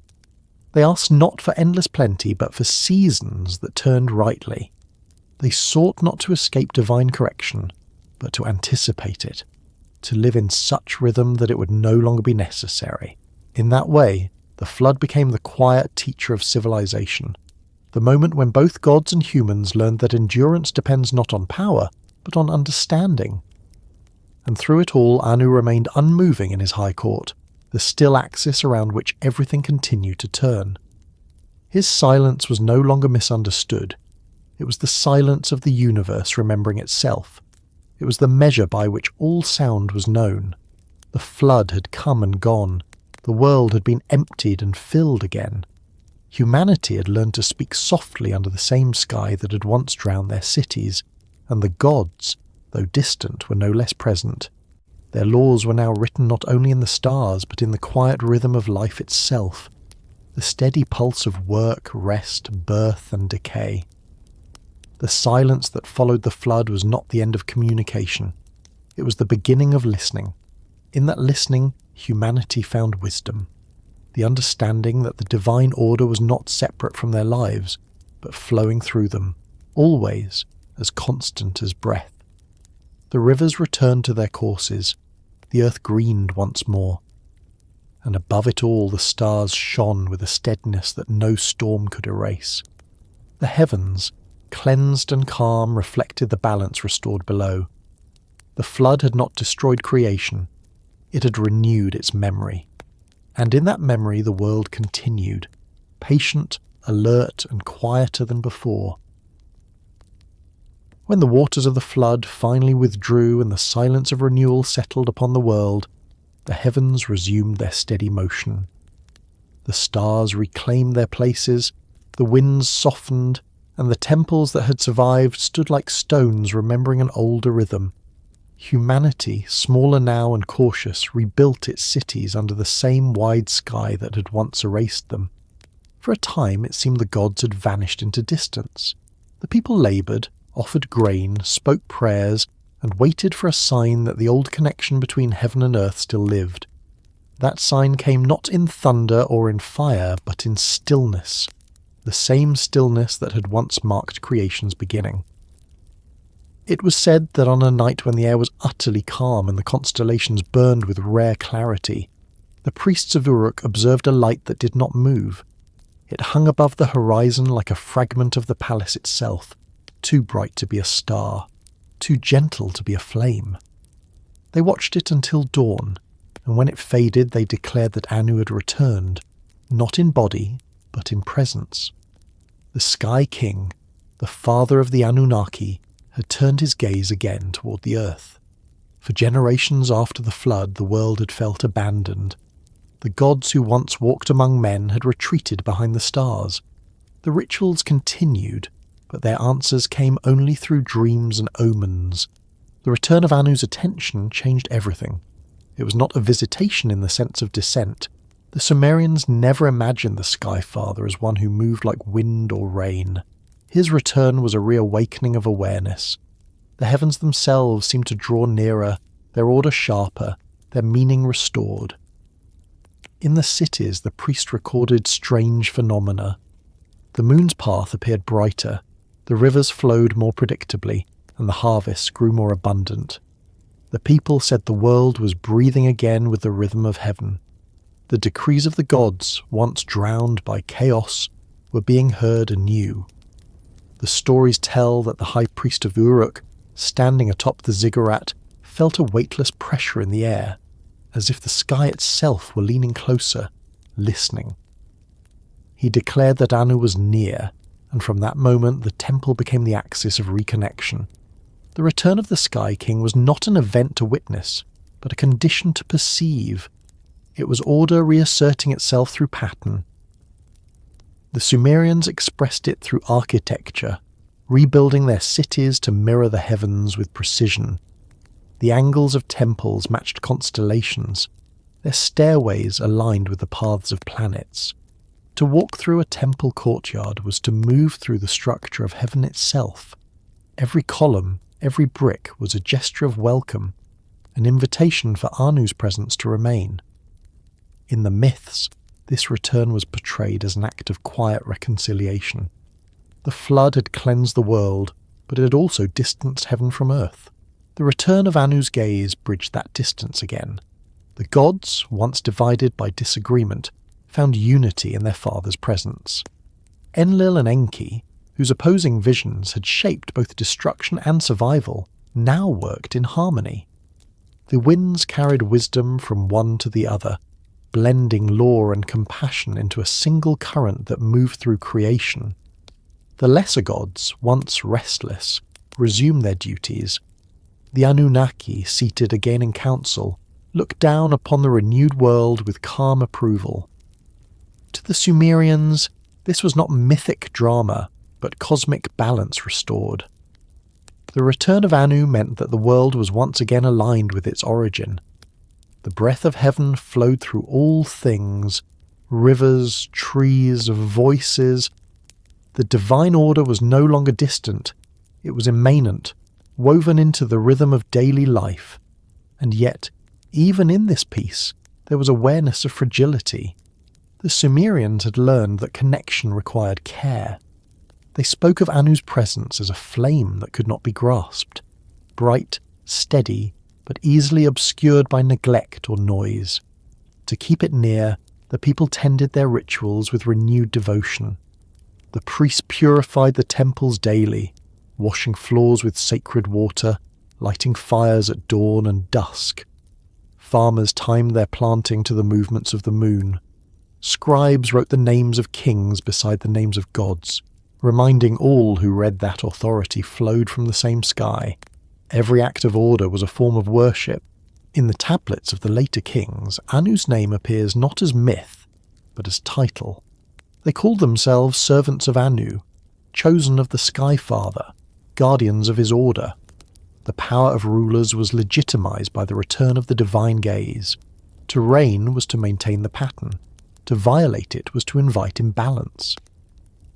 They asked not for endless plenty, but for seasons that turned rightly. They sought not to escape divine correction, but to anticipate it, to live in such rhythm that it would no longer be necessary. In that way, the flood became the quiet teacher of civilization, the moment when both gods and humans learned that endurance depends not on power, but on understanding. And through it all, Anu remained unmoving in his high court, the still axis around which everything continued to turn. His silence was no longer misunderstood. It was the silence of the universe remembering itself. It was the measure by which all sound was known. The flood had come and gone. The world had been emptied and filled again. Humanity had learned to speak softly under the same sky that had once drowned their cities, and the gods, though distant, were no less present. Their laws were now written not only in the stars, but in the quiet rhythm of life itself, the steady pulse of work, rest, birth, and decay. The silence that followed the flood was not the end of communication. It was the beginning of listening. In that listening, humanity found wisdom, the understanding that the divine order was not separate from their lives, but flowing through them, always as constant as breath. The rivers returned to their courses, the earth greened once more, and above it all the stars shone with a steadiness that no storm could erase. The heavens, cleansed and calm, reflected the balance restored below. The flood had not destroyed creation, it had renewed its memory. And in that memory the world continued, patient, alert, and quieter than before. When the waters of the flood finally withdrew and the silence of renewal settled upon the world, the heavens resumed their steady motion. The stars reclaimed their places, the winds softened, and the temples that had survived stood like stones remembering an older rhythm. Humanity, smaller now and cautious, rebuilt its cities under the same wide sky that had once erased them. For a time it seemed the gods had vanished into distance. The people laboured, offered grain, spoke prayers, and waited for a sign that the old connection between heaven and earth still lived. That sign came not in thunder or in fire, but in stillness, the same stillness that had once marked creation's beginning. It was said that on a night when the air was utterly calm and the constellations burned with rare clarity, the priests of Uruk observed a light that did not move. It hung above the horizon like a fragment of the palace itself, too bright to be a star, too gentle to be a flame. They watched it until dawn, and when it faded they declared that Anu had returned, not in body, but in presence. The Sky King, the father of the Anunnaki, had turned his gaze again toward the earth. For generations after the flood the world had felt abandoned. The gods who once walked among men had retreated behind the stars. The rituals continued, but their answers came only through dreams and omens. The return of Anu's attention changed everything. It was not a visitation in the sense of descent. The Sumerians never imagined the Sky Father as one who moved like wind or rain. His return was a reawakening of awareness. The heavens themselves seemed to draw nearer, their order sharper, their meaning restored. In the cities the priest recorded strange phenomena. The moon's path appeared brighter, the rivers flowed more predictably, and the harvests grew more abundant. The people said the world was breathing again with the rhythm of heaven. The decrees of the gods, once drowned by chaos, were being heard anew. The stories tell that the high priest of Uruk, standing atop the ziggurat, felt a weightless pressure in the air, as if the sky itself were leaning closer, listening. He declared that Anu was near, and from that moment the temple became the axis of reconnection. The return of the Sky King was not an event to witness, but a condition to perceive. It was order reasserting itself through pattern. The Sumerians expressed it through architecture, rebuilding their cities to mirror the heavens with precision. The angles of temples matched constellations, their stairways aligned with the paths of planets. To walk through a temple courtyard was to move through the structure of heaven itself. Every column, every brick was a gesture of welcome, an invitation for Anu's presence to remain. In the myths, this return was portrayed as an act of quiet reconciliation. The flood had cleansed the world, but it had also distanced heaven from earth. The return of Anu's gaze bridged that distance again. The gods, once divided by disagreement, found unity in their father's presence. Enlil and Enki, whose opposing visions had shaped both destruction and survival, now worked in harmony. The winds carried wisdom from one to the other, blending law and compassion into a single current that moved through creation. The lesser gods, once restless, resumed their duties. The Anunnaki, seated again in council, looked down upon the renewed world with calm approval. To the Sumerians, this was not mythic drama, but cosmic balance restored. The return of Anu meant that the world was once again aligned with its origin. The breath of heaven flowed through all things, rivers, trees, voices. The divine order was no longer distant, it was immanent, woven into the rhythm of daily life. And yet, even in this peace, there was awareness of fragility. The Sumerians had learned that connection required care. They spoke of Anu's presence as a flame that could not be grasped, bright, steady, but easily obscured by neglect or noise. To keep it near, the people tended their rituals with renewed devotion. The priests purified the temples daily, washing floors with sacred water, lighting fires at dawn and dusk. Farmers timed their planting to the movements of the moon. Scribes wrote the names of kings beside the names of gods, reminding all who read that authority flowed from the same sky. Every act of order was a form of worship. In the tablets of the later kings, Anu's name appears not as myth, but as title. They called themselves servants of Anu, chosen of the Sky Father, guardians of his order. The power of rulers was legitimized by the return of the divine gaze. To reign was to maintain the pattern. To violate it was to invite imbalance.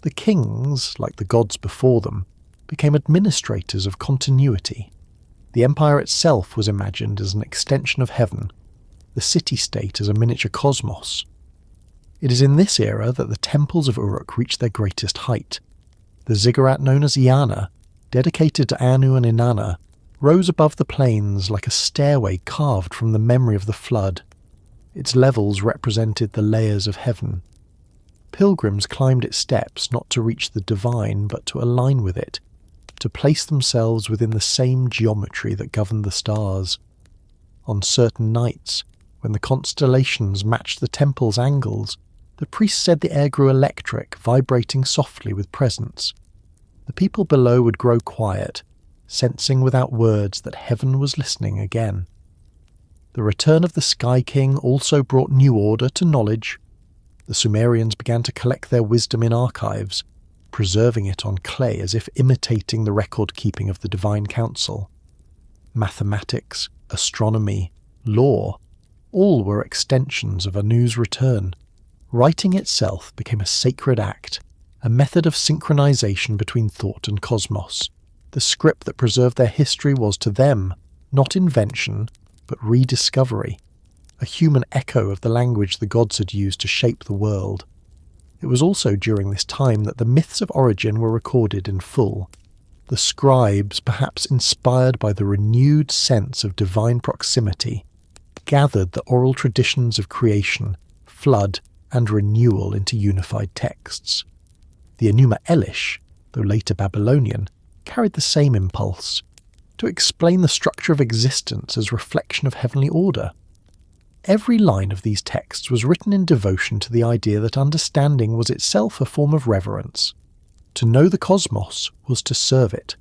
The kings, like the gods before them, became administrators of continuity. The empire itself was imagined as an extension of heaven, the city-state as a miniature cosmos. It is in this era that the temples of Uruk reached their greatest height. The ziggurat known as Iana, dedicated to Anu and Inanna, rose above the plains like a stairway carved from the memory of the flood. Its levels represented the layers of heaven. Pilgrims climbed its steps not to reach the divine, but to align with it, to place themselves within the same geometry that governed the stars. On certain nights, when the constellations matched the temple's angles, the priests said the air grew electric, vibrating softly with presence. The people below would grow quiet, sensing without words that heaven was listening again. The return of the Sky King also brought new order to knowledge. The Sumerians began to collect their wisdom in archives, preserving it on clay as if imitating the record-keeping of the Divine Council. Mathematics, astronomy, law, all were extensions of Anu's return. Writing itself became a sacred act, a method of synchronization between thought and cosmos. The script that preserved their history was to them not invention, but rediscovery, a human echo of the language the gods had used to shape the world. It was also during this time that the myths of origin were recorded in full. The scribes, perhaps inspired by the renewed sense of divine proximity, gathered the oral traditions of creation, flood, and renewal into unified texts. The Enuma Elish, though later Babylonian, carried the same impulse, to explain the structure of existence as reflection of heavenly order. Every line of these texts was written in devotion to the idea that understanding was itself a form of reverence. To know the cosmos was to serve it.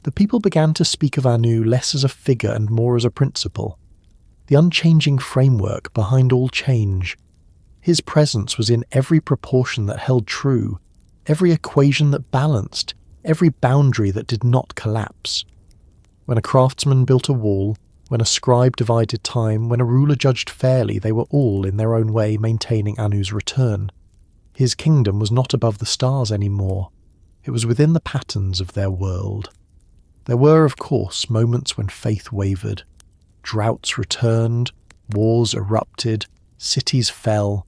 The people began to speak of Anu less as a figure and more as a principle. the unchanging framework behind all change. His presence was in every proportion that held true, every equation that balanced, every boundary that did not collapse. When a craftsman built a wall, when a scribe divided time, when a ruler judged fairly, they were all, in their own way, maintaining Anu's return. His kingdom was not above the stars anymore. It was within the patterns of their world. There were, of course, moments when faith wavered. Droughts returned, wars erupted, cities fell.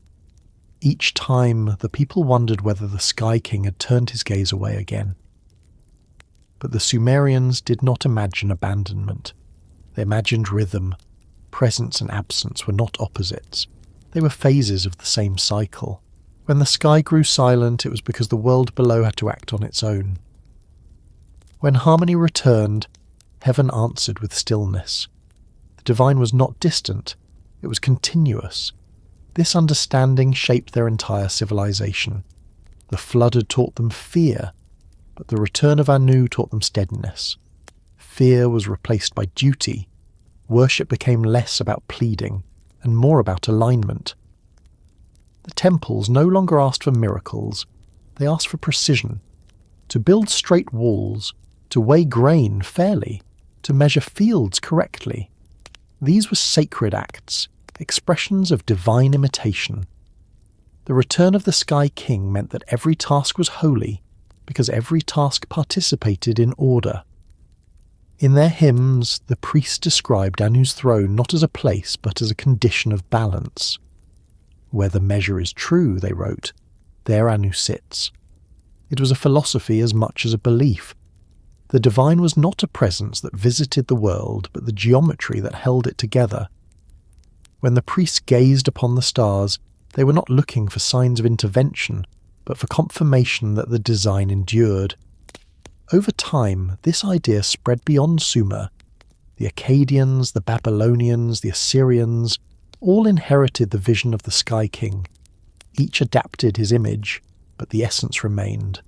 Each time, the people wondered whether the Sky King had turned his gaze away again. But the Sumerians did not imagine abandonment. They imagined rhythm. Presence and absence were not opposites. They were phases of the same cycle. When the sky grew silent, it was because the world below had to act on its own. When harmony returned, heaven answered with stillness. The divine was not distant, it was continuous. This understanding shaped their entire civilization. The flood had taught them fear, but the return of Anu taught them steadiness. Fear was replaced by duty. Worship became less about pleading and more about alignment. The temples no longer asked for miracles, they asked for precision. To build straight walls, to weigh grain fairly, to measure fields correctly. These were sacred acts, expressions of divine imitation. The return of the Sky King meant that every task was holy, because every task participated in order. In their hymns, the priests described Anu's throne not as a place but as a condition of balance. Where the measure is true, they wrote, there Anu sits. It was a philosophy as much as a belief. The divine was not a presence that visited the world, but the geometry that held it together. When the priests gazed upon the stars, they were not looking for signs of intervention, but for confirmation that the design endured. Over time, this idea spread beyond Sumer. The Akkadians, the Babylonians, the Assyrians, all inherited the vision of the Sky King. Each adapted his image, but the essence remained.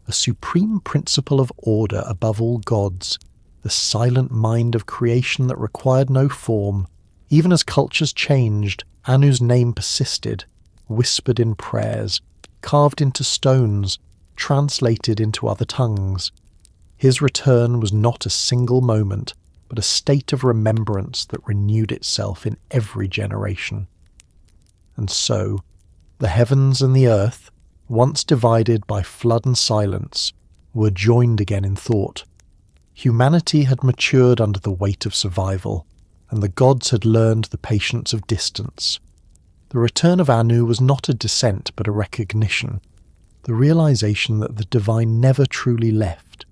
A supreme principle of order above all gods, the silent mind of creation that required no form. Even as cultures changed, Anu's name persisted, whispered in prayers, carved into stones, translated into other tongues. His return was not a single moment, but a state of remembrance that renewed itself in every generation. And so, the heavens and the earth, once divided by flood and silence, were joined again in thought. Humanity had matured under the weight of survival, and the gods had learned the patience of distance. The return of Anu was not a descent but a recognition, the realization that the divine never truly left.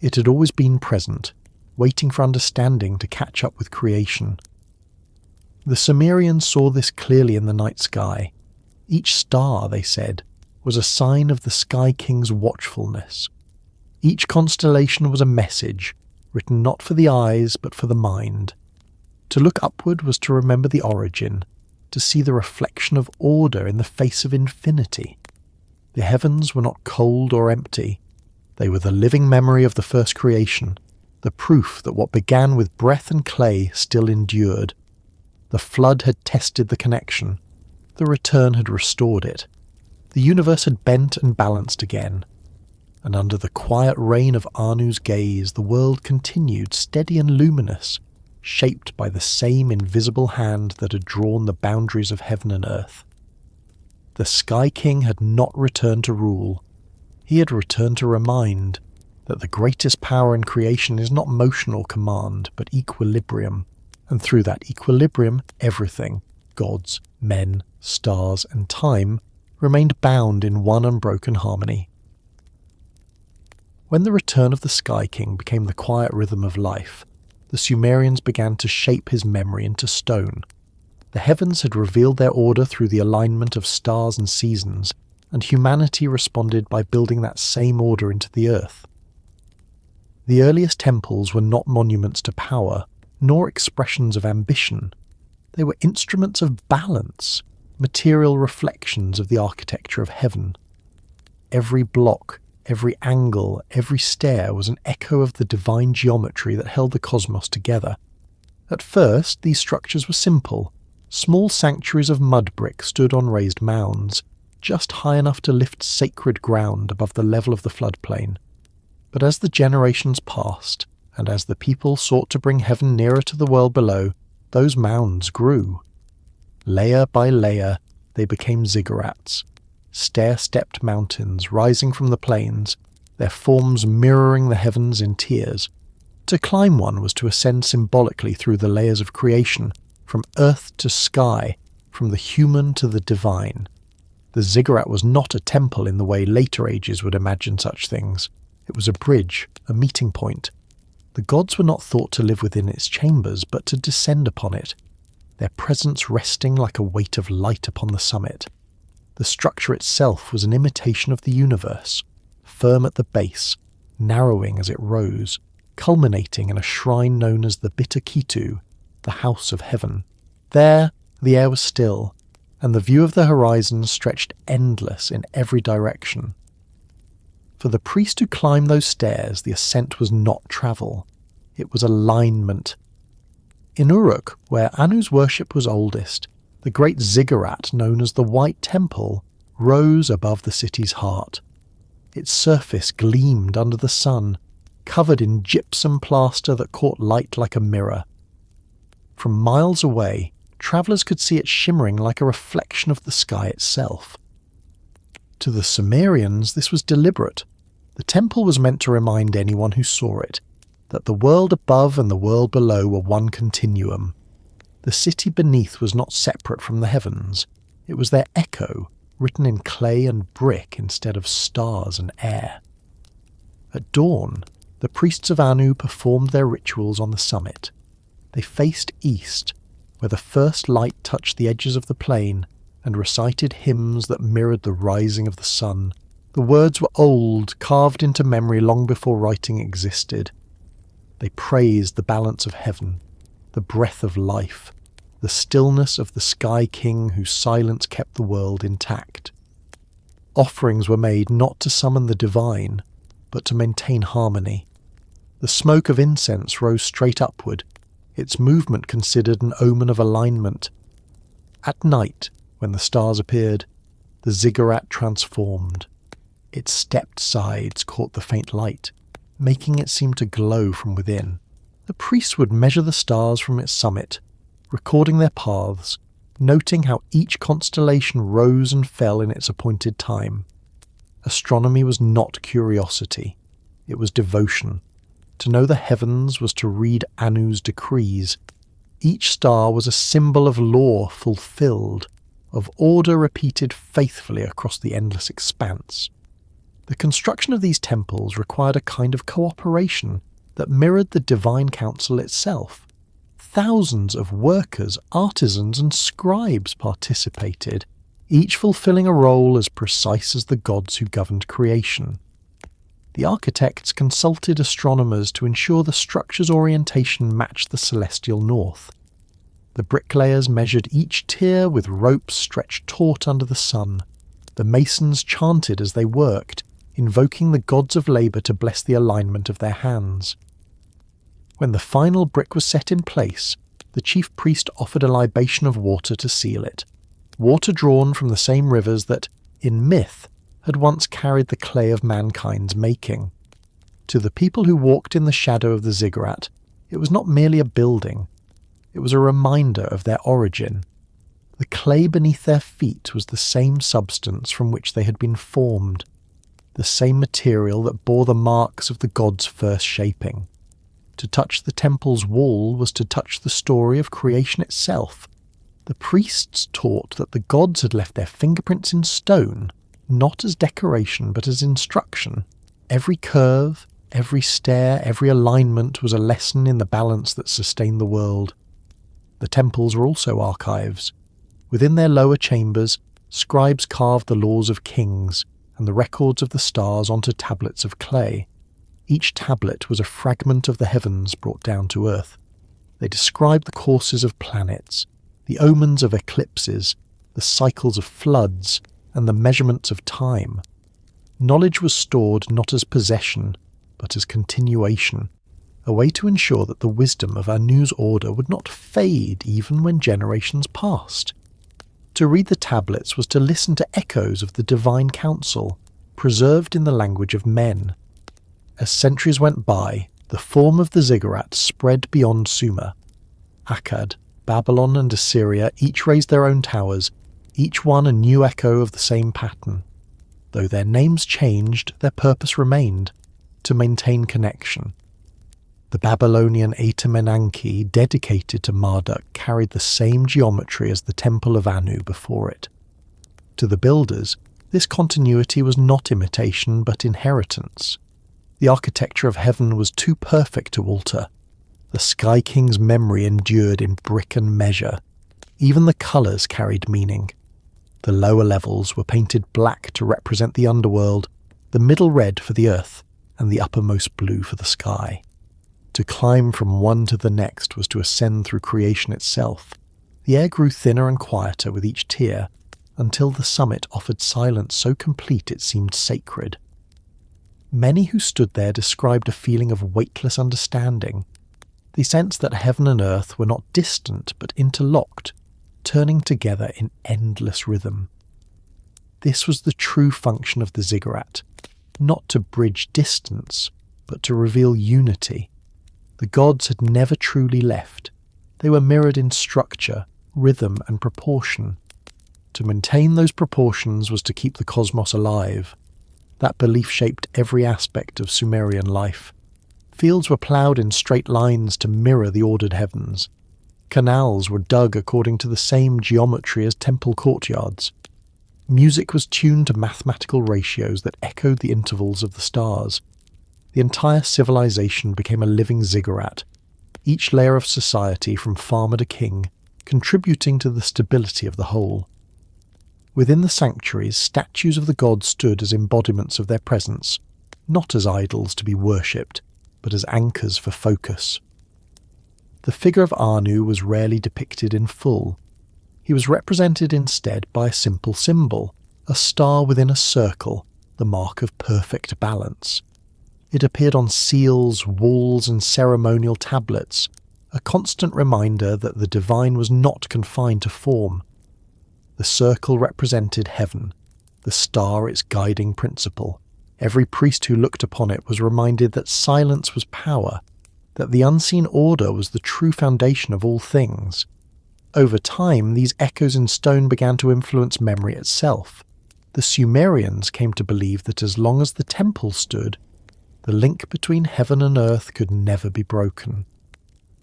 It had always been present, waiting for understanding to catch up with creation. The Sumerians saw this clearly in the night sky. Each star, they said, was a sign of the Sky King's watchfulness. Each constellation was a message, written not for the eyes but for the mind. To look upward was to remember the origin, to see the reflection of order in the face of infinity. The heavens were not cold or empty. They were the living memory of the first creation, the proof that what began with breath and clay still endured. The flood had tested the connection. The return had restored it. The universe had bent and balanced again. And under the quiet reign of Anu's gaze, the world continued steady and luminous, shaped by the same invisible hand that had drawn the boundaries of heaven and earth. The Sky King had not returned to rule. He had returned to remind that the greatest power in creation is not motion or command, but equilibrium. And through that equilibrium, everything, gods, men, stars, and time, remained bound in one unbroken harmony. When the return of the Sky King became the quiet rhythm of life, the Sumerians began to shape his memory into stone. The heavens had revealed their order through the alignment of stars and seasons, and humanity responded by building that same order into the earth. The earliest temples were not monuments to power, nor expressions of ambition. They were instruments of balance, material reflections of the architecture of heaven. Every block, every angle, every stair was an echo of the divine geometry that held the cosmos together. At first, these structures were simple. Small sanctuaries of mud brick stood on raised mounds, just high enough to lift sacred ground above the level of the floodplain. But as the generations passed, and as the people sought to bring heaven nearer to the world below, those mounds grew. Layer by layer, they became ziggurats, stair-stepped mountains rising from the plains, their forms mirroring the heavens in tiers. To climb one was to ascend symbolically through the layers of creation, from earth to sky, from the human to the divine. The ziggurat was not a temple in the way later ages would imagine such things. It was a bridge, a meeting point. The gods were not thought to live within its chambers, but to descend upon it, their presence resting like a weight of light upon the summit. The structure itself was an imitation of the universe, firm at the base, narrowing as it rose, culminating in a shrine known as the Bitter Kitu, the House of Heaven. There, the air was still, and the view of the horizon stretched endless in every direction. For the priest who climbed those stairs, the ascent was not travel. It was alignment. In Uruk, where Anu's worship was oldest, the great ziggurat known as the White Temple rose above the city's heart. Its surface gleamed under the sun, covered in gypsum plaster that caught light like a mirror. From miles away, travellers could see it shimmering like a reflection of the sky itself. To the Sumerians, this was deliberate. The temple was meant to remind anyone who saw it that the world above and the world below were one continuum. The city beneath was not separate from the heavens. It was their echo, written in clay and brick instead of stars and air. At dawn, the priests of Anu performed their rituals on the summit. They faced east, where the first light touched the edges of the plain, and recited hymns that mirrored the rising of the sun. The words were old, carved into memory long before writing existed. They praised the balance of heaven, the breath of life, the stillness of the Sky King whose silence kept the world intact. Offerings were made not to summon the divine, but to maintain harmony. The smoke of incense rose straight upward, its movement considered an omen of alignment. At night, when the stars appeared, the ziggurat transformed. Its stepped sides caught the faint light, making it seem to glow from within. The priests would measure the stars from its summit, recording their paths, noting how each constellation rose and fell in its appointed time. Astronomy was not curiosity, it was devotion. To know the heavens was to read Anu's decrees. Each star was a symbol of law fulfilled, of order repeated faithfully across the endless expanse. The construction of these temples required a kind of cooperation that mirrored the divine council itself. Thousands of workers, artisans, and scribes participated, each fulfilling a role as precise as the gods who governed creation. The architects consulted astronomers to ensure the structure's orientation matched the celestial north. The bricklayers measured each tier with ropes stretched taut under the sun. The masons chanted as they worked, invoking the gods of labour to bless the alignment of their hands. When the final brick was set in place, the chief priest offered a libation of water to seal it, water drawn from the same rivers that, in myth, had once carried the clay of mankind's making. To the people who walked in the shadow of the ziggurat, it was not merely a building, it was a reminder of their origin. The clay beneath their feet was the same substance from which they had been formed, the same material that bore the marks of the gods' first shaping. To touch the temple's wall was to touch the story of creation itself. The priests taught that the gods had left their fingerprints in stone, not as decoration but as instruction. Every curve, every stair, every alignment was a lesson in the balance that sustained the world. The temples were also archives. Within their lower chambers, scribes carved the laws of kings and the records of the stars onto tablets of clay. Each tablet was a fragment of the heavens brought down to earth. They described the courses of planets, the omens of eclipses, the cycles of floods, and the measurements of time. Knowledge was stored not as possession, but as continuation, a way to ensure that the wisdom of Anu's order would not fade even when generations passed. To read the tablets was to listen to echoes of the divine council, preserved in the language of men. As centuries went by, the form of the ziggurat spread beyond Sumer. Akkad, Babylon and Assyria each raised their own towers, each one a new echo of the same pattern. Though their names changed, their purpose remained, to maintain connection. The Babylonian Anunnaki, dedicated to Marduk, carried the same geometry as the Temple of Anu before it. To the builders, this continuity was not imitation but inheritance. The architecture of heaven was too perfect to alter. The Sky King's memory endured in brick and measure. Even the colours carried meaning. The lower levels were painted black to represent the underworld, the middle red for the earth, and the uppermost blue for the sky. To climb from one to the next was to ascend through creation itself. The air grew thinner and quieter with each tier, until the summit offered silence so complete it seemed sacred. Many who stood there described a feeling of weightless understanding. They sensed that heaven and earth were not distant but interlocked, turning together in endless rhythm. This was the true function of the ziggurat, not to bridge distance, but to reveal unity. The gods had never truly left. They were mirrored in structure, rhythm, and proportion. To maintain those proportions was to keep the cosmos alive. That belief shaped every aspect of Sumerian life. Fields were ploughed in straight lines to mirror the ordered heavens. Canals were dug according to the same geometry as temple courtyards. Music was tuned to mathematical ratios that echoed the intervals of the stars. The entire civilization became a living ziggurat, each layer of society from farmer to king, contributing to the stability of the whole. Within the sanctuaries, statues of the gods stood as embodiments of their presence, not as idols to be worshipped, but as anchors for focus. The figure of Anu was rarely depicted in full. He was represented instead by a simple symbol, a star within a circle, the mark of perfect balance. It appeared on seals, walls, and ceremonial tablets, a constant reminder that the divine was not confined to form. The circle represented heaven, the star its guiding principle. Every priest who looked upon it was reminded that silence was power, that the unseen order was the true foundation of all things. Over time, these echoes in stone began to influence memory itself. The Sumerians came to believe that as long as the temple stood, the link between heaven and earth could never be broken.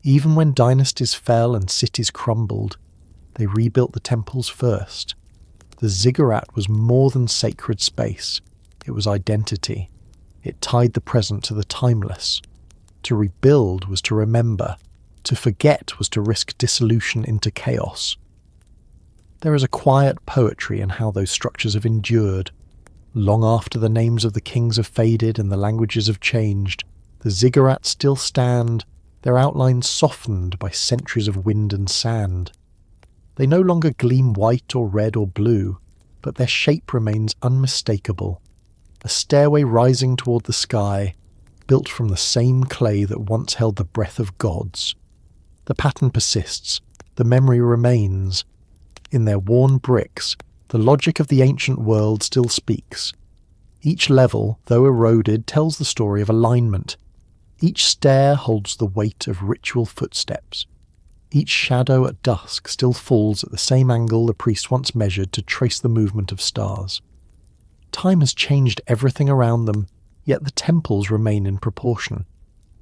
Even when dynasties fell and cities crumbled, they rebuilt the temples first. The ziggurat was more than sacred space. It was identity. It tied the present to the timeless. To rebuild was to remember. To forget was to risk dissolution into chaos. There is a quiet poetry in how those structures have endured. Long after the names of the kings have faded and the languages have changed, the ziggurats still stand, their outlines softened by centuries of wind and sand. They no longer gleam white or red or blue, but their shape remains unmistakable. A stairway rising toward the sky, built from the same clay that once held the breath of gods. The pattern persists, the memory remains. In their worn bricks, the logic of the ancient world still speaks. Each level, though eroded, tells the story of alignment. Each stair holds the weight of ritual footsteps. Each shadow at dusk still falls at the same angle the priest once measured to trace the movement of stars. Time has changed everything around them, yet the temples remain in proportion.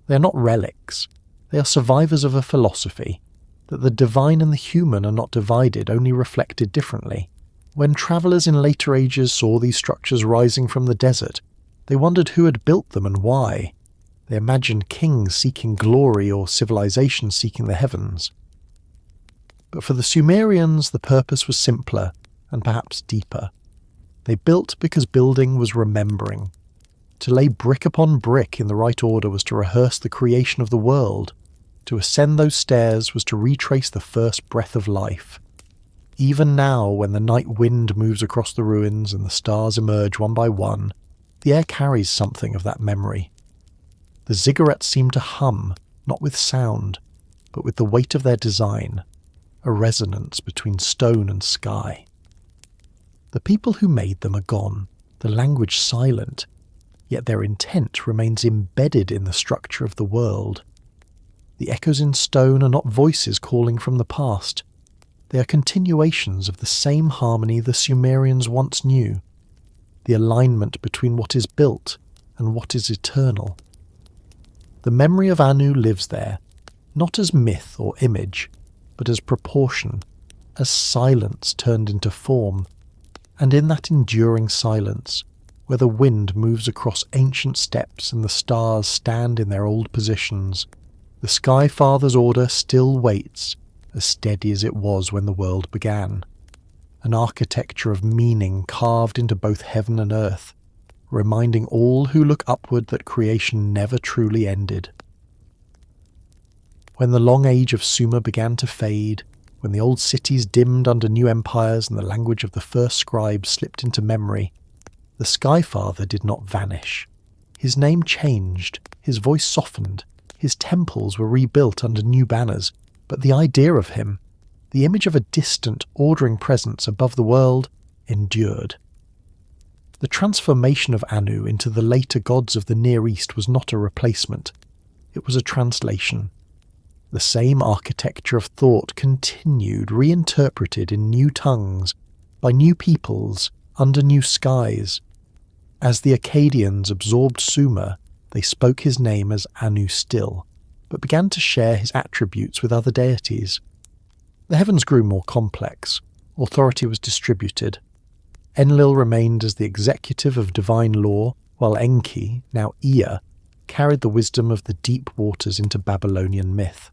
They are not relics. They are survivors of a philosophy, that the divine and the human are not divided, only reflected differently. When travellers in later ages saw these structures rising from the desert, they wondered who had built them and why. They imagined kings seeking glory or civilizations seeking the heavens. But for the Sumerians, the purpose was simpler and perhaps deeper. They built because building was remembering. To lay brick upon brick in the right order was to rehearse the creation of the world. To ascend those stairs was to retrace the first breath of life. Even now, when the night wind moves across the ruins and the stars emerge one by one, the air carries something of that memory. The ziggurats seemed to hum, not with sound, but with the weight of their design, a resonance between stone and sky. The people who made them are gone, the language silent, yet their intent remains embedded in the structure of the world. The echoes in stone are not voices calling from the past. They are continuations of the same harmony the Sumerians once knew, the alignment between what is built and what is eternal. The memory of Anu lives there, not as myth or image, but as proportion, as silence turned into form, and in that enduring silence, where the wind moves across ancient steppes and the stars stand in their old positions, the Sky Father's order still waits, as steady as it was when the world began. An architecture of meaning carved into both heaven and earth, reminding all who look upward that creation never truly ended. When the long age of Sumer began to fade, when the old cities dimmed under new empires and the language of the first scribes slipped into memory, the Sky Father did not vanish. His name changed, his voice softened, his temples were rebuilt under new banners, but the idea of him, the image of a distant, ordering presence above the world, endured. The transformation of Anu into the later gods of the Near East was not a replacement. It was a translation. The same architecture of thought continued, reinterpreted in new tongues, by new peoples, under new skies. As the Akkadians absorbed Sumer, they spoke his name as Anu still, but began to share his attributes with other deities. The heavens grew more complex. Authority was distributed. Enlil remained as the executive of divine law, while Enki, now Ea, carried the wisdom of the deep waters into Babylonian myth.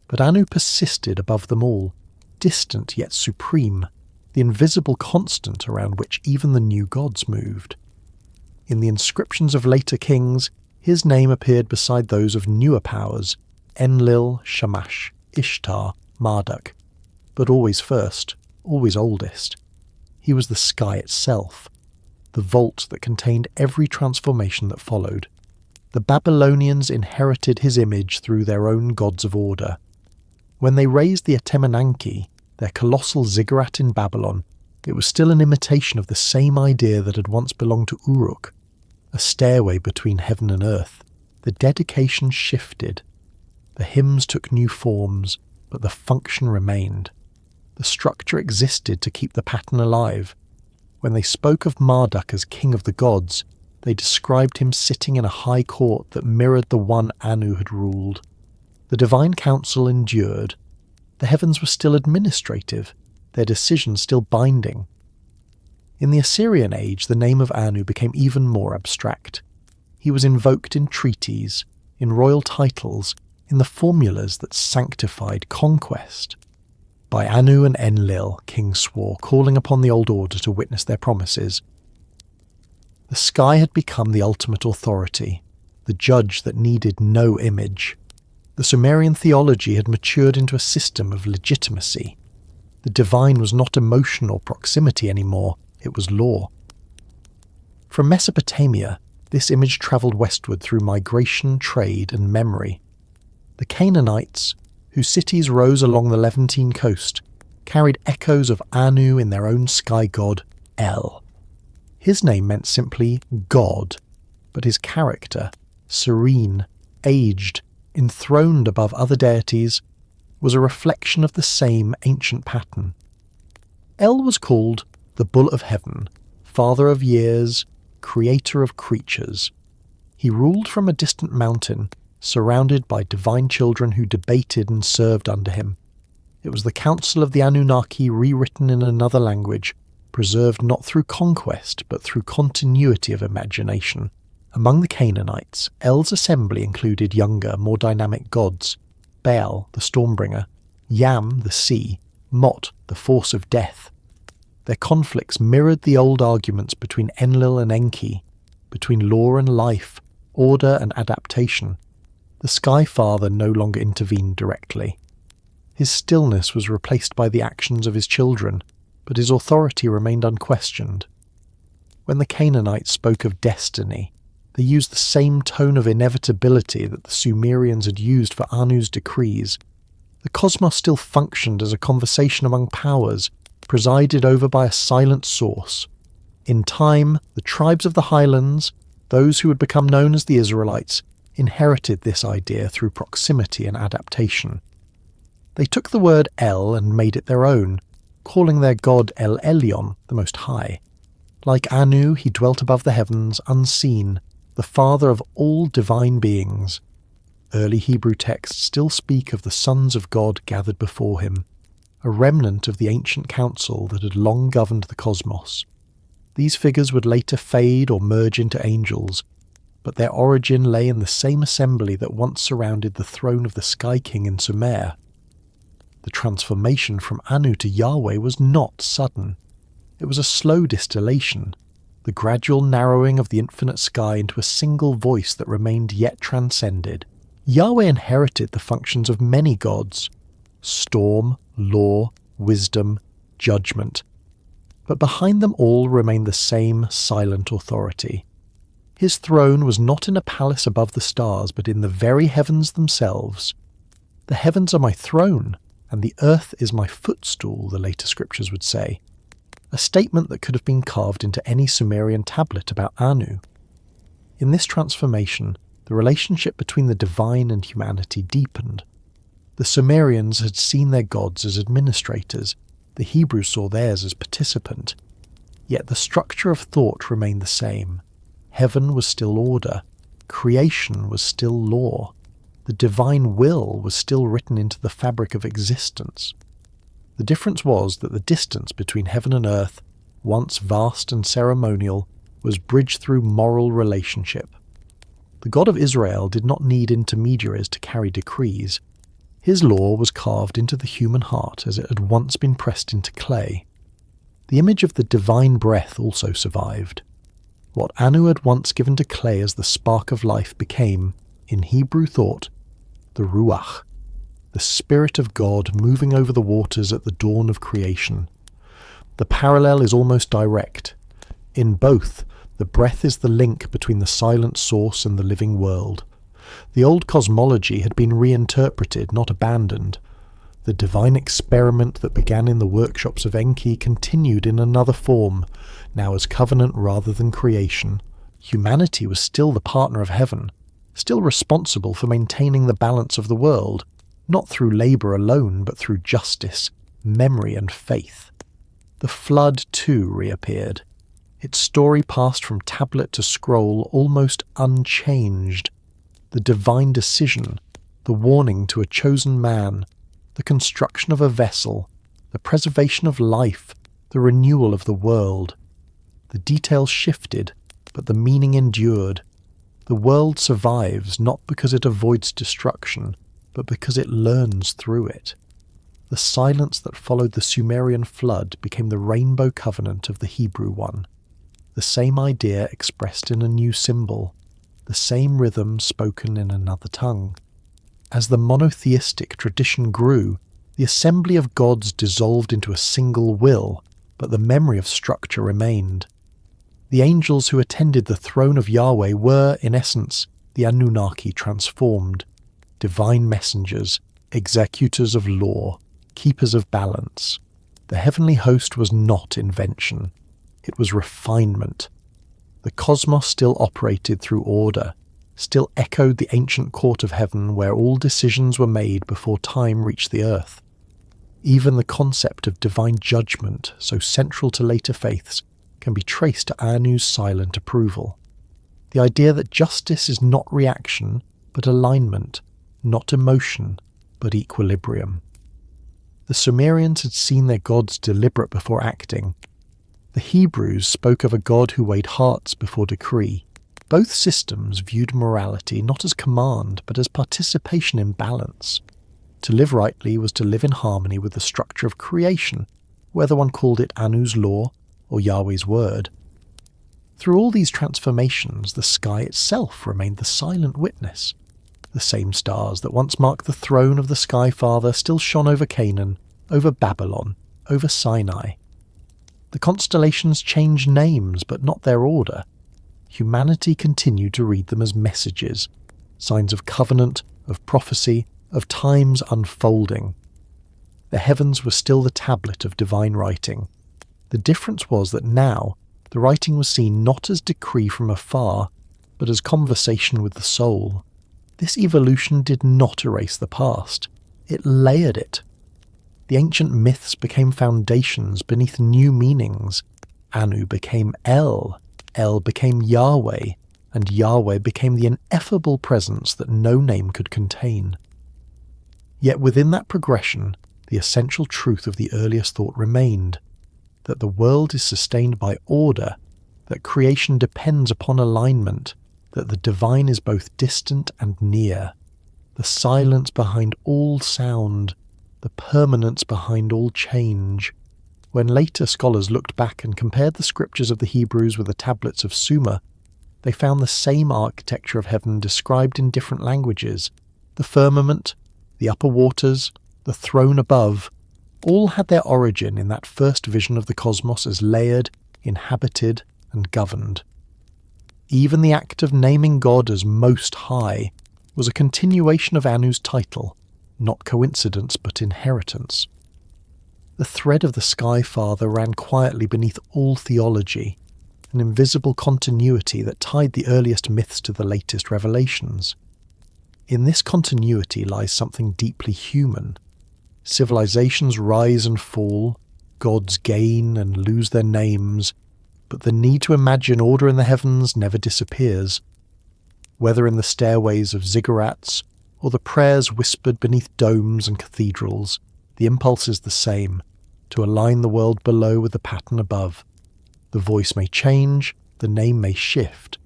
But Anu persisted above them all, distant yet supreme, the invisible constant around which even the new gods moved. In the inscriptions of later kings, his name appeared beside those of newer powers, Enlil, Shamash, Ishtar, Marduk, but always first, always oldest. He was the sky itself, the vault that contained every transformation that followed. The Babylonians inherited his image through their own gods of order. When they raised the Anunnaki, their colossal ziggurat in Babylon, it was still an imitation of the same idea that had once belonged to Uruk, a stairway between heaven and earth. The dedication shifted. The hymns took new forms, but the function remained. The structure existed to keep the pattern alive. When they spoke of Marduk as king of the gods, they described him sitting in a high court that mirrored the one Anu had ruled. The divine council endured. The heavens were still administrative, their decisions still binding. In the Assyrian age, the name of Anu became even more abstract. He was invoked in treaties, in royal titles, in the formulas that sanctified conquest. By Anu and Enlil, kings swore, calling upon the old order to witness their promises. The sky had become the ultimate authority, the judge that needed no image. The Sumerian theology had matured into a system of legitimacy. The divine was not emotional proximity anymore, it was law. From Mesopotamia, this image travelled westward through migration, trade, and memory. The Canaanites, whose cities rose along the Levantine coast, carried echoes of Anu in their own sky god, El. His name meant simply God, but his character, serene, aged, enthroned above other deities, was a reflection of the same ancient pattern. El was called the Bull of Heaven, Father of Years, Creator of Creatures. He ruled from a distant mountain, surrounded by divine children who debated and served under him. It was the council of the Anunnaki rewritten in another language, preserved not through conquest but through continuity of imagination. Among the Canaanites, El's assembly included younger, more dynamic gods: Baal, the Stormbringer; Yam, the sea; Mot, the force of death. Their conflicts mirrored the old arguments between Enlil and Enki, between law and life, order and adaptation. The Sky Father no longer intervened directly. His stillness was replaced by the actions of his children, but his authority remained unquestioned. When the Canaanites spoke of destiny, They used the same tone of inevitability that the Sumerians had used for Anu's decrees. The cosmos still functioned as a conversation among powers, presided over by a silent source. In time, the tribes of the highlands, those who would become known as the Israelites, inherited this idea through proximity and adaptation. They took the word El and made it their own, calling their god El Elyon, the Most High. Like Anu, he dwelt above the heavens, unseen, the father of all divine beings. Early Hebrew texts still speak of the sons of God gathered before him, a remnant of the ancient council that had long governed the cosmos. These figures would later fade or merge into angels, but their origin lay in the same assembly that once surrounded the throne of the Sky King in Sumer. The transformation from Anu to Yahweh was not sudden. It was a slow distillation, the gradual narrowing of the infinite sky into a single voice that remained yet transcended. Yahweh inherited the functions of many gods: storm, law, wisdom, judgment. But behind them all remained the same silent authority. His throne was not in a palace above the stars, but in the very heavens themselves. "The heavens are my throne, and the earth is my footstool," the later scriptures would say. A statement that could have been carved into any Sumerian tablet about Anu. In this transformation, the relationship between the divine and humanity deepened. The Sumerians had seen their gods as administrators, the Hebrews saw theirs as participant. Yet the structure of thought remained the same. Heaven was still order, creation was still law, the divine will was still written into the fabric of existence. The difference was that the distance between heaven and earth, once vast and ceremonial, was bridged through moral relationship. The God of Israel did not need intermediaries to carry decrees. His law was carved into the human heart as it had once been pressed into clay. The image of the divine breath also survived. What Anu had once given to clay as the spark of life became, in Hebrew thought, the Ruach, the Spirit of God moving over the waters at the dawn of creation. The parallel is almost direct. In both, the breath is the link between the silent source and the living world. The old cosmology had been reinterpreted, not abandoned. The divine experiment that began in the workshops of Enki continued in another form, now as covenant rather than creation. Humanity was still the partner of heaven, still responsible for maintaining the balance of the world, not through labour alone, but through justice, memory and faith. The flood, too, reappeared. Its story passed from tablet to scroll almost unchanged. The divine decision, the warning to a chosen man, the construction of a vessel, the preservation of life, the renewal of the world. The details shifted, but the meaning endured. The world survives not because it avoids destruction, but because it learns through it. The silence that followed the Sumerian flood became the rainbow covenant of the Hebrew one. The same idea expressed in a new symbol, the same rhythm spoken in another tongue. As the monotheistic tradition grew, the assembly of gods dissolved into a single will, but the memory of structure remained. The angels who attended the throne of Yahweh were, in essence, the Anunnaki transformed. Divine messengers, executors of law, keepers of balance. The heavenly host was not invention. It was refinement. The cosmos still operated through order, still echoed the ancient court of heaven where all decisions were made before time reached the earth. Even the concept of divine judgment, so central to later faiths, can be traced to Anu's silent approval. The idea that justice is not reaction, but alignment, not emotion, but equilibrium. The Sumerians had seen their gods deliberate before acting. The Hebrews spoke of a god who weighed hearts before decree. Both systems viewed morality not as command, but as participation in balance. To live rightly was to live in harmony with the structure of creation, whether one called it Anu's law or Yahweh's word. Through all these transformations, the sky itself remained the silent witness. The same stars that once marked the throne of the Sky Father still shone over Canaan, over Babylon, over Sinai. The constellations changed names, but not their order. humanity continued to read them as messages, signs of covenant, of prophecy, of times unfolding. The heavens were still the tablet of divine writing. The difference was that now the writing was seen not as decree from afar, but as conversation with the soul. This evolution did not erase the past. It layered it. The ancient myths became foundations beneath new meanings. Anu became El became Yahweh, and Yahweh became the ineffable presence that no name could contain. Yet within that progression, the essential truth of the earliest thought remained, that the world is sustained by order, that creation depends upon alignment, that the divine is both distant and near, the silence behind all sound, the permanence behind all change. When later scholars looked back and compared the scriptures of the Hebrews with the tablets of Sumer, they found the same architecture of heaven described in different languages. The firmament, the upper waters, the throne above, all had their origin in that first vision of the cosmos as layered, inhabited, and governed. Even the act of naming God as Most High was a continuation of Anu's title, not coincidence but inheritance. The thread of the Sky Father ran quietly beneath all theology, an invisible continuity that tied the earliest myths to the latest revelations. In this continuity lies something deeply human. Civilizations rise and fall, gods gain and lose their names, but the need to imagine order in the heavens never disappears. Whether in the stairways of ziggurats or the prayers whispered beneath domes and cathedrals, the impulse is the same, to align the world below with the pattern above. The voice may change, the name may shift,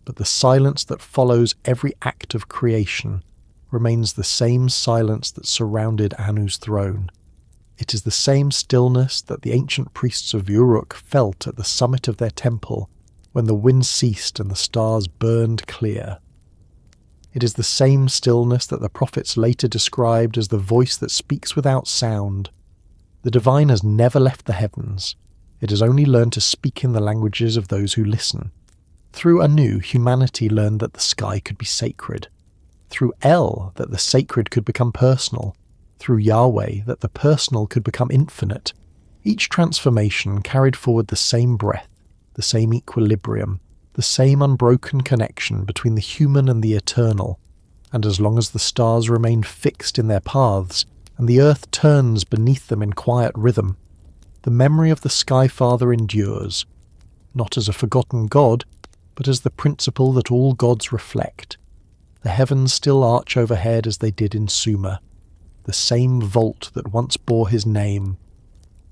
but the silence that follows every act of creation remains the same silence that surrounded Anu's throne. It is the same stillness that the ancient priests of Uruk felt at the summit of their temple when the wind ceased and the stars burned clear. It is the same stillness that the prophets later described as the voice that speaks without sound. The divine has never left the heavens. It has only learned to speak in the languages of those who listen. Through Anu, humanity learned that the sky could be sacred. Through El, that the sacred could become personal. Through Yahweh, that the personal could become infinite. Each transformation carried forward the same breath, the same equilibrium, the same unbroken connection between the human and the eternal. And as long as the stars remain fixed in their paths, and the earth turns beneath them in quiet rhythm, the memory of the Sky Father endures, not as a forgotten god, but as the principle that all gods reflect. The heavens still arch overhead as they did in Sumer, the same vault that once bore his name.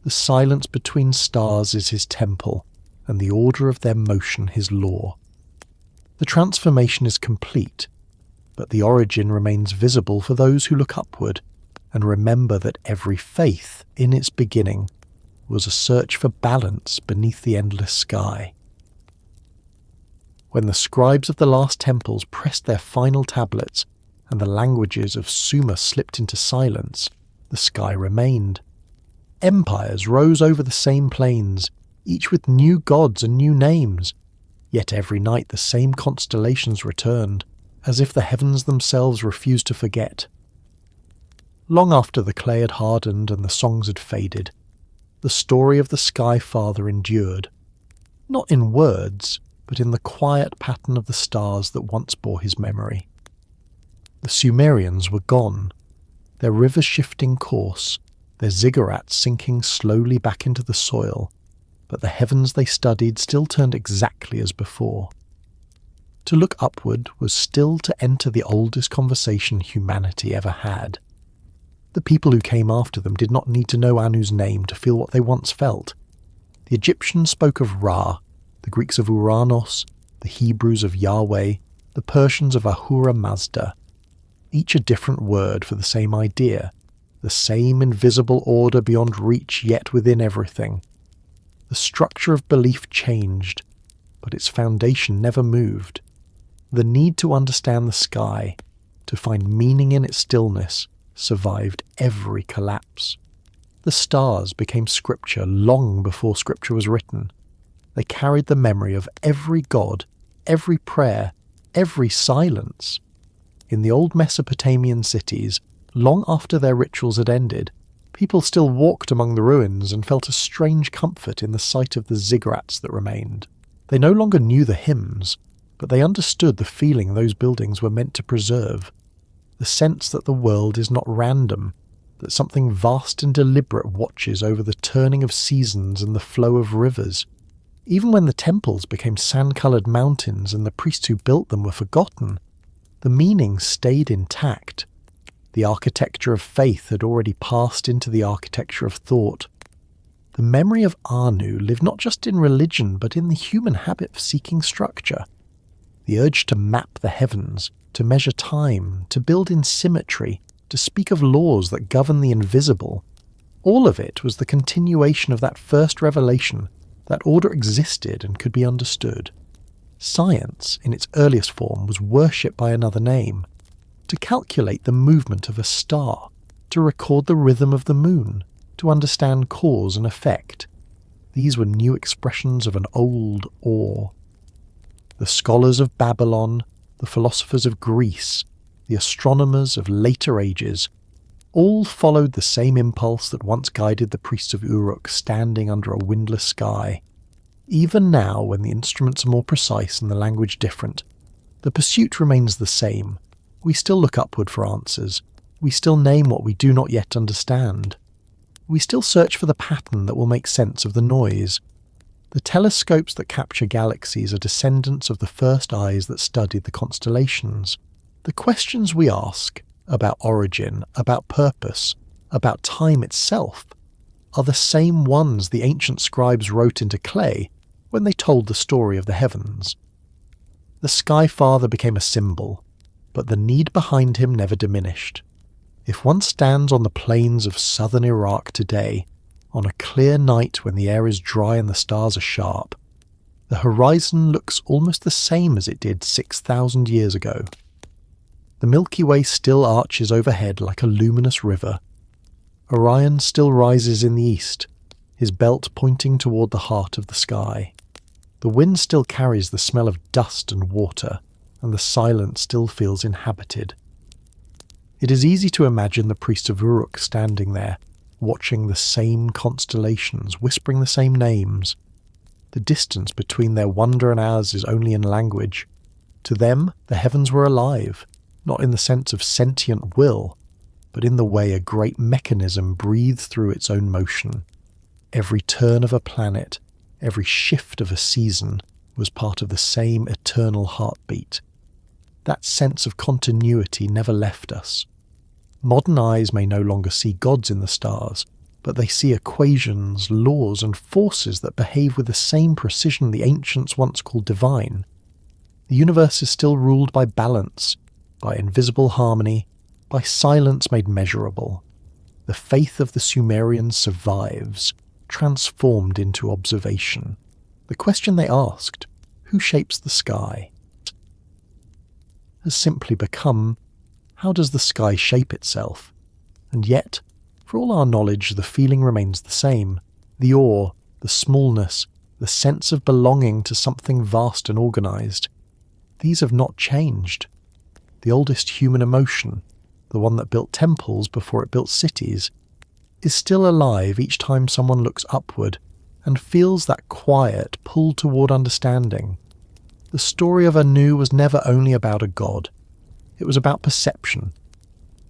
The silence between stars is his temple, and the order of their motion his law. The transformation is complete, but the origin remains visible for those who look upward and remember that every faith, in its beginning, was a search for balance beneath the endless sky. When the scribes of the last temples pressed their final tablets and the languages of Sumer slipped into silence, the sky remained. Empires rose over the same plains, each with new gods and new names, yet every night the same constellations returned, as if the heavens themselves refused to forget. Long after the clay had hardened and the songs had faded, the story of the Sky Father endured, not in words, but in the quiet pattern of the stars that once bore his memory. The Sumerians were gone, their rivers shifting course, their ziggurats sinking slowly back into the soil, but the heavens they studied still turned exactly as before. To look upward was still to enter the oldest conversation humanity ever had. The people who came after them did not need to know Anu's name to feel what they once felt. The Egyptians spoke of Ra, the Greeks of Uranos, the Hebrews of Yahweh, the Persians of Ahura Mazda, each a different word for the same idea, the same invisible order beyond reach yet within everything. The structure of belief changed, but its foundation never moved. The need to understand the sky, to find meaning in its stillness, survived every collapse. The stars became scripture long before scripture was written. They carried the memory of every god every prayer, every silence. In the old Mesopotamian cities, long after their rituals had ended, people still walked among the ruins and felt a strange comfort in the sight of the ziggurats that remained. They no longer knew the hymns, but they understood the feeling those buildings were meant to preserve. The sense that the world is not random, that something vast and deliberate watches over the turning of seasons and the flow of rivers. Even when the temples became sand-coloured mountains and the priests who built them were forgotten, the meaning stayed intact. The architecture of faith had already passed into the architecture of thought. The memory of Anu lived not just in religion but in the human habit of seeking structure. The urge to map the heavens, to measure time, to build in symmetry, to speak of laws that govern the invisible. All of it was the continuation of that first revelation that order existed and could be understood. Science, in its earliest form, was worship by another name. To calculate the movement of a star, to record the rhythm of the moon, to understand cause and effect. These were new expressions of an old awe. The scholars of Babylon, the philosophers of Greece, the astronomers of later ages, all followed the same impulse that once guided the priests of Uruk standing under a windless sky. Even now, when the instruments are more precise and the language different, the pursuit remains the same. We still look upward for answers. We still name what we do not yet understand. We still search for the pattern that will make sense of the noise. The telescopes that capture galaxies are descendants of the first eyes that studied the constellations. The questions we ask about origin, about purpose, about time itself, are the same ones the ancient scribes wrote into clay when they told the story of the heavens. The Sky Father became a symbol, but the need behind him never diminished. If one stands on the plains of southern Iraq today, on a clear night when the air is dry and the stars are sharp, the horizon looks almost the same as it did 6,000 years ago. The Milky Way still arches overhead like a luminous river. Orion still rises in the east, his belt pointing toward the heart of the sky. The wind still carries the smell of dust and water, and the silence still feels inhabited. It is easy to imagine the priests of Uruk standing there, watching the same constellations, whispering the same names. The distance between their wonder and ours is only in language. To them, the heavens were alive, not in the sense of sentient will, but in the way a great mechanism breathed through its own motion. Every turn of a planet, every shift of a season was part of the same eternal heartbeat. That sense of continuity never left us. Modern eyes may no longer see gods in the stars, but they see equations, laws, and forces that behave with the same precision the ancients once called divine. The universe is still ruled by balance, by invisible harmony, by silence made measurable. The faith of the Sumerians survives, transformed into observation. The question they asked, who shapes the sky, has simply become, how does the sky shape itself? And yet, for all our knowledge, the feeling remains the same. The awe, the smallness, the sense of belonging to something vast and organised. These have not changed. The oldest human emotion, the one that built temples before it built cities, is still alive each time someone looks upward and feels that quiet pull toward understanding. The story of Anu was never only about a god. It was about perception.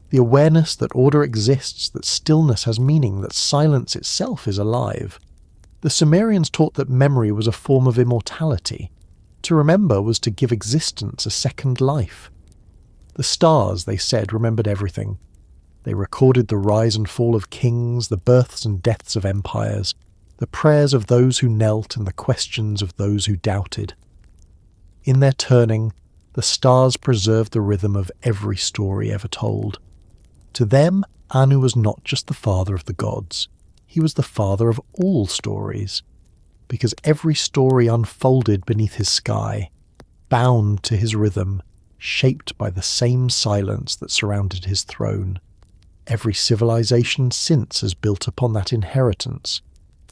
The awareness that order exists, that stillness has meaning, that silence itself is alive. The Sumerians taught that memory was a form of immortality. To remember was to give existence a second life. The stars, they said, remembered everything. They recorded the rise and fall of kings, the births and deaths of empires, the prayers of those who knelt and the questions of those who doubted. In their turning, the stars preserved the rhythm of every story ever told. To them, Anu was not just the father of the gods. He was the father of all stories, because every story unfolded beneath his sky, bound to his rhythm, shaped by the same silence that surrounded his throne. Every civilization since has built upon that inheritance.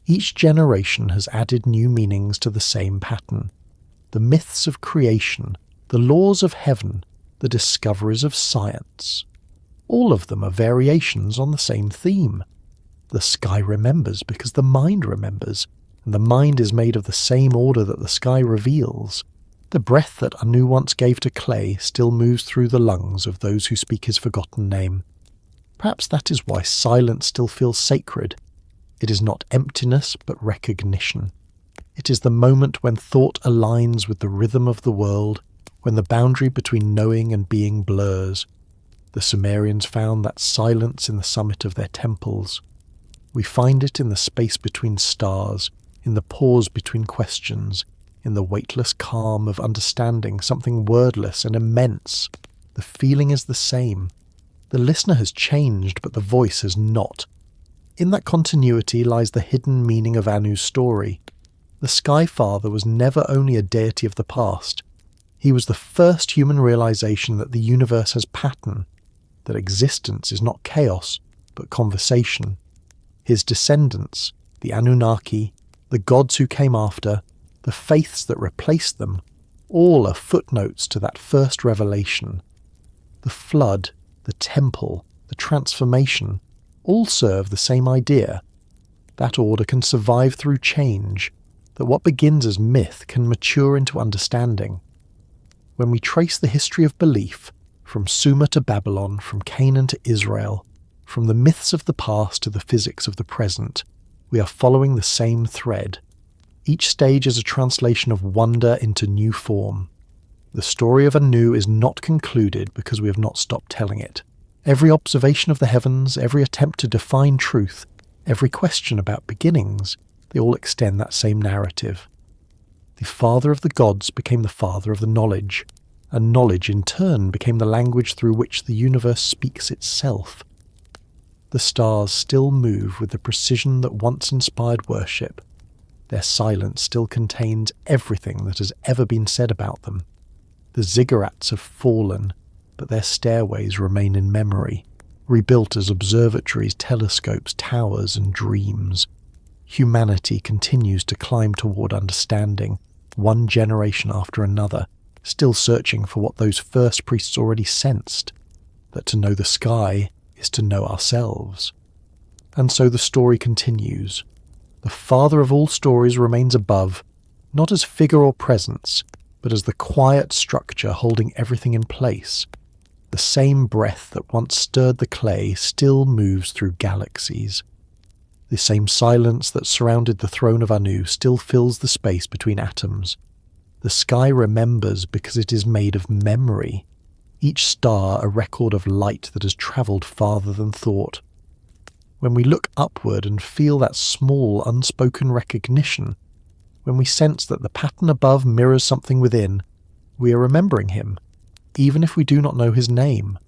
Each generation has added new meanings to the same pattern. the myths of creation, the laws of heaven, the discoveries of science. All of them are variations on the same theme. The sky remembers because the mind remembers, and the mind is made of the same order that the sky reveals. The breath that Anu once gave to clay still moves through the lungs of those who speak his forgotten name. Perhaps that is why silence still feels sacred. It is not emptiness, but recognition. It is the moment when thought aligns with the rhythm of the world, when the boundary between knowing and being blurs. The Sumerians found that silence in the summit of their temples. We find it in the space between stars, in the pause between questions, in the weightless calm of understanding something wordless and immense. The feeling is the same. The listener has changed, but the voice has not. In that continuity lies the hidden meaning of Anu's story. The Sky Father was never only a deity of the past. He was the first human realization that the universe has pattern, that existence is not chaos, but conversation. His descendants, the Anunnaki, the gods who came after, the faiths that replaced them, all are footnotes to that first revelation. The flood, the temple, the transformation, all serve the same idea. That order can survive through change, that what begins as myth can mature into understanding. When we trace the history of belief, from Sumer to Babylon, from Canaan to Israel, from the myths of the past to the physics of the present, we are following the same thread. Each stage is a translation of wonder into new form. The story of Anu is not concluded because we have not stopped telling it. Every observation of the heavens, every attempt to define truth, every question about beginnings, they all extend that same narrative. The father of the gods became the father of the knowledge, and knowledge in turn became the language through which the universe speaks itself. The stars still move with the precision that once inspired worship. Their silence still contains everything that has ever been said about them. The ziggurats have fallen, but their stairways remain in memory, rebuilt as observatories, telescopes, towers, and dreams. Humanity continues to climb toward understanding, one generation after another, still searching for what those first priests already sensed, that to know the sky is to know ourselves. And so the story continues. The father of all stories remains above, not as figure or presence, but as the quiet structure holding everything in place. The same breath that once stirred the clay still moves through galaxies. The same silence that surrounded the throne of Anu still fills the space between atoms. The sky remembers because it is made of memory. Each star a record of light that has travelled farther than thought. When we look upward and feel that small, unspoken recognition, when we sense that the pattern above mirrors something within, we are remembering him, even if we do not know his name.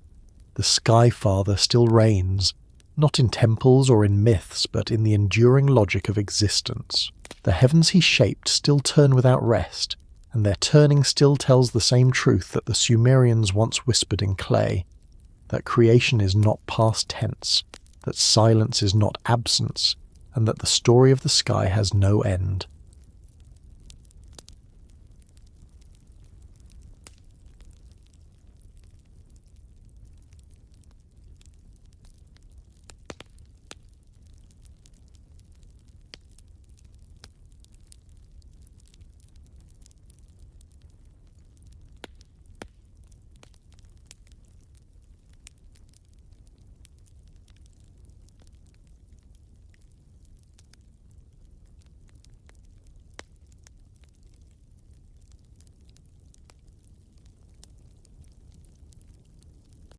The Sky Father still reigns, not in temples or in myths, but in the enduring logic of existence. The heavens he shaped still turn without rest, and their turning still tells the same truth that the Sumerians once whispered in clay, that creation is not past tense, that silence is not absence, and that the story of the sky has no end.